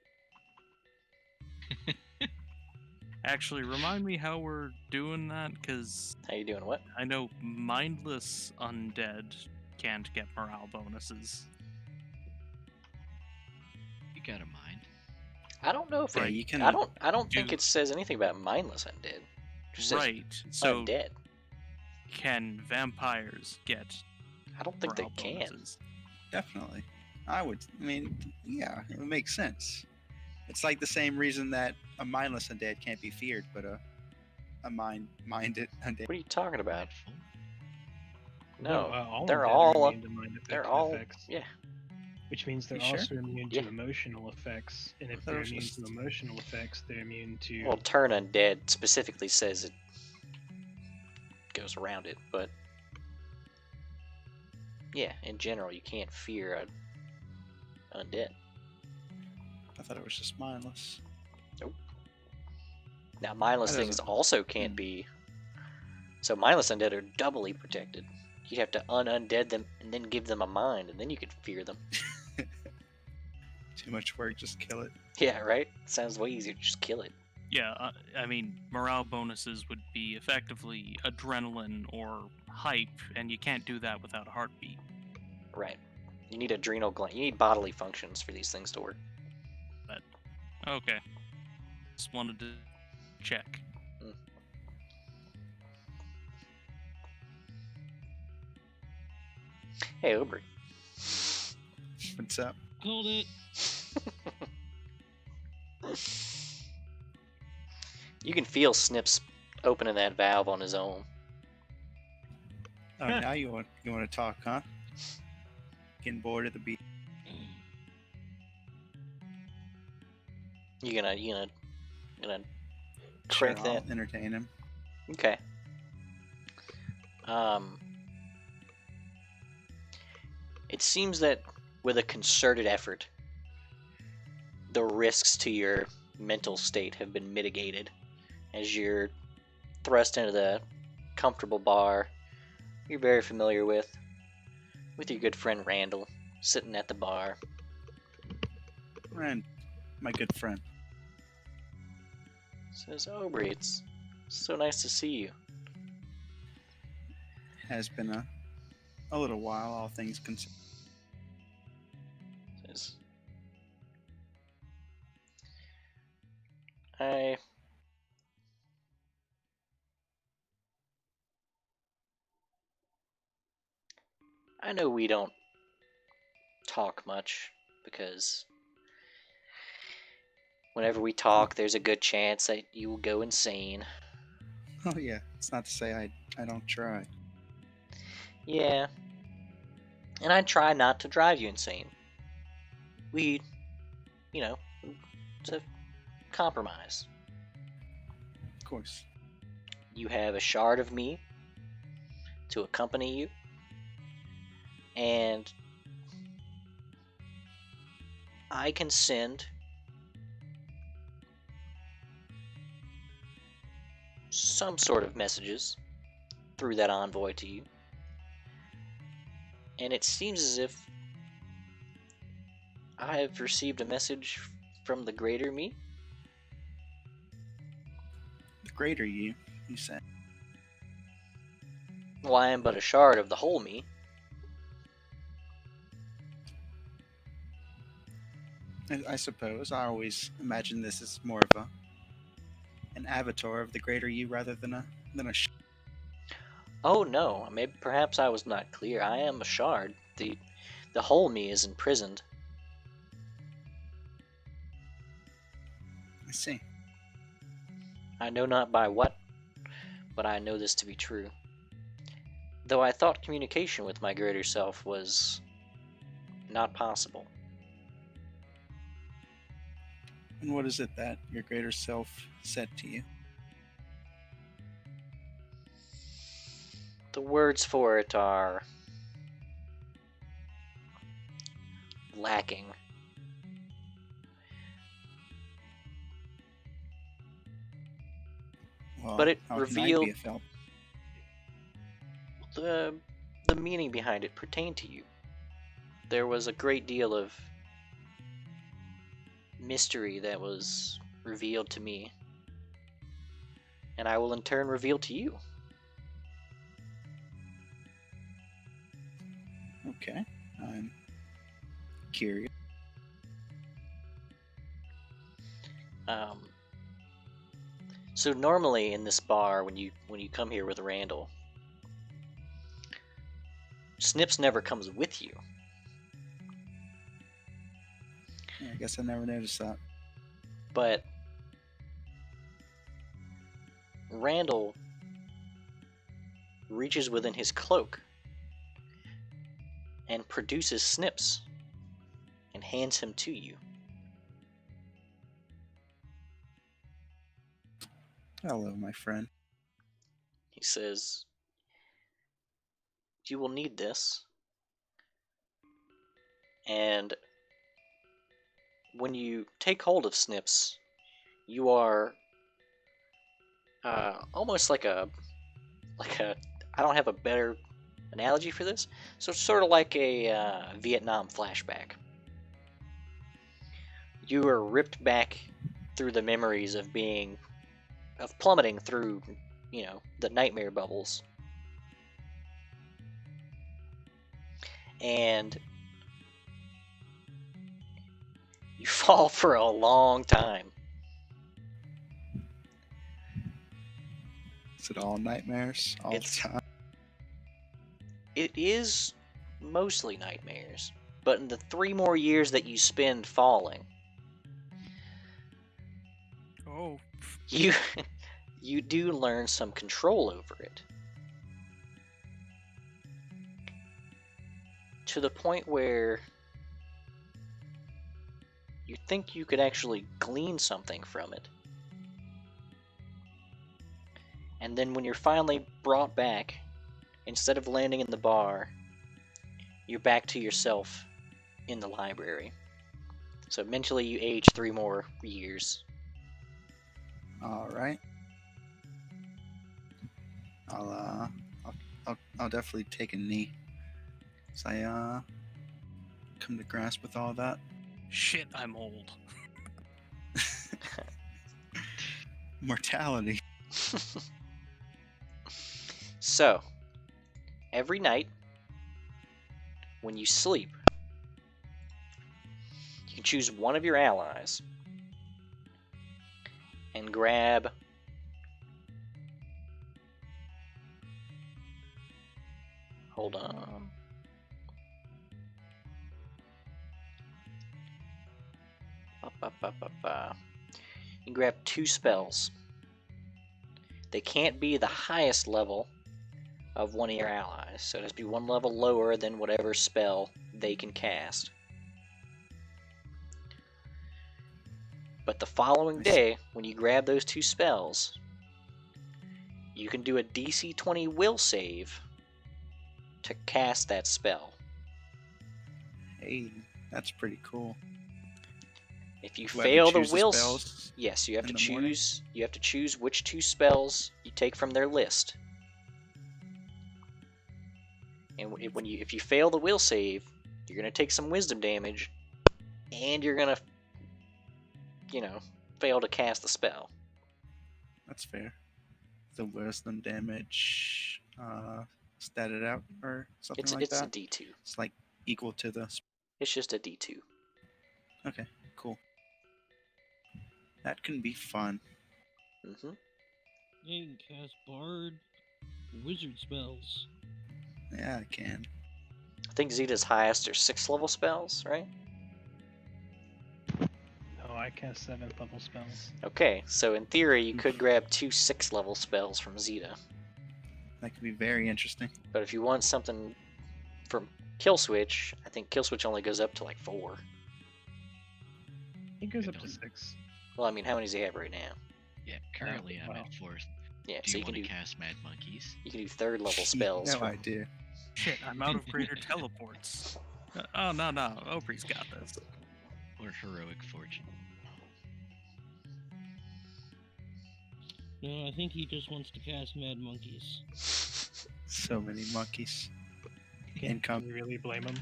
Actually, remind me how we're doing that, because How you doing? What? I know mindless undead can't get morale bonuses. You got a mind. I don't know if Yeah, it, you can. I don't think do- it says anything about mindless undead. It just says Right. So undead. can vampires get I don't think they morale can. bonuses? Definitely. I mean, yeah, it would make sense. It's like the same reason that a mindless undead can't be feared, but a minded undead. What are you talking about? Mindful. No, all they're undead all- are immune to mind effects, They're all yeah. Which means they're You sure? also immune to Yeah. emotional effects, and if thought it they're was immune just- to emotional effects, they're immune to. Well, turn undead specifically says it goes around it, but yeah, in general, you can't fear a undead. I thought it was just mindless. Now, mindless That things doesn't- also can't be. So, mindless undead are doubly protected. You'd have to undead them and then give them a mind, and then you could fear them. Too much work, just kill it. Yeah, right? Sounds way easier to just kill it. Yeah, I mean, morale bonuses would be effectively adrenaline or hype, and you can't do that without a heartbeat. Right. You need adrenal gland. You need bodily functions for these things to work. Okay. Just wanted to check. Hey, Aubrey. What's up? Called it. You can feel Snips opening that valve on his own. Oh, now you want to talk, huh? Getting bored at the beach. You gonna Sure, crank that? I'll entertain him. Okay. It seems that with a concerted effort, the risks to your mental state have been mitigated as you're thrust into the comfortable bar you're very familiar with your good friend Randall sitting at the bar. Friend, my good friend. Says, Aubrey, it's so nice to see you. Has been a little while, all things considered. Says, I know we don't talk much because whenever we talk, there's a good chance that you will go insane. Oh yeah, it's not to say I don't try. Yeah. And I try not to drive you insane. We, it's a compromise. Of course. You have a shard of me to accompany you, and I can send some sort of messages through that envoy to you. And it seems as if I have received a message from the greater me. The greater you said. Well, I am but a shard of the whole me. I suppose I always imagine this as more of an avatar of the greater you rather than a Oh no, maybe perhaps I was not clear. I am a shard. The whole me is imprisoned. I see. I know not by what, but I know this to be true. Though I thought communication with my greater self was not possible. And what is it that your greater self said to you? The words for it are lacking. Well, But it how can I revealed be of help? the meaning behind it pertained to you. There was a great deal of mystery that was revealed to me, and I will in turn reveal to you. Okay, I'm curious. So normally in this bar, when you come here with Randall, Snips never comes with you. Yeah, I guess I never noticed that. But Randall reaches within his cloak and produces Snips and hands him to you. Hello, my friend. He says, "You will need this, and when you take hold of Snips, you are almost like a I don't have a better analogy for this. So it's sort of like a Vietnam flashback. You are ripped back through the memories of plummeting through, the nightmare bubbles, and you fall for a long time. Is it all nightmares all the time? It is mostly nightmares, but in the 3 more years that you spend falling, Oh, you do learn some control over it. To the point where you think you could actually glean something from it. And then when you're finally brought back, instead of landing in the bar, you're back to yourself in the library. So mentally you age 3 more years. All right. I'll definitely take a knee. As I come to grasp with all that. shit, I'm old. Mortality. So, every night when you sleep, you can choose one of your allies and grab hold on. You can grab 2 spells. They can't be the highest level of one of your allies, so it has to be 1 level lower than whatever spell they can cast. But the following day, when you grab those 2 spells, you can do a DC 20 will save to cast that spell. Hey, that's pretty cool. If you Do I have to fail the choose will, spells yes, you have in to the morning? choose. You have to choose which 2 spells you take from their list. And if you fail the will save, you're gonna take some wisdom damage, and you're gonna, fail to cast the spell. That's fair. The wisdom damage statted out or something It's like a that. D2. It's like equal to the. It's just a D2. Okay, cool. That can be fun. Mm-hmm. You can cast Bard. wizard spells. Yeah, I can. I think Zeta's highest are 6th level spells, right? No, I cast 7th level spells. Okay, so in theory, you could grab 2 6th level spells from Zeta. That could be very interesting. But if you want something from Killswitch, I think Killswitch only goes up to like 4. It goes I up to don't- 6. Well, I mean, how many does he have right now? Yeah, currently I'm wow. at 4th. Yeah, Do so you you can want to do cast Mad Monkeys? 3rd level spells. No from... idea. Shit, I'm out of greater teleports. Oh, no. Opri's got this. Or Heroic Fortune? No, I think he just wants to cast Mad Monkeys. So many monkeys. Can Income. you really blame him?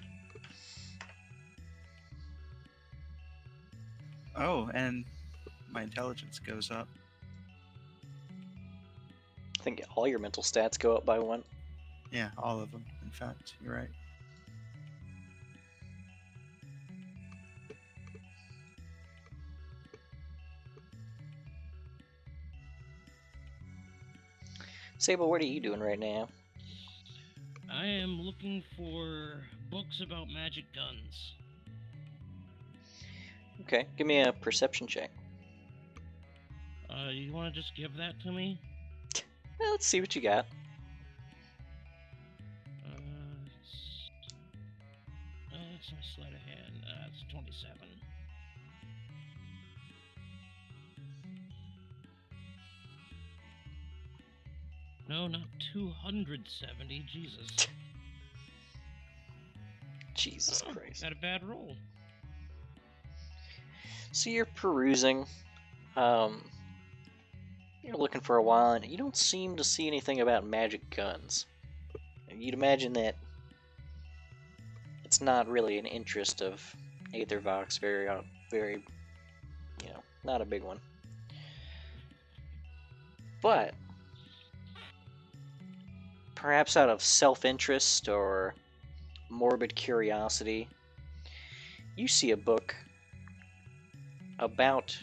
Oh, and my intelligence goes up. I think all your mental stats go up by 1. Yeah, all of them. In fact, you're right. Sable, what are you doing right now? I am looking for books about magic guns. Okay, give me a perception check. You want to just give that to me? Let's see what you got. That's my sleight of hand. It's 27. No, not 270. Jesus. Jesus Oh, Christ. had a bad roll. So you're perusing. You're looking for a while, and you don't seem to see anything about magic guns. And you'd imagine that it's not really an interest of Aethervox, very, not a big one. But perhaps out of self-interest or morbid curiosity, you see a book about,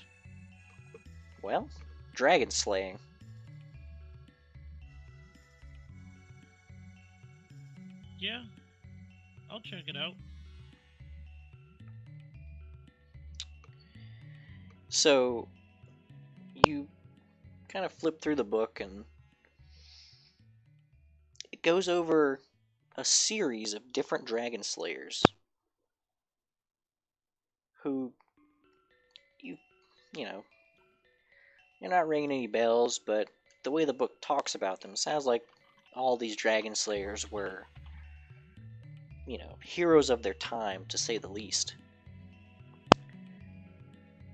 well, dragon slaying. Yeah, I'll check it out. So you kind of flip through the book, and it goes over a series of different dragon slayers who you know, you're not ringing any bells, but the way the book talks about them sounds like all these dragon slayers were, heroes of their time, to say the least.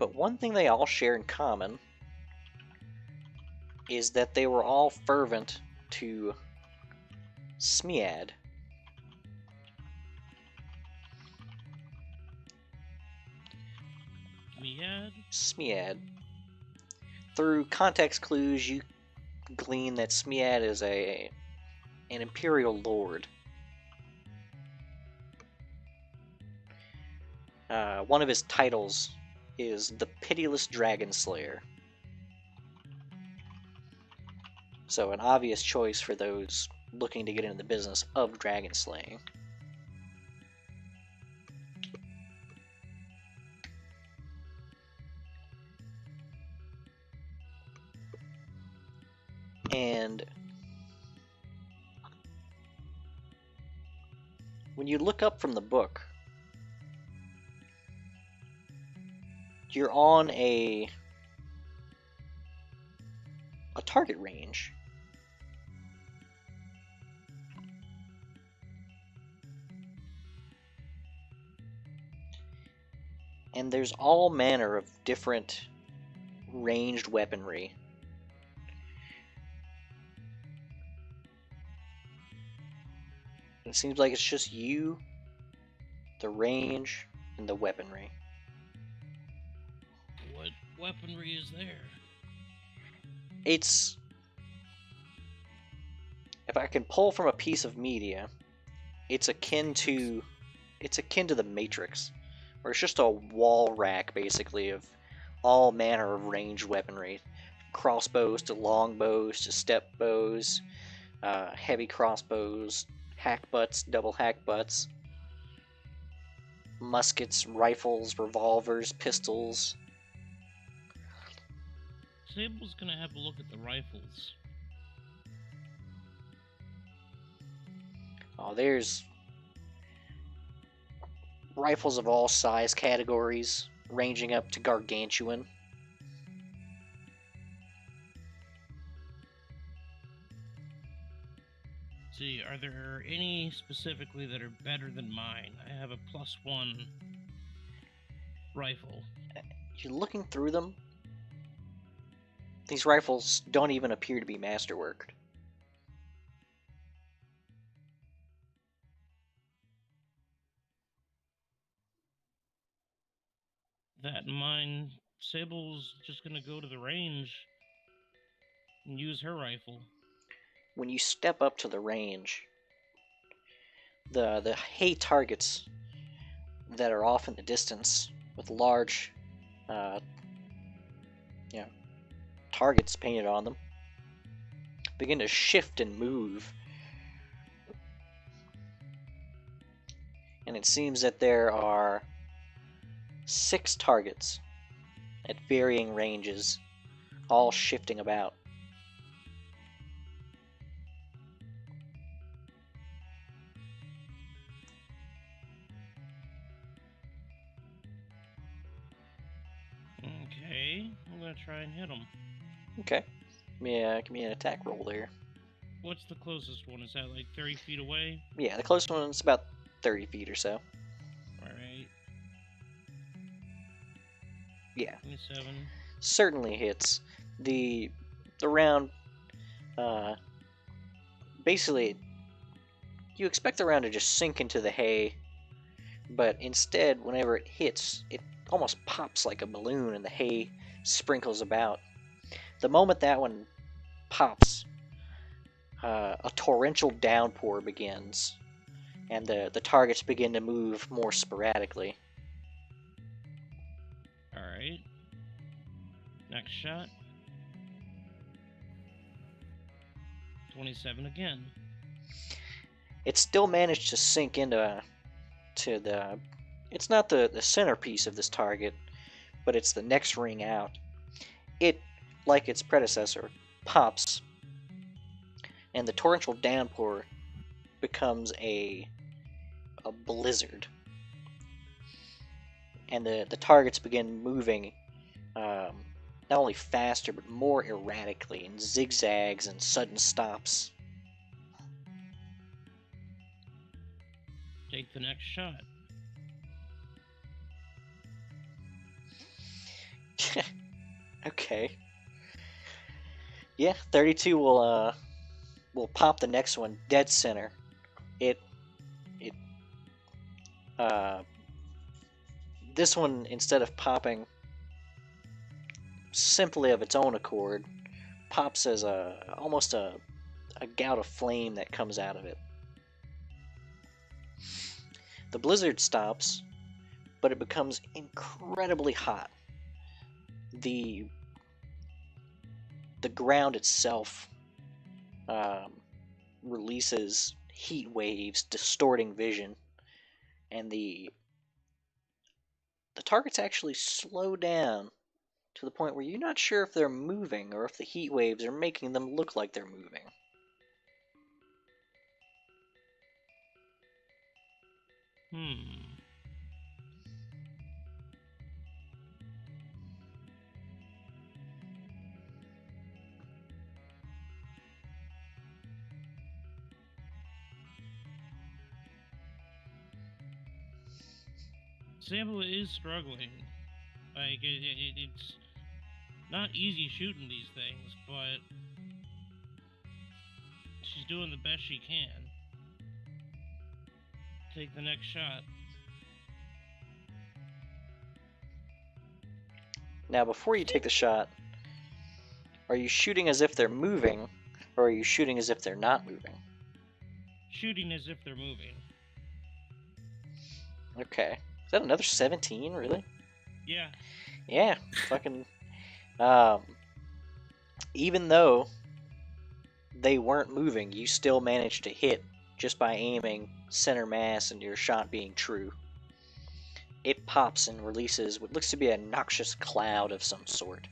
But one thing they all share in common is that they were all fervent to Smead. Smead. Through context clues, you glean that Smead is an imperial lord. One of his titles is the Pitiless Dragon Slayer. So an obvious choice for those looking to get into the business of dragon slaying. And when you look up from the book, you're on a target range. And there's all manner of different ranged weaponry. It seems like it's just you, the range, and the weaponry. What weaponry is there? It's... if I can pull from a piece of media, it's akin to the Matrix, where it's just a wall rack, basically, of all manner of ranged weaponry. Crossbows to longbows to step bows, heavy crossbows, hackbutts, double hackbutts, muskets, rifles, revolvers, pistols. Sable's gonna have a look at the rifles. Oh, there's rifles of all size categories, ranging up to gargantuan. See, are there any specifically that are better than mine? I have a +1 rifle. You're looking through them. These rifles don't even appear to be masterworked. That in mind, Sable's just gonna go to the range and use her rifle. When you step up to the range, the hay targets that are off in the distance with large targets painted on them begin to shift and move. And it seems that there are 6 targets at varying ranges, all shifting about. Okay, I'm gonna try and hit them. Okay. Give me an attack roll there. What's the closest one? Is that like 30 feet away? Yeah, the closest one's about 30 feet or so. Alright. Yeah. 27. Certainly hits. The round, basically, you expect the round to just sink into the hay, but instead, whenever it hits, it almost pops like a balloon and the hay sprinkles about. The moment that one pops, a torrential downpour begins, and the targets begin to move more sporadically. Alright. Next shot. 27 again. It still managed to sink into the. It's not the centerpiece of this target, but it's the next ring out. It, like its predecessor, pops, and the torrential downpour becomes a blizzard, and the targets begin moving not only faster but more erratically in zigzags and sudden stops. Take the next shot. Okay. Yeah, 32 will pop the next one dead center. This one, instead of popping simply of its own accord, pops as almost a gout of flame that comes out of it. The blizzard stops, but it becomes incredibly hot. The ground itself releases heat waves, distorting vision, and the targets actually slow down to the point where you're not sure if they're moving or if the heat waves are making them look like they're moving. Sable is struggling. Like, it's not easy shooting these things, but she's doing the best she can. Take the next shot. Now, before you take the shot, are you shooting as if they're moving, or are you shooting as if they're not moving? Shooting as if they're moving. Okay. Is that another 17, really? Yeah. Yeah, fucking. Even though they weren't moving, you still managed to hit just by aiming center mass and your shot being true. It pops and releases what looks to be a noxious cloud of some sort.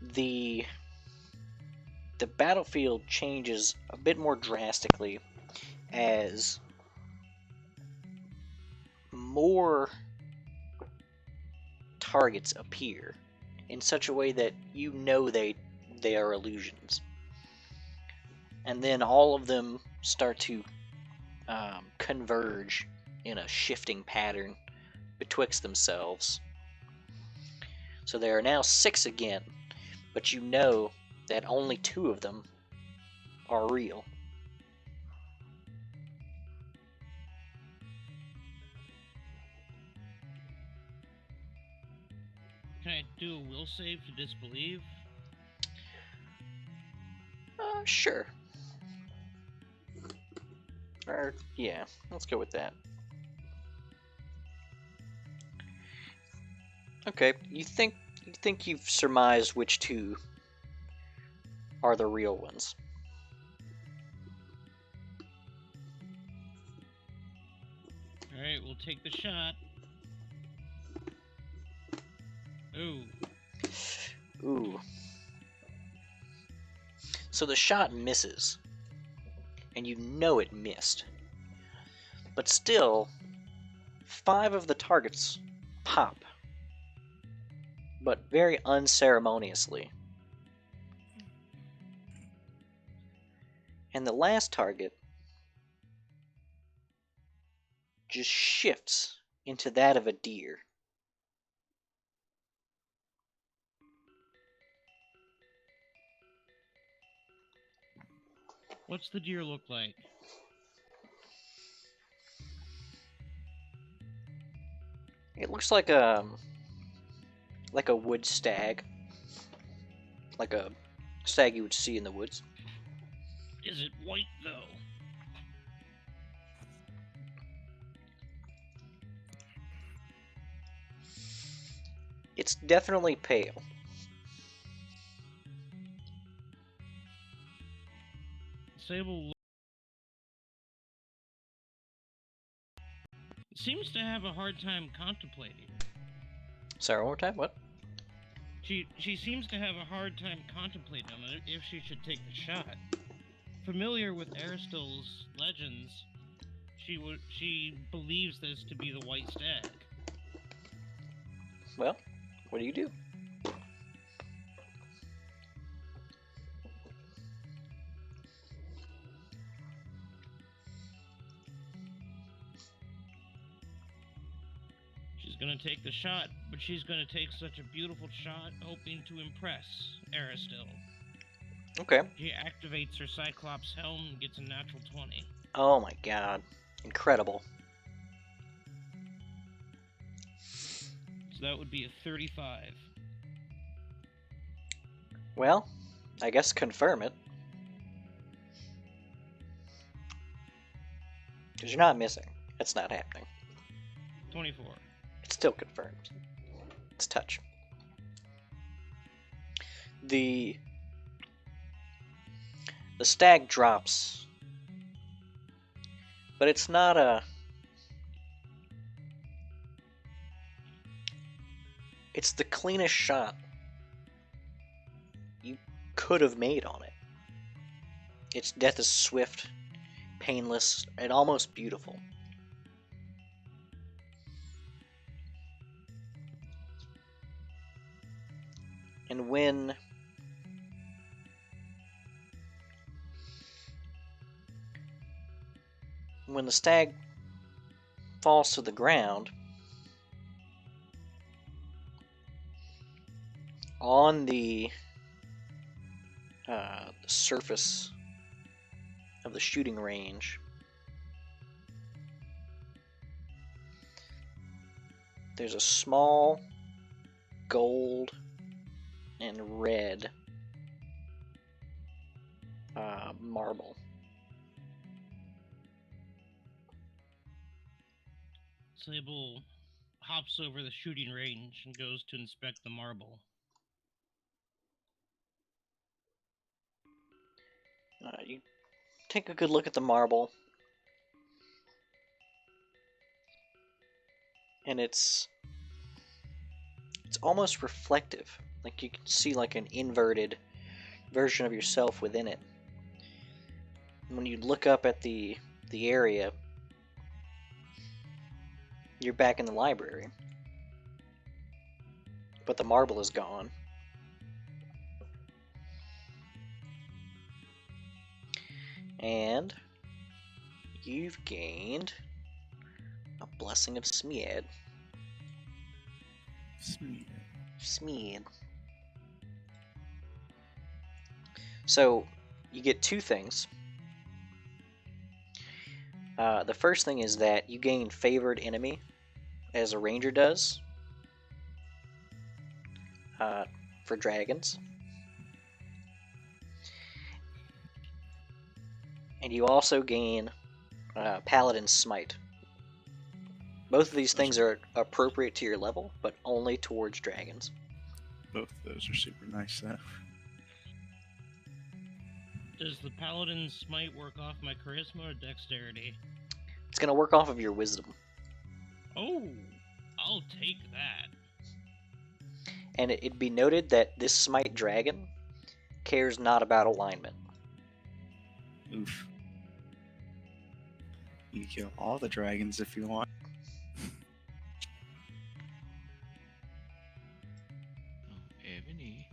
The battlefield changes a bit more drastically as more targets appear in such a way that you know they are illusions. And then all of them start to converge in a shifting pattern betwixt themselves. So there are now 6 again, but you know that only 2 of them are real. Can I do a will save to disbelieve? Sure. Or, yeah, let's go with that. Okay, you think you've surmised which 2 are the real ones. Alright, we'll take the shot. Ooh. Ooh. So the shot misses, and you know it missed. But still, 5 of the targets pop, but very unceremoniously. And the last target just shifts into that of a deer. What's the deer look like? It looks like a wood stag, like a stag you would see in the woods. Is it white, though? It's definitely pale. Sable seems to have a hard time contemplating. Sorry, one more time, what? She seems to have a hard time contemplating on if she should take the shot. Familiar with Aristotle's legends, she believes this to be the white stag. Well, what do you do? She's gonna take the shot, but she's gonna take such a beautiful shot, hoping to impress Aristotle. Okay. She activates her Cyclops helm and gets a natural 20. Oh my god. Incredible. So that would be a 35. Well, I guess confirm it. Because you're not missing. It's not happening. 24. It's still confirmed. It's touch. The stag drops. But it's not a... It's the cleanest shot you could have made on it. Its death is swift, painless, and almost beautiful. And when the stag falls to the ground, on the surface of the shooting range, there's a small gold and red marble. Sable hops over the shooting range and goes to inspect the marble. You take a good look at the marble, and it's almost reflective. Like you can see like an inverted version of yourself within it. And when you look up at the area, you're back in the library. But the marble is gone. And you've gained a blessing of Smead. Smead. So you get two things. The first thing is that you gain favored enemy, as a ranger does, for dragons. And you also gain Paladin Smite. Both of these things are appropriate to your level, but only towards dragons. Both of those are super nice, though. Does the Paladin Smite work off my charisma or dexterity? It's going to work off of your wisdom. Oh, I'll take that. And it'd be noted that this Smite dragon cares not about alignment. Oof. You can kill all the dragons if you want. Oh, Ebony.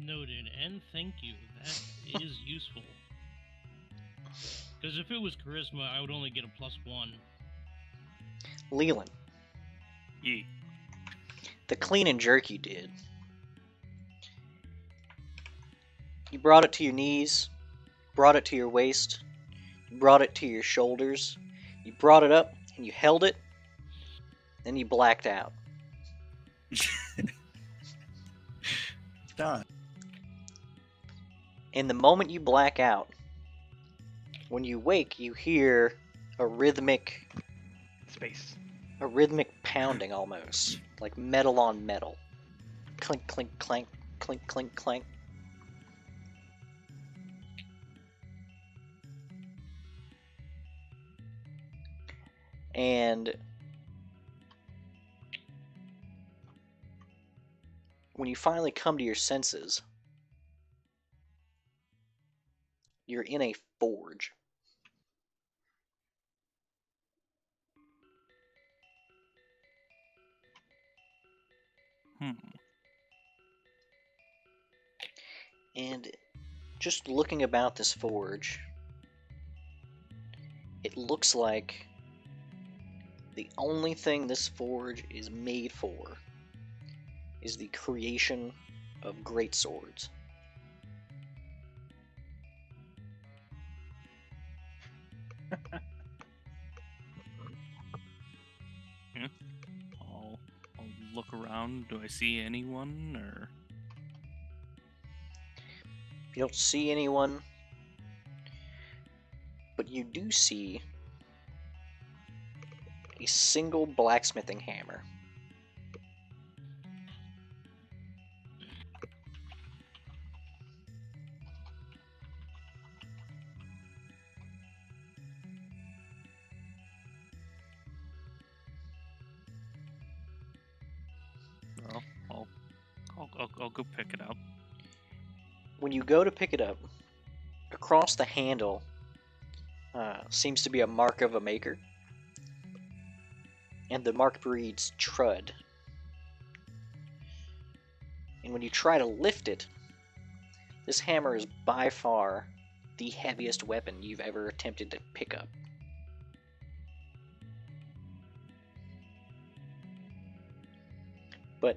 Noted, and thank you. That is useful. Because if it was charisma, I would only get a +1. Leland, Yee. the clean and jerk you did. You brought it to your knees, brought it to your waist, you brought it to your shoulders, you brought it up, and you held it, then you blacked out. Done. In the moment you black out, when you wake, you hear a rhythmic Space. pounding almost, like metal on metal. Clink, clink, clank, clink, clink, clank. And when you finally come to your senses, you're in a forge. And just looking about this forge, it looks like the only thing this forge is made for is the creation of great swords. I'll look around. Do I see anyone, or? You don't see anyone, but you do see a single blacksmithing hammer. Well, I'll go pick it up. When you go to pick it up, across the handle seems to be a mark of a maker, and the mark reads Trud. And when you try to lift it, this hammer is by far the heaviest weapon you've ever attempted to pick up. But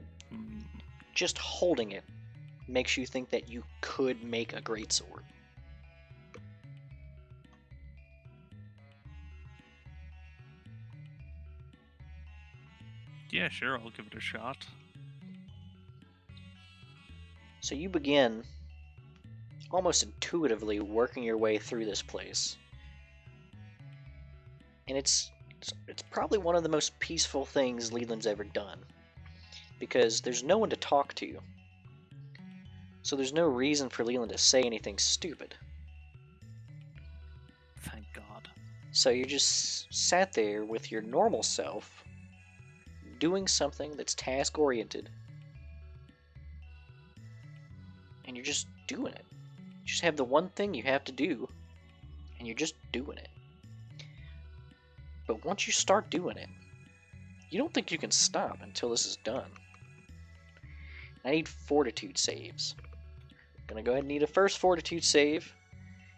just holding it makes you think that you could make a greatsword. Yeah, sure, I'll give it a shot. So you begin almost intuitively working your way through this place. And it's It's probably one of the most peaceful things Leland's ever done, because there's no one to talk to. So there's no reason for Leland to say anything stupid. Thank God. So you just sat there with your normal self, doing something that's task-oriented, and you're just doing it. You just have the one thing you have to do, and you're just doing it. But once you start doing it, you don't think you can stop until this is done. I need fortitude saves. I'm gonna go ahead and need a first fortitude save,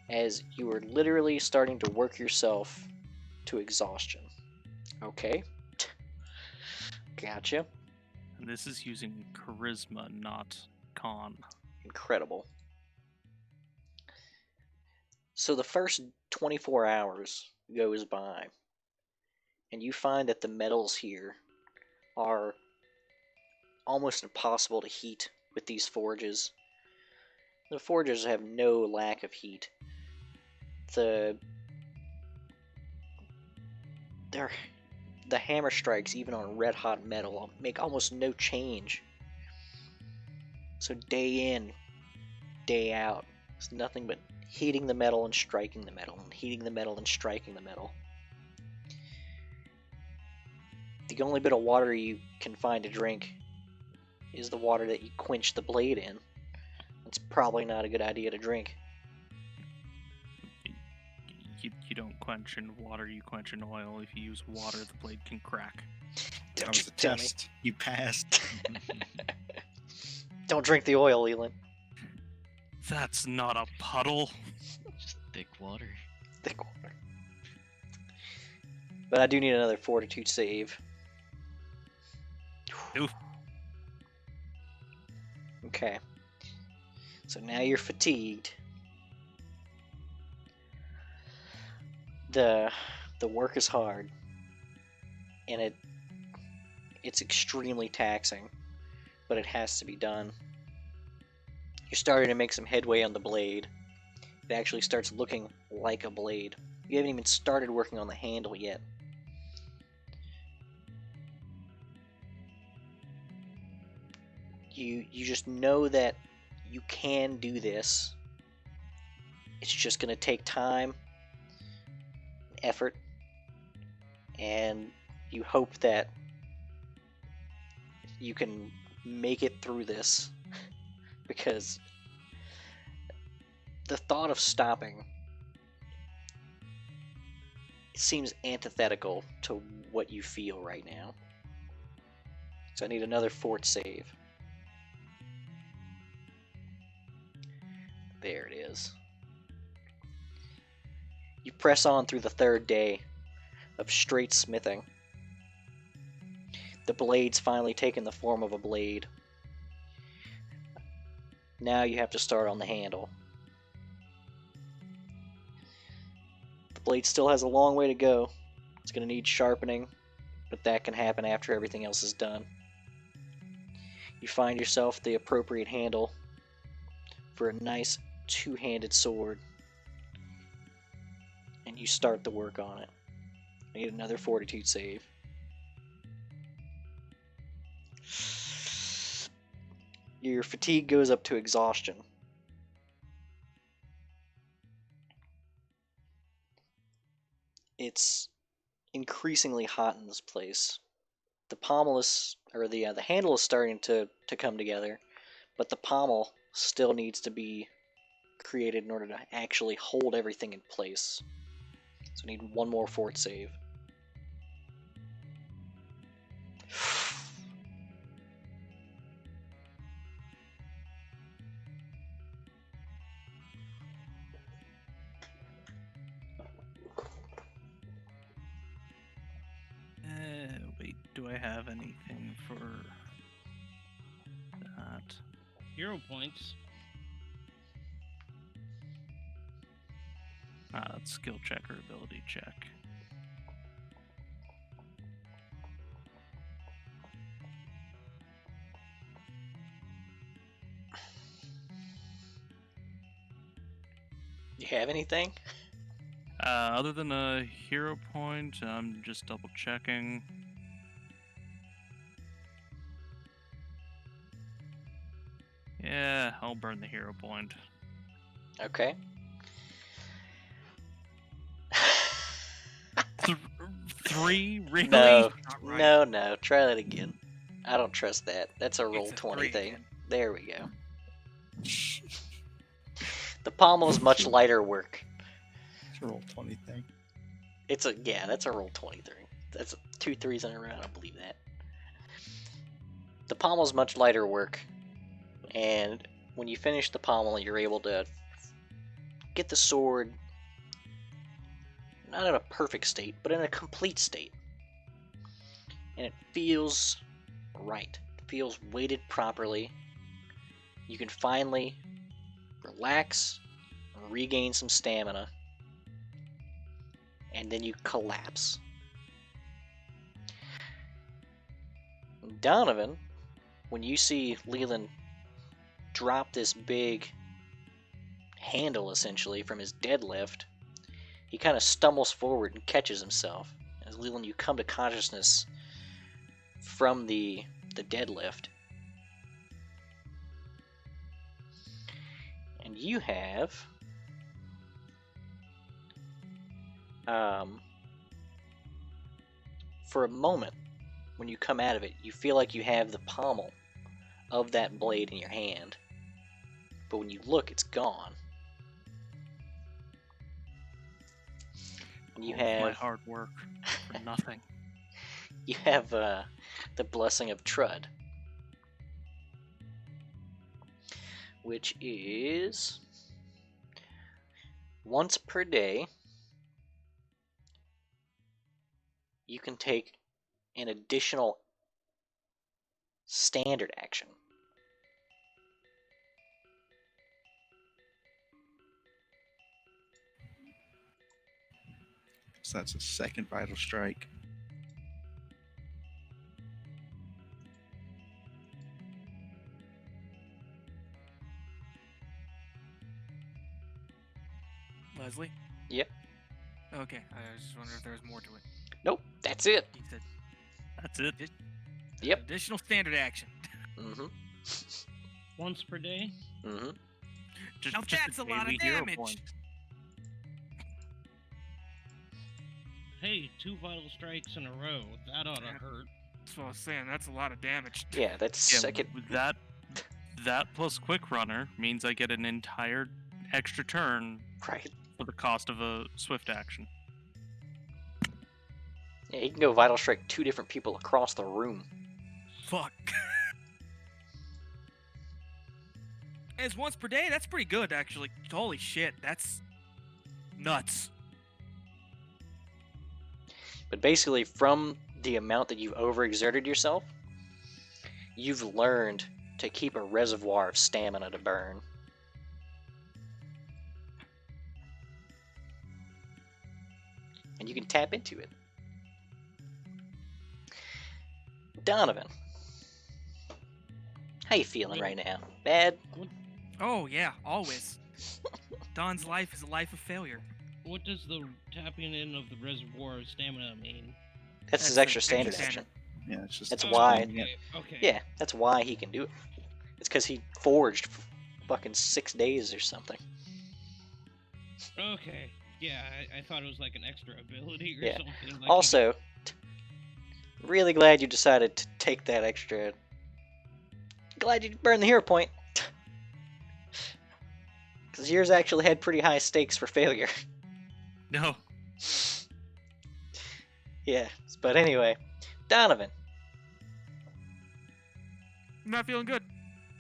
as you are literally starting to work yourself to exhaustion. Okay. Gotcha. And this is using charisma, not con. Incredible. So the first 24 hours goes by, and you find that the metals here are almost impossible to heat with these forges. The forges have no lack of heat. The hammer strikes, even on red hot metal, make almost no change. So day in, day out, it's nothing but heating the metal and striking the metal, and heating the metal and striking the metal. The only bit of water you can find to drink is the water that you quench the blade in. It's probably not a good idea to drink. You don't quench in water, you quench in oil. If you use water, the blade can crack. That Don't was you the tell me. test. You passed. Don't drink the oil, Leland. That's not a puddle. Just thick water. Thick water. But I do need another fortitude save. Oof. Okay. So now you're fatigued. The work is hard, and it's extremely taxing, but it has to be done. You're starting to make some headway on the blade. It actually starts looking like a blade. You haven't even started working on the handle yet. You just know that you can do this. It's just going to take time, effort, and you hope that you can make it through this, because the thought of stopping seems antithetical to what you feel right now. So I need another fort save. There it is. You press on through the third day of straight smithing. The blade's finally taken the form of a blade. Now you have to start on the handle. The blade still has a long way to go. It's going to need sharpening, but that can happen after everything else is done. You find yourself the appropriate handle for a nice two-handed sword, and you start the work on it. I need another fortitude save. Your fatigue goes up to exhaustion. It's increasingly hot in this place. The pommel is, or the handle is starting to come together, but the pommel still needs to be created in order to actually hold everything in place. So I need one more fort save. Wait, do I have anything for that? Hero points. That's skill check or ability check. You have anything? Other than a hero point, I'm just double checking. Yeah, I'll burn the hero point. Okay. Three? Really? No, Not right. no. Try that again. I don't trust that. That's a roll It's a 20 3 thing. again. There we go. The pommel is much lighter work. It's a roll 20 thing. That's a roll 23. That's 2 3s in a row. I don't believe that. The pommel is much lighter work, and when you finish the pommel, you're able to get the sword not in a perfect state, but in a complete state. And it feels right. It feels weighted properly. You can finally relax, regain some stamina, and then you collapse. Donovan, when you see Leland drop this big handle essentially from his deadlift, he kind of stumbles forward and catches himself. As Leland, you come to consciousness from the deadlift. And you have for a moment, when you come out of it, you feel like you have the pommel of that blade in your hand. But when you look, it's gone. And you All of my have hard work for nothing. you have the blessing of Trud, which is once per day you can take an additional standard action. So that's a second vital strike. Leslie? Yep. Okay, I was just wondering if there was more to it. Nope, that's it. He said That's it. Yep. additional standard action. Mm-hmm. Once per day? Mm-hmm. Now that's a lot of daily hero damage. point. Hey, 2 vital strikes in a row. That ought to hurt. That's what I was saying. That's a lot of damage. Yeah, that's Yeah, second. that plus quick runner means I get an entire extra turn Right. for the cost of a swift action. Yeah, he can go vital strike 2 different people across the room. Fuck. As once per day, that's pretty good, actually. Holy shit, that's nuts. But basically, from the amount that you've overexerted yourself, you've learned to keep a reservoir of stamina to burn. And you can tap into it. Donovan, how you feeling right now? Bad? Oh, yeah, always. Don's life is a life of failure. What does the tapping in of the reservoir of stamina mean? That's his the extra standard extra action. Yeah, it's just That's Oh, why. Okay. Yeah, that's why he can do it. It's because he forged for fucking 6 days or something. Okay. Yeah, I thought it was like an extra ability or Yeah. something. Like Also, really glad you decided to take that extra. Glad you burned the hero point. Because yours actually had pretty high stakes for failure. No. Yeah, but anyway, Donovan, I'm not feeling good.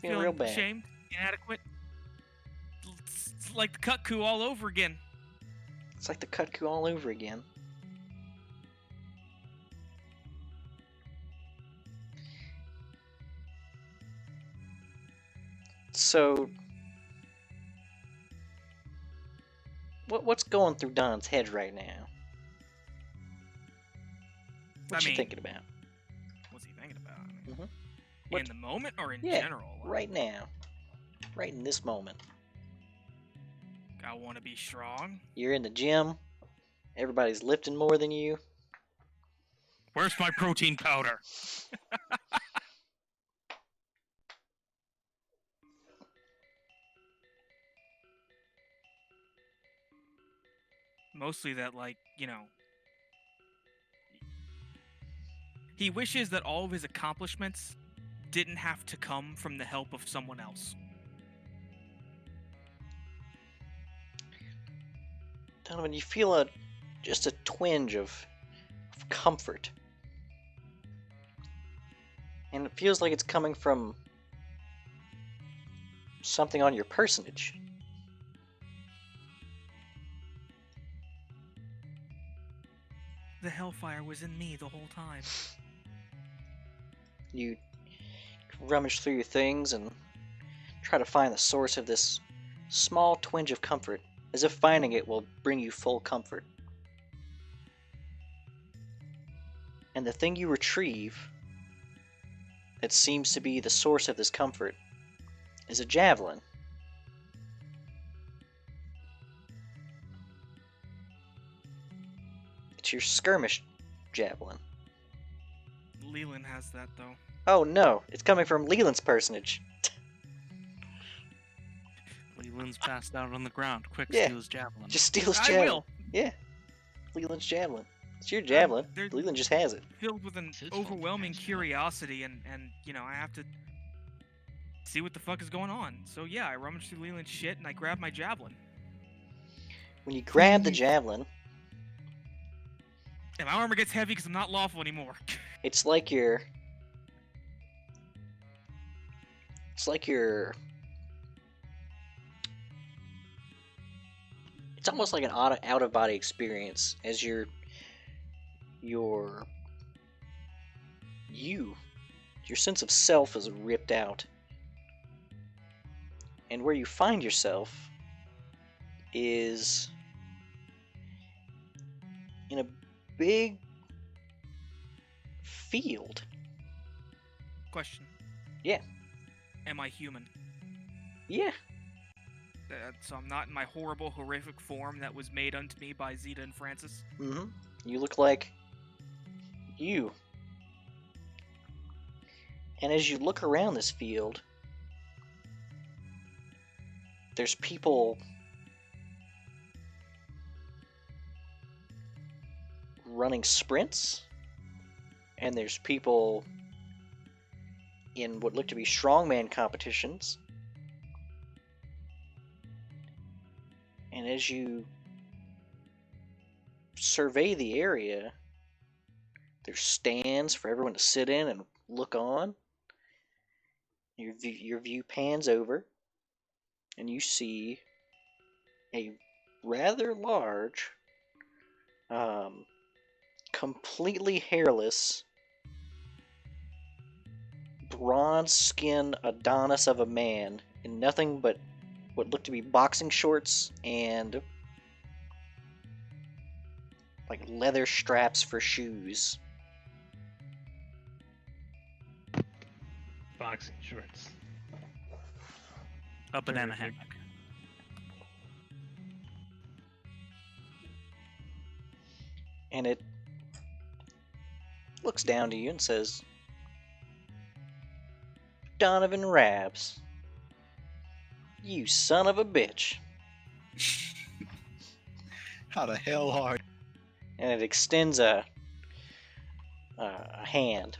feeling real bad. Ashamed, inadequate. It's like the cuckoo all over again. It's like the Kutku all over again. So, what's going through Don's head right now? What you thinking about? What's he thinking about? I mean, Mhm. What- in the moment or in Yeah, general? Like, Right now. Right in this moment. I want to be strong. You're in the gym. Everybody's lifting more than you. Where's my protein powder? Mostly that, like, you know, he wishes that all of his accomplishments didn't have to come from the help of someone else. Donovan, you feel just a twinge of comfort. And it feels like it's coming from something on your personage. The hellfire was in me the whole time. You rummage through your things and try to find the source of this small twinge of comfort, as if finding it will bring you full comfort. And the thing you retrieve that seems to be the source of this comfort is a javelin. It's your skirmish javelin. Leland has that, though. Oh no, it's coming from Leland's personage. Leland's passed out on the ground. Quick, Yeah. steal his javelin. Just steal his I javelin. will. Yeah. Leland's javelin. It's your javelin. they're- Leland just has it. Filled with an It's his fault he overwhelming passed out. curiosity, and you know, I have to see what the fuck is going on. So yeah, I rummage through Leland's shit and I grab my javelin. When you grab the javelin, And my armor gets heavy because I'm not lawful anymore. it's like you're. It's like you're. It's almost like an out of body experience as your sense of self is ripped out. And where you find yourself is in a big field. Question. Yeah. Am I human? Yeah. So I'm not in my horrible, horrific form that was made unto me by Zeta and Francis? Mm-hmm. You look like you. And as you look around this field, there's people running sprints, and there's people in what look to be strongman competitions. And as you survey the area, there's stands for everyone to sit in and look on. Your view pans over, and you see a rather large, completely hairless, bronze skin Adonis of a man in nothing but what looked to be boxing shorts and like leather straps for shoes. Boxing shorts. A banana Terrific. hammock. And it looks down to you and says, Donovan Rabs, you son of a bitch. How the hell are you? And it extends a hand.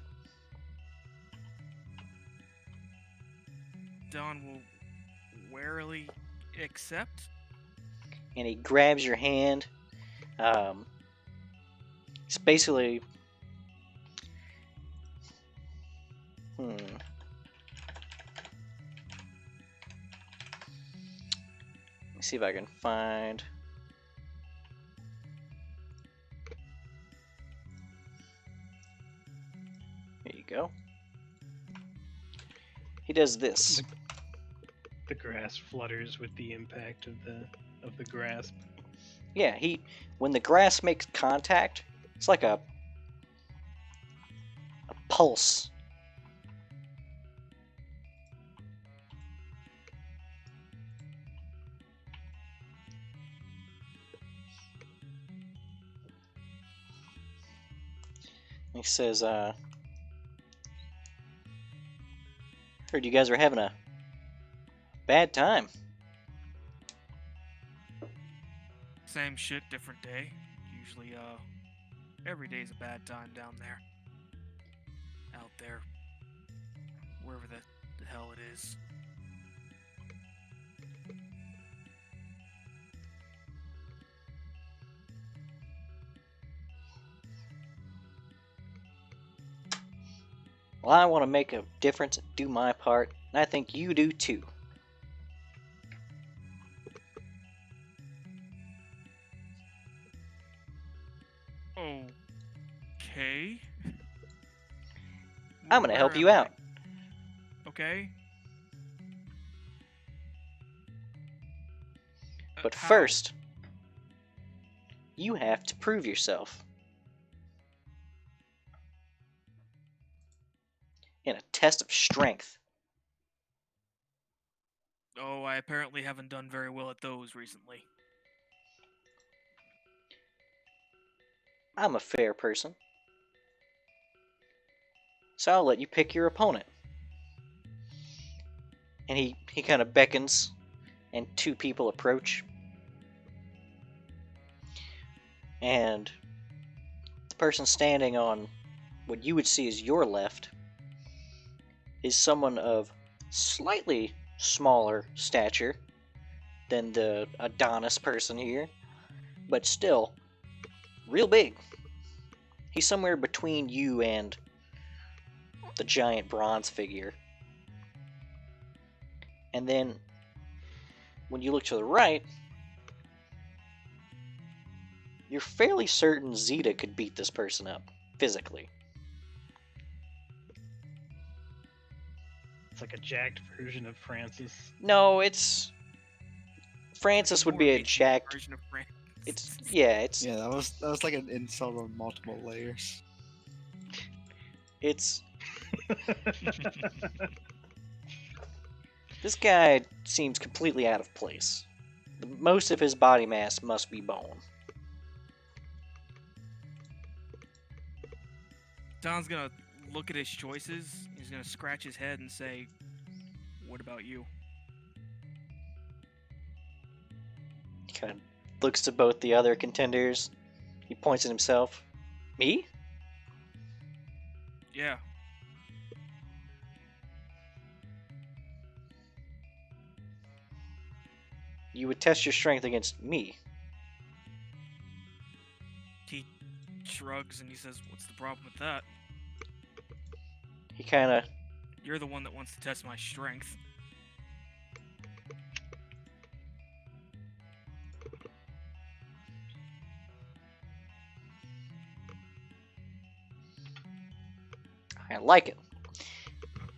Don will warily accept. And he grabs your hand. It's basically... Let me see if I can find... There you go. He does this. The grass flutters with the impact of the grasp. Yeah, when the grass makes contact, it's like a pulse. He says, heard you guys are having a bad time. Same shit, different day. Usually, every day's a bad time down there. Out there. Wherever the hell it is. Well, I want to make a difference and do my part, and I think you do too. Okay. I'm gonna help Where you am I? out. Okay. But How? first, you have to prove yourself. In a test of strength. Oh, I apparently haven't done very well at those recently. I'm a fair person. So I'll let you pick your opponent. And he kind of beckons, and two people approach. And the person standing on what you would see as your left is someone of slightly smaller stature than the Adonis person here, but still real big. He's somewhere between you and the giant bronze figure. And then when you look to the right, you're fairly certain Zeta could beat this person up physically. It's like a jacked version of Francis. No, it's Francis would More be a HD jacked. version of Fran- It's Yeah, that was like an insult on multiple layers. it's this guy seems completely out of place. Most of his body mass must be bone. Don's gonna look at his choices. He's gonna scratch his head and say, "What about you?" He kind of looks to both the other contenders. He points at himself. Me? Yeah. You would test your strength against me. He shrugs and he says, "What's the problem with that? He kind of You're the one that wants to test my strength." I like it.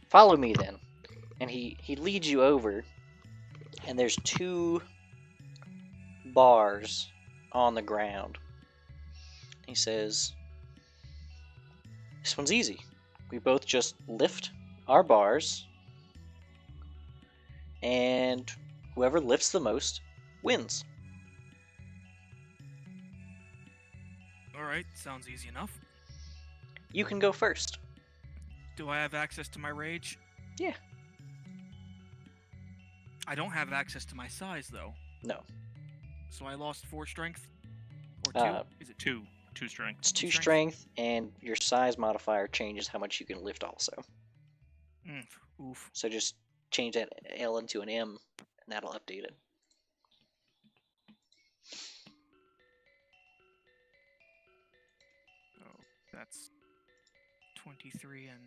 Follow me then. And he leads you over, and there's two bars on the ground. He says, this one's easy. We both just lift our bars, and whoever lifts the most wins. Alright, sounds easy enough. You can go first. Do I have access to my rage? Yeah. I don't have access to my size, though. No. So I lost 4 strength? Or 2? Is it 2? Two strength. It's 2 Strength? strength, and your size modifier changes how much you can lift also. Oof. So just change that L into an M, and that'll update it. Oh, that's 23 and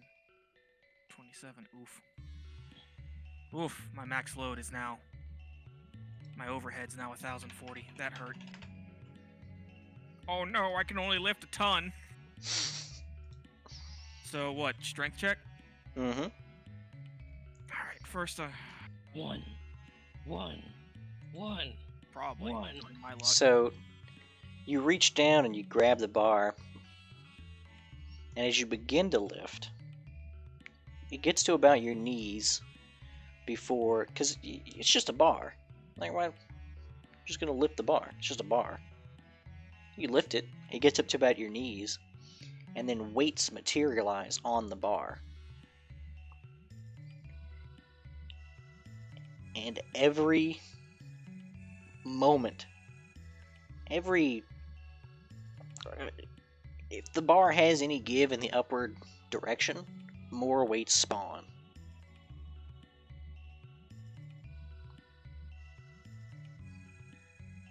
27. Oof. Oof, my max load is now... My overhead's now 1,040. That hurt. Oh no, I can only lift a ton. So what, strength check? Mm-hmm. Alright, first, One. probably. One. My luck. So you reach down and you grab the bar, and as you begin to lift, it gets to about your knees before, because it's just a bar. Like, why? You're just gonna lift the bar. It's just a bar. You lift it. It gets up to about your knees, and then weights materialize on the bar. And every moment, if the bar has any give in the upward direction, more weights spawn.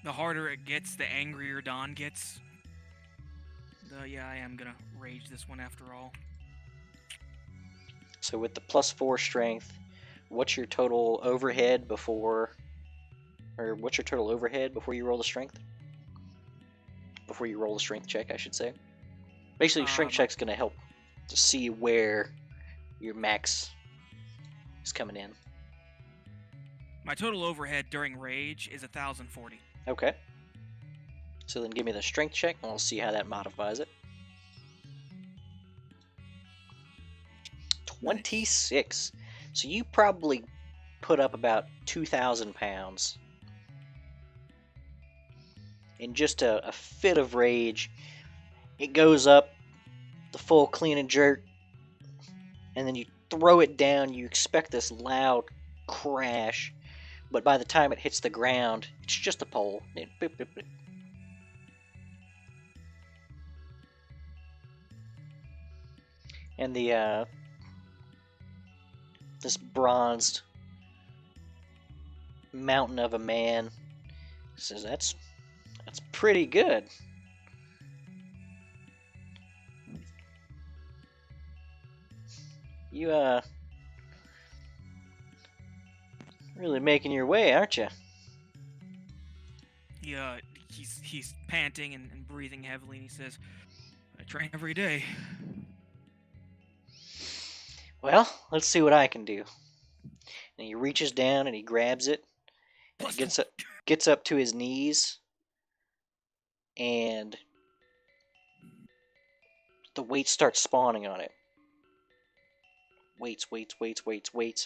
The harder it gets, the angrier Don gets. Yeah, I am gonna rage this one after all. So with the +4 strength, what's your total overhead before you roll the strength? Before you roll the strength check, I should say. Basically, strength check's going to help to see where your max is coming in. My total overhead during rage is 1,040. Okay. So then give me the strength check, and we'll see how that modifies it. 26. So you probably put up about 2,000 pounds. In just a fit of rage, it goes up the full clean and jerk, and then you throw it down. You expect this loud crash, but by the time it hits the ground, it's just a pole. And this bronzed mountain of a man says, that's pretty good. You really making your way, aren't you? He's panting and breathing heavily, and he says, "I train every day." Well, let's see what I can do. And he reaches down and he grabs it, and it gets up to his knees, and the weights start spawning on it. Weights,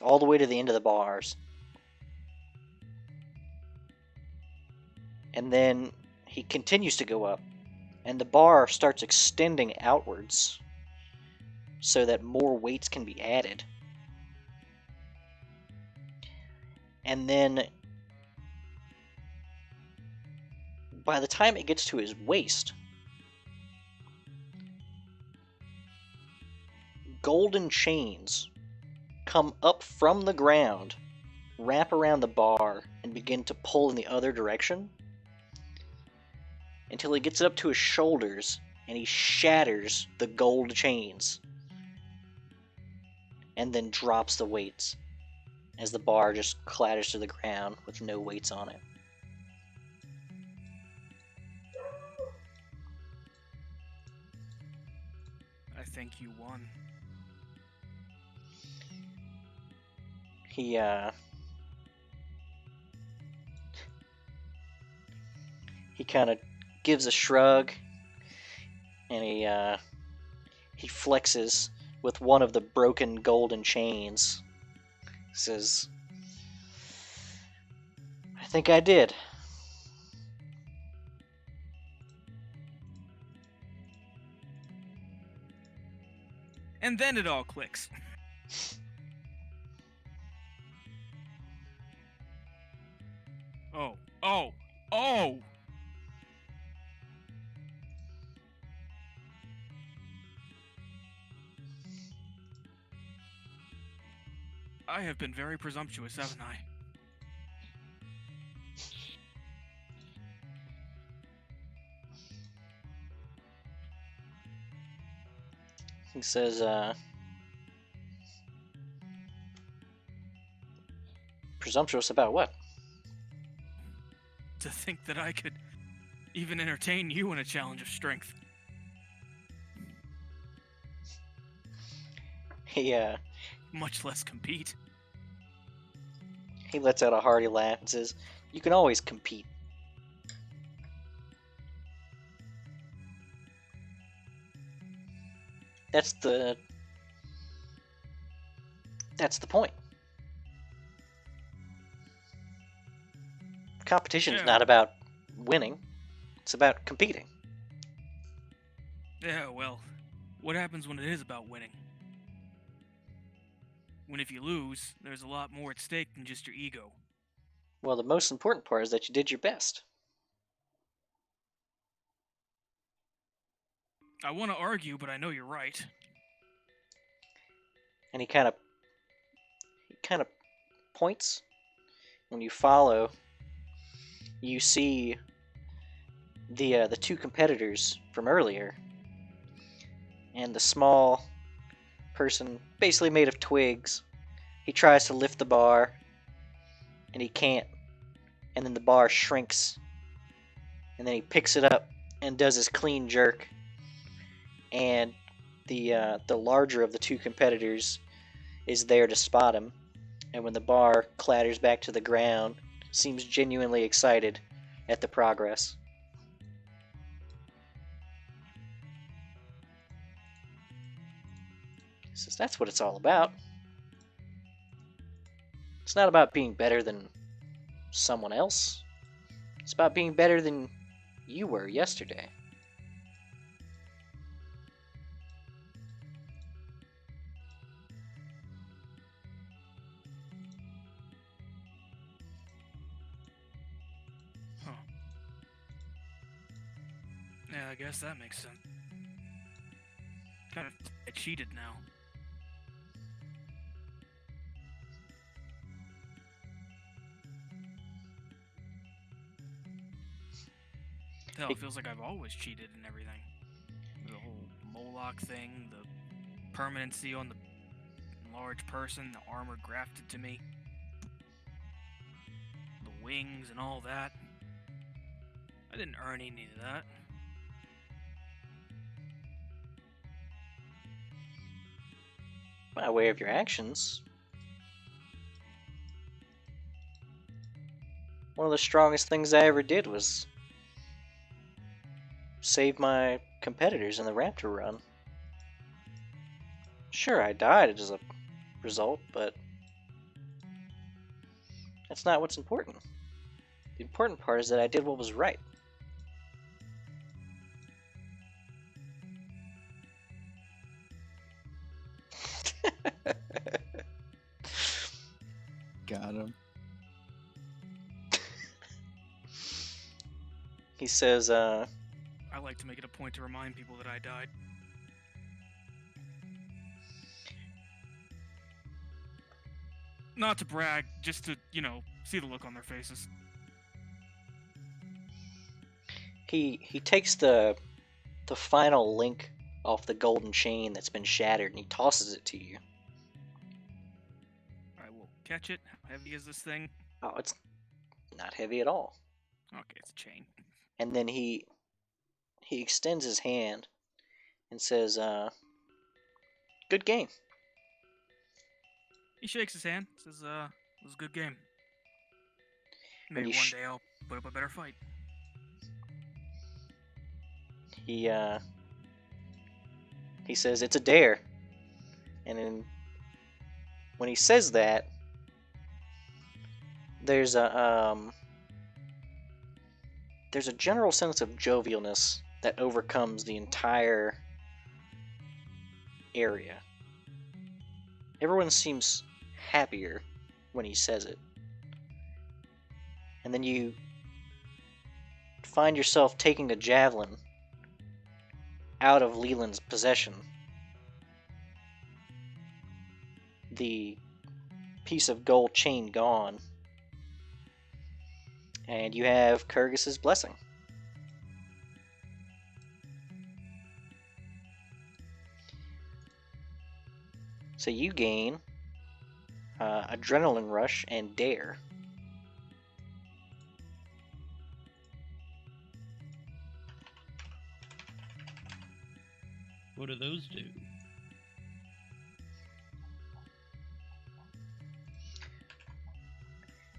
all the way to the end of the bars. And then he continues to go up, and the bar starts extending outwards so that more weights can be added. And then by the time it gets to his waist, golden chains come up from the ground, wrap around the bar, and begin to pull in the other direction until he gets up to his shoulders and he shatters the gold chains and then drops the weights as the bar just clatters to the ground with no weights on it. I think you won. He kind of gives a shrug, and he flexes with one of the broken golden chains. Says, "I think I did." And then it all clicks. Oh! I have been very presumptuous, haven't I? He says, presumptuous about what? To think that I could even entertain you in a challenge of strength. He Much less compete. He lets out a hearty laugh and says, "You can always compete." That's the point. Competition is not about winning. It's about competing. Yeah, well, What happens when it is about winning? When if you lose, there's a lot more at stake than just your ego. Well, the most important part is that you did your best. I want to argue, but I know you're right. And he kind of points. When you follow, you see the two competitors from earlier, and the small person, basically made of twigs. He tries to lift the bar, and he can't. And then the bar shrinks, and then he picks it up and does his clean jerk. And the larger of the two competitors is there to spot him. And when the bar clatters back to the ground, seems genuinely excited at the progress. He says, "That's what it's all about. It's not about being better than someone else. It's about being better than you were yesterday." Huh. Yeah, I guess that makes sense. Kind of I cheated now. Hell, it feels like I've always cheated in everything. The whole Moloch thing, the permanency on the large person, the armor grafted to me, the wings and all that. I didn't earn any of that. By way of your actions, one of the strongest things I ever did was save my competitors in the Raptor run. Sure, I died as a result, but that's not what's important. The important part is that I did what was right. Got him. He says, I like to make it a point to remind people that I died. Not to brag, just to, see the look on their faces. he takes the final link off the golden chain that's been shattered, and he tosses it to you. I will catch it. How heavy is this thing? Oh, it's not heavy at all. Okay, it's a chain. And then he extends his hand and says, "Good game." He shakes his hand, says, it was a good game. When Maybe you one day I'll put up a better fight. He says, "It's a dare." And then when he says that, there's a general sense of jovialness that overcomes the entire area. Everyone seems happier when he says it. And then you find yourself taking the javelin out of Leland's possession. The piece of gold chain gone. And you have Kurgis's blessing. So you gain adrenaline rush and dare. What do those do?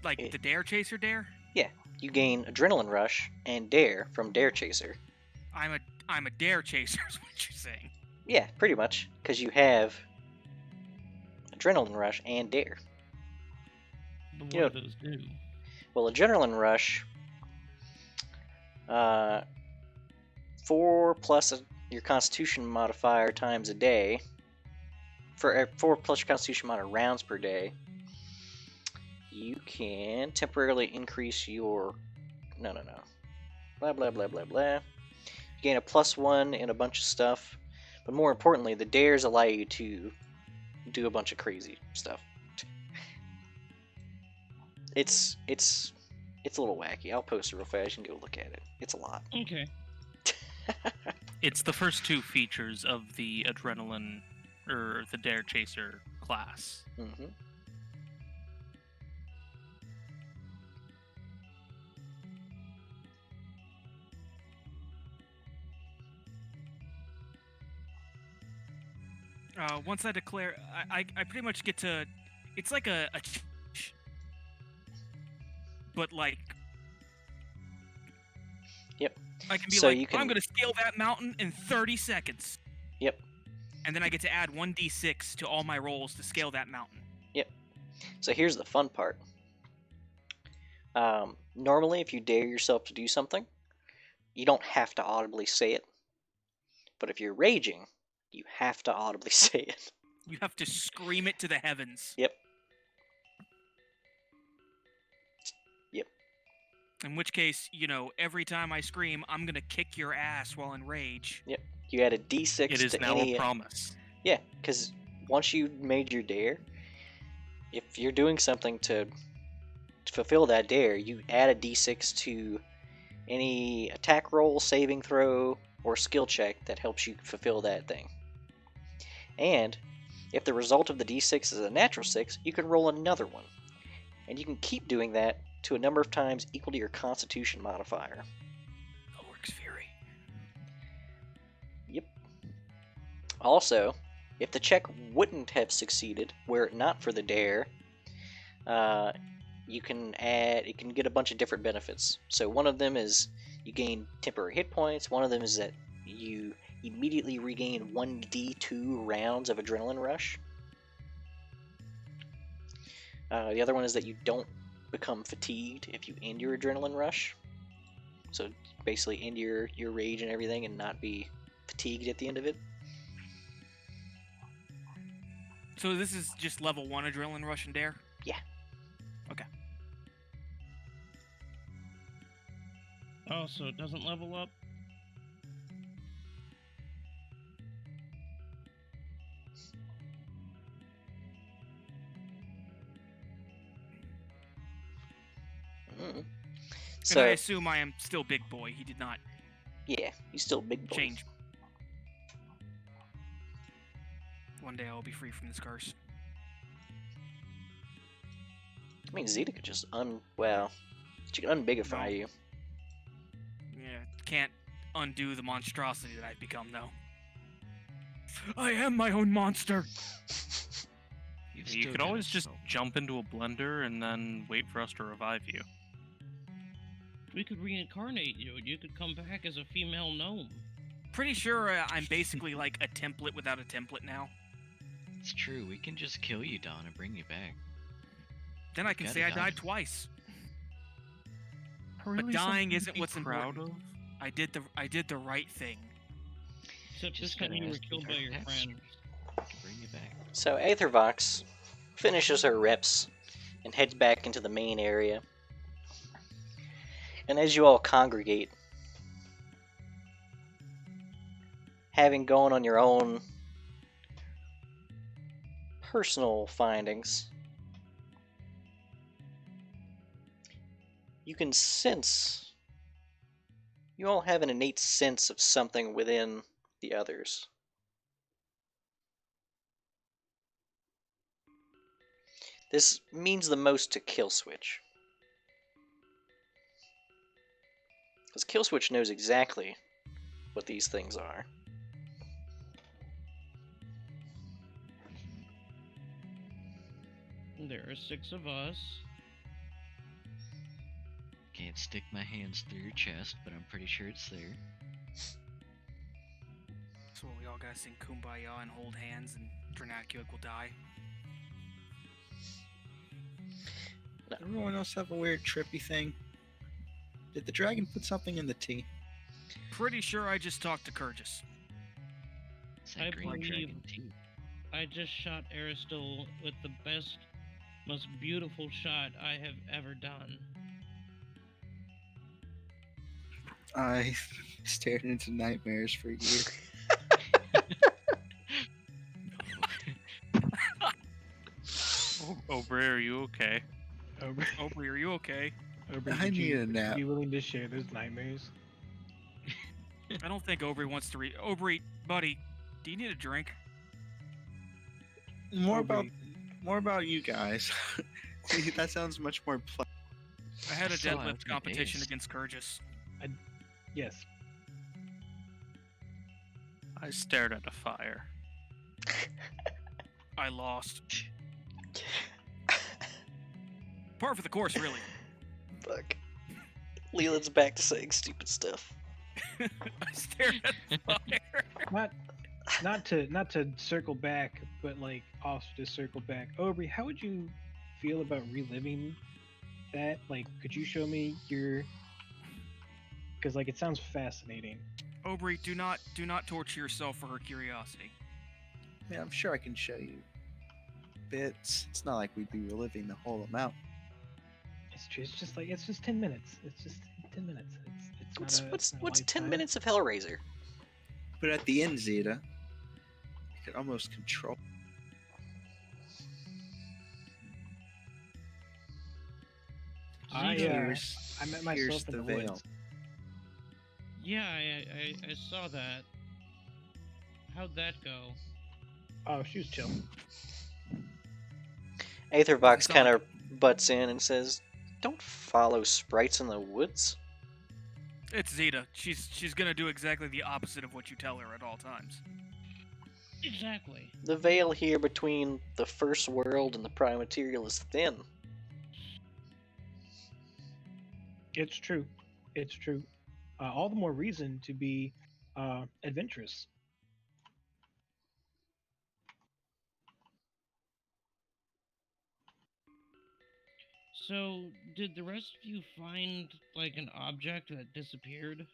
Like the Dare Chaser dare? Yeah, you gain adrenaline rush and dare from Dare Chaser. I'm a Dare Chaser is what you're saying. Yeah, pretty much, because you have adrenaline rush and dare. But what You know, do those do? well, adrenaline rush, 4 plus your Constitution modifier times a day, for 4 plus your Constitution amount of rounds per day, you can temporarily increase your... No. Blah, blah, blah, blah, blah. You gain a +1 in a bunch of stuff. But more importantly, the dares allow you to do a bunch of crazy stuff. It's a little wacky. I'll post it real fast. You can go look at it. It's a lot. Okay. It's the first 2 features of the Adrenaline, or the Dare Chaser class. Mm-hmm. Once I declare, I pretty much get to. It's like a but like. Yep. I can be So like, you can- I'm gonna scale that mountain in 30 seconds. Yep. And then I get to add 1d6 to all my rolls to scale that mountain. So here's the fun part. Normally, if you dare yourself to do something, you don't have to audibly say it. But if you're raging, you have to audibly say it. You have to scream it to the heavens. Yep. Yep. In which case, every time I scream, I'm gonna kick your ass while in rage. Yep. You add a d6 It is to now any... a promise. Yeah, because once you made your dare, if you're doing something to fulfill that dare, you add a d6 to any attack roll, saving throw, or skill check that helps you fulfill that thing. And if the result of the d6 is a natural 6, you can roll another one. And you can keep doing that to a number of times equal to your Constitution modifier. Orc's Fury. Yep. Also, if the check wouldn't have succeeded were it not for the dare, you can get a bunch of different benefits. So one of them is you gain temporary hit points. One of them is that you immediately regain 1d2 rounds of adrenaline rush. The other one is that you don't become fatigued if you end your adrenaline rush. So basically end your rage and everything and not be fatigued at the end of it. So this is just level 1 adrenaline rush and dare? Yeah. Okay. Oh, so it doesn't level up? Mm. And So I assume I am still big boy. He did not yeah, he's still a big boy. change. One day I will be free from this curse. I mean, Zeta could just she can unbigify No. you. Yeah, can't undo the monstrosity that I've become, though. I am my own monster! You've You still could got always a just soul. jump into a blender and then wait for us to revive you. We could reincarnate you, and you could come back as a female gnome. Pretty sure I'm basically like a template without a template now. It's true. We can just kill you, Don, and bring you back. Then I can Got say it I done. died twice. Really dying something to isn't be what's proud important. of? I did the right thing. Except this Just time gotta you were ask the killed by your Dark friend. We can bring you back. So Aethervox finishes her reps and heads back into the main area. And as you all congregate, having gone on your own personal findings, you can sense, you all have an innate sense of something within the others. This means the most to Killswitch. Because Killswitch knows exactly what these things are. There are 6 of us. Can't stick my hands through your chest, but I'm pretty sure it's there. So we all gotta sing Kumbaya and hold hands, and Dranakiuk will die. Everyone else have a weird trippy thing? Did the dragon put something in the tea? Pretty sure I just talked to Kurgis. It's that I green believe- dragon tea. I just shot Aristil with the best, most beautiful shot I have ever done. I stared into nightmares for a year. Aubrey, are you okay? Aubrey, Aubrey, are you okay? Aubrey, I would need you a nap. be willing to share those nightmares? I don't think Aubrey wants to read. Aubrey, buddy, do you need a drink? More about Aubrey. you guys. See, that sounds much more pleasant. I had I a saw deadlift Aubrey competition dazed. against Kurgis. Yes. I stared at a fire. I lost. Par for the course, really. Fuck. Leland's back to saying stupid stuff. I stared at the fire. Not to circle back, but like also to circle back. Aubrey, how would you feel about reliving that? Like, could you show me your? Because like it sounds fascinating. Aubrey, do not torture yourself for her curiosity. Yeah, I'm sure I can show you bits. It's not like we'd be reliving the whole amount. It's true. It's just like it's just 10 minutes. It's just 10 minutes. It's not a, What's it's not a what's 10 lifetime. minutes of Hellraiser? But at the end, Zeta, you could almost control. I, Zeta, I met Here's myself in the the veil. woods. yeah, I saw that. How'd that go? Oh, she was chill. Aethervox Sound kind of butts in and says, "Don't follow sprites in the woods." It's Zeta. She's gonna do exactly the opposite of what you tell her at all times. Exactly. The veil here between the first world and the prime material is thin. It's true. It's true. All the more reason to be adventurous. So, did the rest of you find like an object that disappeared?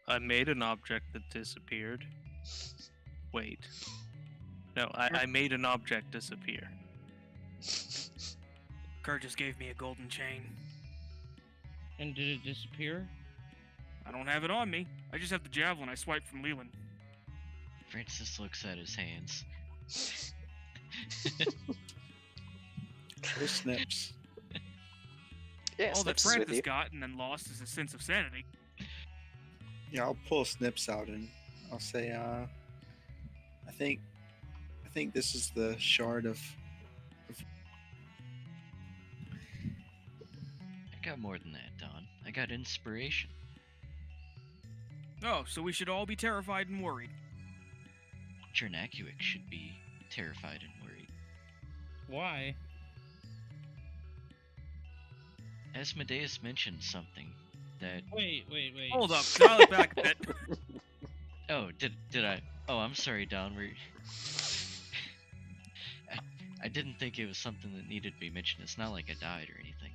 I made an object that disappeared. Wait. No, I made an object disappear. Kurgis gave me a golden chain. And did it disappear? I don't have it on me. I just have the javelin I swiped from Leland. Francis looks at his hands. There's Snips. Yeah, All that Snips is with Francis you. got and then lost is a sense of sanity. Yeah, I'll pull Snips out and I'll say, I think this is the shard of. I got more than that, Don. I got inspiration. Oh, so we should all be terrified and worried. Chernakuik should be terrified and worried. Why? Asmodeus mentioned something that. Wait. Hold up, dial it back a bit. Oh, did I? Oh, I'm sorry, Don. I didn't think it was something that needed to be mentioned. It's not like I died or anything.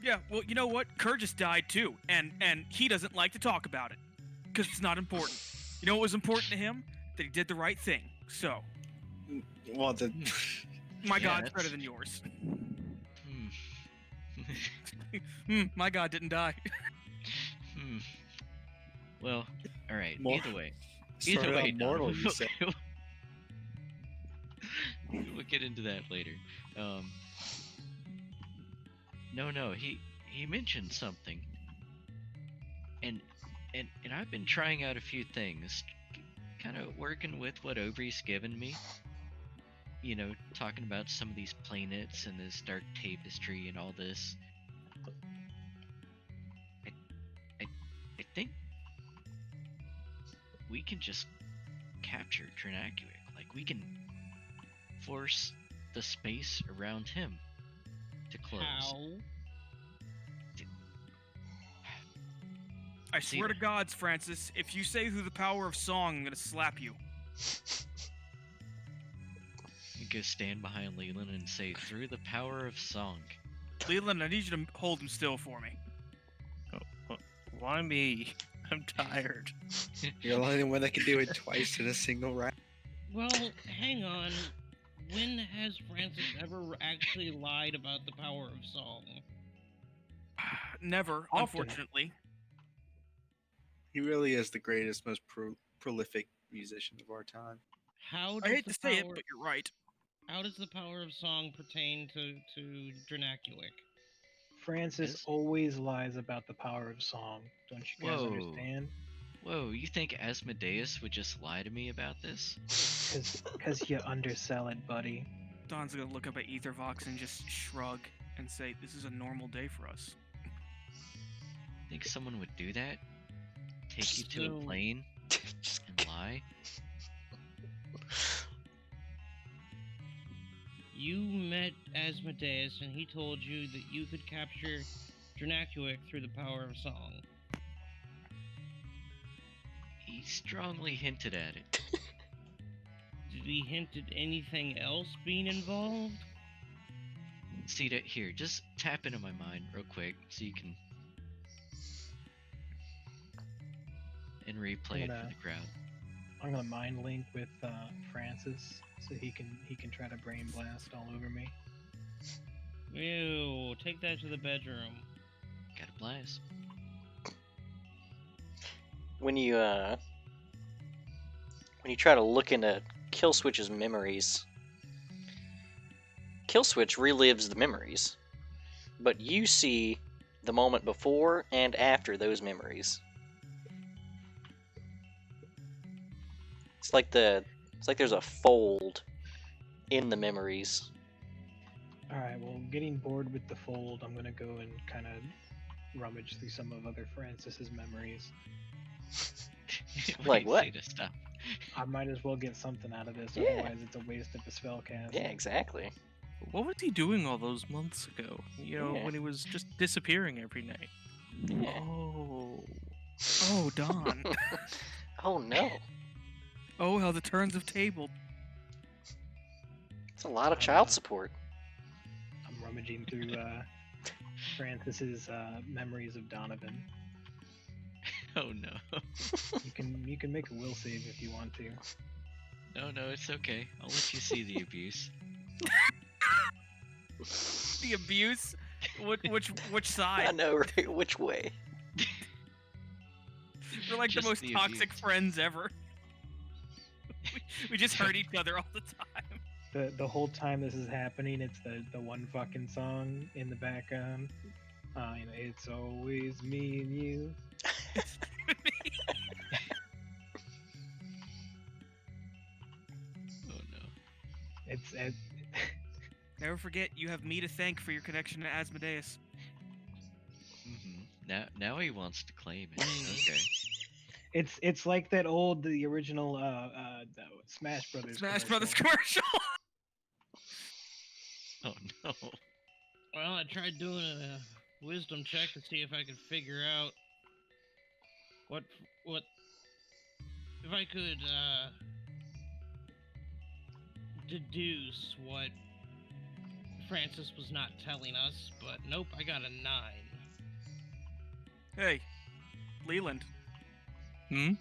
Yeah, well, you know what? Kurgis died too, and he doesn't like to talk about it because it's not important. You know what was important to him? That he did the right thing. So, Well, the. my Yeah, God's that's- better than yours. Hmm. My God didn't die. Hmm. Well, all right. More- Either way, Started Don, out mortal, you said. we'll get into that later. No, he mentioned something, and I've been trying out a few things, kind of working with what Aubrey's given me. You know, talking about some of these planets and this dark tapestry and all this. I think we can just capture Chernakuik. Like, we can force the space around him to close. How? I swear to gods, Francis, if you say through the power of song, I'm gonna slap you. You go stand behind Leland and say, "Through the power of song." Leland, I need you to hold him still for me. Why me? I'm tired. You're the only one that can do it twice in a single round. Well, hang on. When has Francis ever actually lied about the power of song? Never, Often. unfortunately. He really is the greatest, most prolific musician of our time. How I does hate the to say it, power- but you're right. How does the power of song pertain to Drenacuic? Francis Yes. always lies about the power of song. Don't you guys Whoa. understand? Whoa, you think Asmodeus would just lie to me about this? Cause you undersell it, buddy. Don's gonna look up at Ethervox and just shrug and say, "This is a normal day for us." Think someone would do that? Take you to So- a plane Just and lie? You met Asmodeus, and he told you that you could capture Drenacuic through the power of song. He strongly hinted at it. Did he hint at anything else being involved? See that here, just tap into my mind real quick so you can and replay it for Gonna- the crowd. I'm gonna mind link with Francis so he can try to brain blast all over me. Ew, take that to the bedroom. Got a blast. When you try to look into Killswitch's memories, Killswitch relives the memories, but you see the moment before and after those memories. It's like there's a fold in the memories. All right. Well, getting bored with the fold, I'm gonna go and kind of rummage through some of other Francis's memories. Like Wait, what? say to stop. I might as well get something out of this, Yeah. otherwise it's a waste of a spell cast. Yeah, exactly. What was he doing all those months ago? You know, Yeah. when he was just disappearing every night. Yeah. Oh, Don. Oh no, Oh, how the turns have tabled. it's a lot of child support. I'm rummaging through Francis's memories of Donovan. Oh no. You can make a will save if you want to. No, it's okay. I'll let you see the abuse. The abuse? Which side? I know, right? Which way? We're like Just the most the toxic abuse. friends ever. we just hurt each other all the time. The whole time this is happening, it's the one fucking song in the background. It's always me and you. Oh no. It's Never forget, you have me to thank for your connection to Asmodeus. Now he wants to claim it. Okay. it's like that the original Smash Brothers. Smash commercial. Brothers commercial. Oh no. Well, I tried doing a wisdom check to see if I could figure out what if I could deduce what Francis was not telling us, but nope, I got a 9. Hey, Leland, Hmm?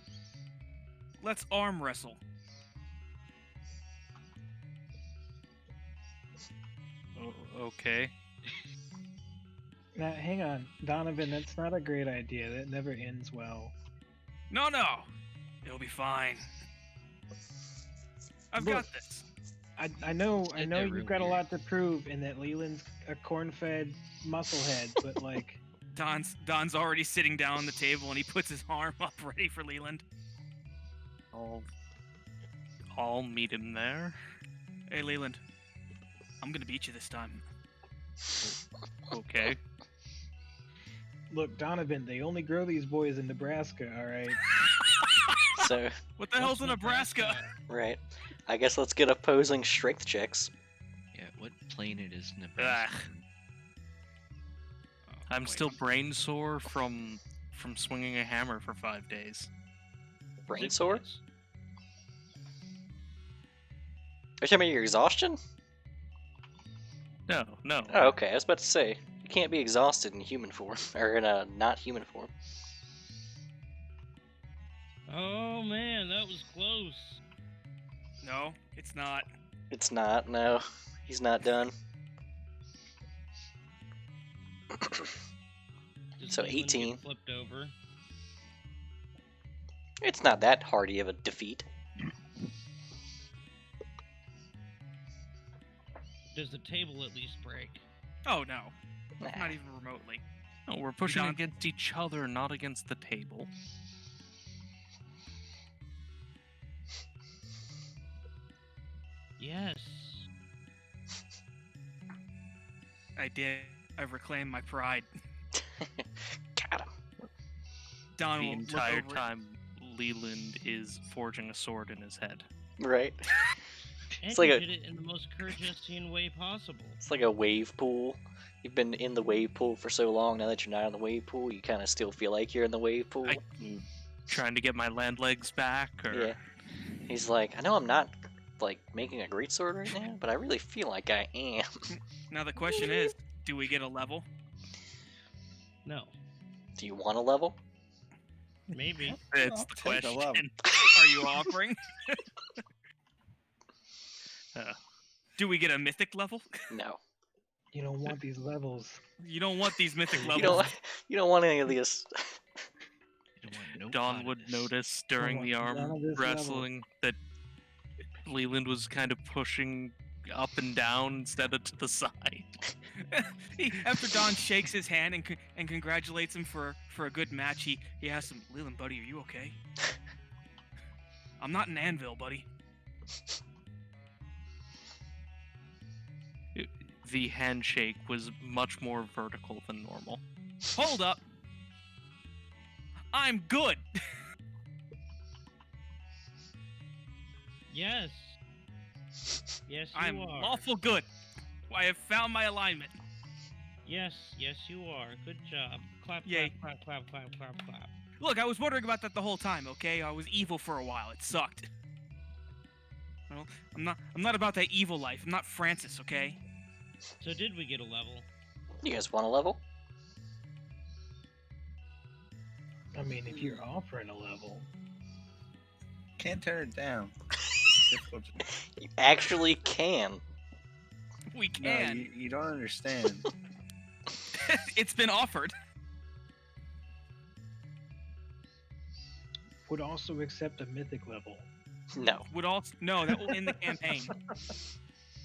let's arm wrestle. Okay. Now, hang on, Donovan. That's not a great idea. That never ends well. No, it'll be fine. I've Look. got this. I know Sit there real you've got a weird. lot to prove, and that Leland's a corn-fed musclehead, but like, Don's already sitting down on the table and he puts his arm up ready for Leland. I'll meet him there. Hey, Leland, I'm gonna beat you this time. Okay. look, Donovan. They only grow these boys in Nebraska. All right. So, What the hell's in What's Nebraska? right. I guess let's get opposing strength checks. Yeah, what planet is Nebraska? Ugh. Oh, I'm wait. still brain sore from swinging a hammer for 5 days. Brain sore? Are you talking about your exhaustion? No. Oh, okay. I was about to say you can't be exhausted in human form or in a not human form. Oh man, that was close. No, it's not. It's not. No, he's not done. Does So Leland get 18. flipped over. It's not that hardy of a defeat. Does the table at least break? Oh no, Nah. not even remotely. No, we're pushing Done. against each other, not against the table. Yes. I did. I've reclaimed my pride. Got him. Don The will look entire over it. time, Leland is forging a sword in his head. Right. And It's like you a- did it in the most Kyrgyzstian way possible. It's like a wave pool. You've been in the wave pool for so long. Now that you're not in the wave pool, you kind of still feel like you're in the wave pool. Trying to get my land legs back, or Yeah. He's like, I know I'm not like making a great sword right now, but I really feel like I am. Now the question is, do we get a level? No. Do you want a level? Maybe. it's I'll the take a level. question. Are you offering? Do we get a mythic level? No. You don't want these levels. You don't want these mythic You levels. don't. You don't want any of this. You don't want no Dawn part of would this. notice during the want none arm of this level. wrestling that Leland was kind of pushing up and down instead of to the side. After Don shakes his hand and congratulates him for a good match, he asks him, "Leland, buddy, are you okay?" I'm not an anvil, buddy. The handshake was much more vertical than normal. Hold up. I'm good. Yes. Yes, you I'm are. lawful good. I have found my alignment. Yes, yes, you are. Good job. Clap, Yay. clap, clap, clap, clap, clap, clap. Look, I was wondering about that the whole time. Okay, I was evil for a while. It sucked. Well, I'm not about that evil life. I'm not Francis. Okay. So did we get a level? You guys want a level? I mean, if you're offering a level, Can't turn it down. Difficult to- You actually can. We No, can. you don't understand. It's been offered. would also accept a mythic level. No. Would also no. That will end the campaign.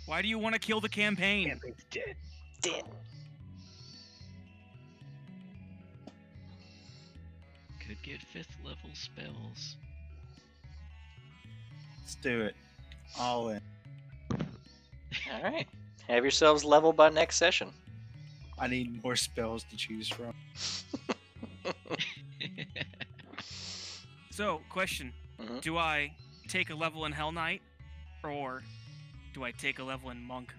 Why do you want to kill the campaign? Campaign's dead. Dead. Could get 5th level spells. Let's do it. All in. All right. Have yourselves leveled by next session. I need more spells to choose from. So, question: Mhm. Do I take a level in Hell Knight, or do I take a level in Monk?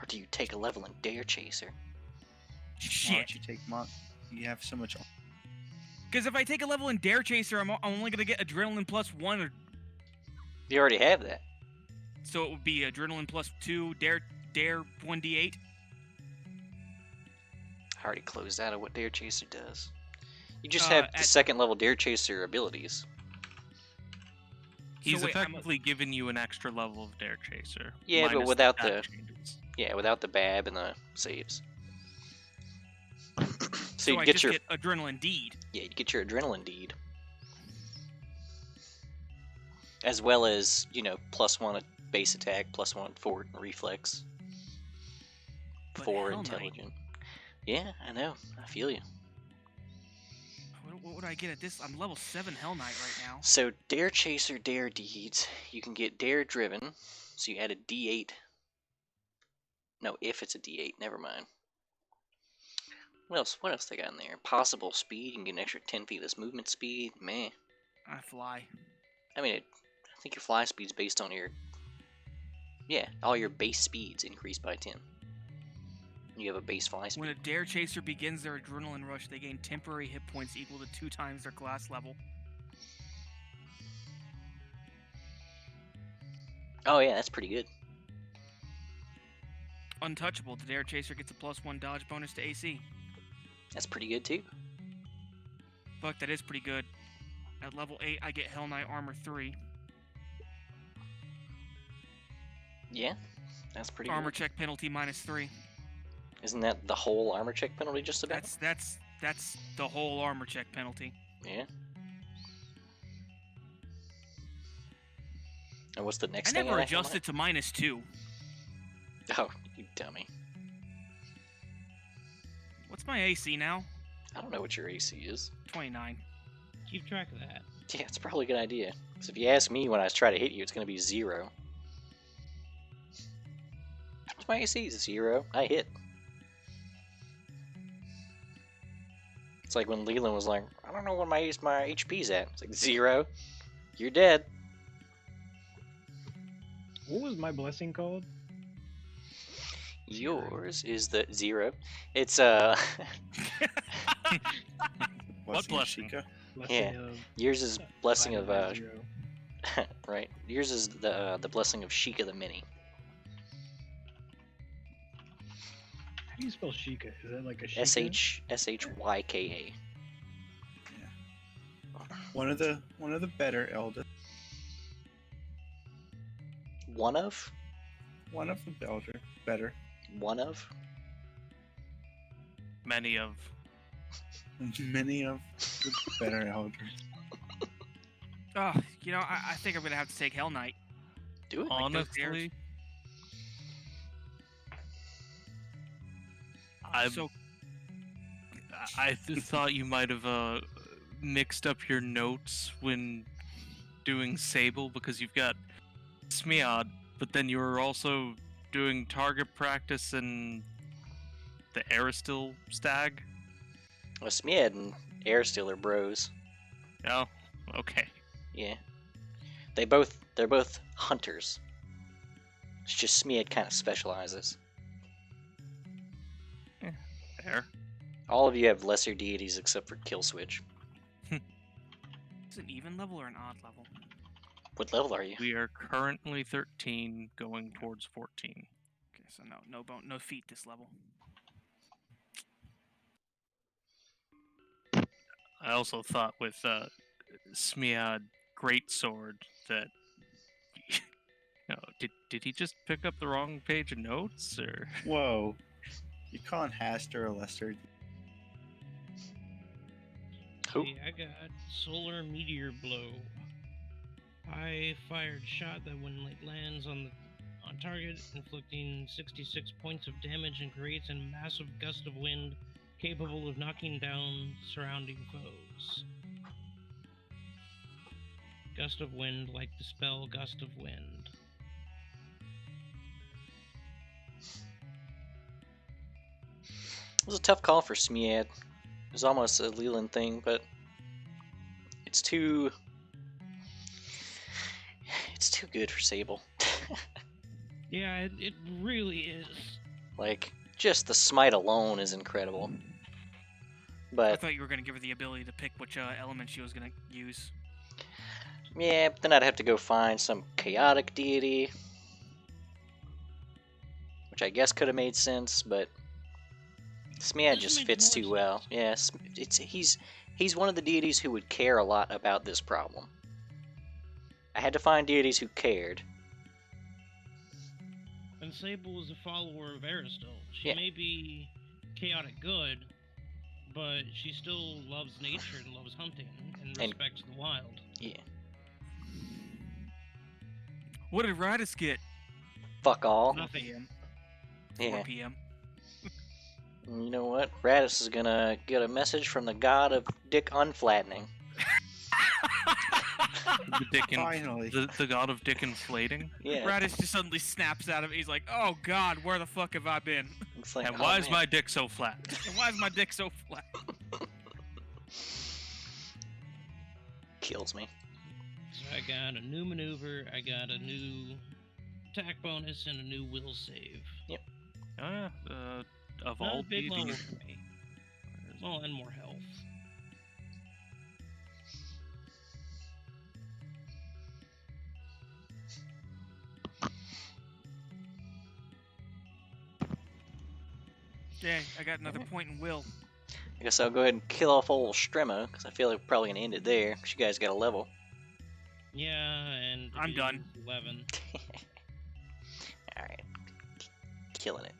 Or do you take a level in Dare Chaser? Why Shit. don't you take Monk? You have so much. Because if I take a level in Dare Chaser, I'm only gonna get Adrenaline +1, or You already have that. so it would be Adrenaline +2, Dare 1d8. I already closed out of what Dare Chaser does. You just Uh, have the at- second level Dare Chaser abilities. He's wait, I'm a- effectively giving you an extra level of Dare Chaser. Yeah, but minus without stat the- changes. Yeah, without the BAB and the saves. So you I get just your get Adrenaline Deed. yeah, you get your adrenaline deed. As well as, +1 base attack, +1 fort and reflex. But 4 Hell Knight- intelligent. Yeah, I know. I feel you. What would I get at this? I'm level 7 Hell Knight right now. So Dare Chaser, Dare Deeds, you can get Dare Driven, so you add a D8. No, if it's a D8, never mind. What else they got in there? Possible speed, you can get an extra 10 feet less movement speed. Meh. I fly. I mean, I think your fly speed's based on your... Yeah, all your base speeds increase by 10. You have a base fly speed. When a Dare Chaser begins their Adrenaline Rush, they gain temporary hit points equal to 2 times their class level. Oh yeah, that's pretty good. Untouchable, the Dare Chaser gets a +1 dodge bonus to AC. That's pretty good too. Fuck, that is pretty good. At level 8, I get Hell Knight Armor 3. Yeah, that's pretty Armor good. check penalty -3. Isn't that the whole armor check penalty just about? That's the whole armor check penalty. Yeah. And what's the next I thing? never on that adjusted to -2. helmet? Oh, you dummy. What's my AC now? I don't know what your AC is. 29. Keep track of that. Yeah, it's probably a good idea. Because if you ask me when I try to hit you, it's going to be 0. What's my AC? 0. I hit. It's like when Leland was like, I don't know what my HP's at. It's like 0. You're dead. What was my blessing called? Yours is the 0. It's What blessing? Sheikah? Blessing Yeah. of yours is blessing of Zero. right. Yours is the blessing of Sheikah the Mini. How do you spell Sheikah? Is that like a Sheikah? SHYKA. One of the better elders. One of? One of the better. One of? Many of. Many of the better elders. Oh, you know, I think I'm gonna have to take Hell Knight. Do it. Like those stairs. Honestly, I So thought you might have mixed up your notes when doing Sable because you've got Smeod, but then you were also doing target practice and the Aristil stag. Well, Smead and Airsteel are bros. Oh, okay. Yeah. They're both hunters. It's just Smead kind of specializes. There. All of you have lesser deities except for Killswitch. is it an even level or an odd level? What level are you? We are currently 13, going towards 14. Okay, so no feat this level. I also thought with Smeod Greatsword that did he just pick up the wrong page of notes or Whoa. You calling Haster a lesser? Who? See, I got Solar Meteor Blow. High fired shot that when it lands on target, inflicting 66 points of damage and creates a massive gust of wind capable of knocking down surrounding foes. Gust of wind, like the spell Gust of Wind. It was a tough call for Smead. It was almost a Leland thing, but it's too good for Sable. Yeah, it really is. Like, just the smite alone is incredible. I But thought you were gonna give her the ability to pick which element she was gonna use. yeah, but then I'd have to go find some chaotic deity, which I guess could have made sense, but Smead This just makes fits more too well. sense. Yeah, he's one of the deities who would care a lot about this problem. I had to find deities who cared. And Sable is a follower of Aristil. She Yeah. may be chaotic good, but she still loves nature and loves hunting and And- respects the wild. Yeah. What did Radis get? Fuck all. Nothing. 4 Yeah. p.m. And you know what? Radis is gonna get a message from the god of dick unflattening. the dick Finally. the god of dick inflating? Yeah. Radis just suddenly snaps out of it. He's like, "Oh God, where the fuck have I been? It's like, And oh, why is man. my dick so flat? And why is my dick so flat?" Kills me. So I got a new maneuver, I got a new attack bonus, and a new will save. Of Not all a big level deities. for me. Oh, and more health. Yeah, I got another point in will. I guess I'll go ahead and kill off old Strema, because I feel like we're probably going to end it there, because you guys got a level. Yeah, and I'm done. division's 11. Alright. Killing it.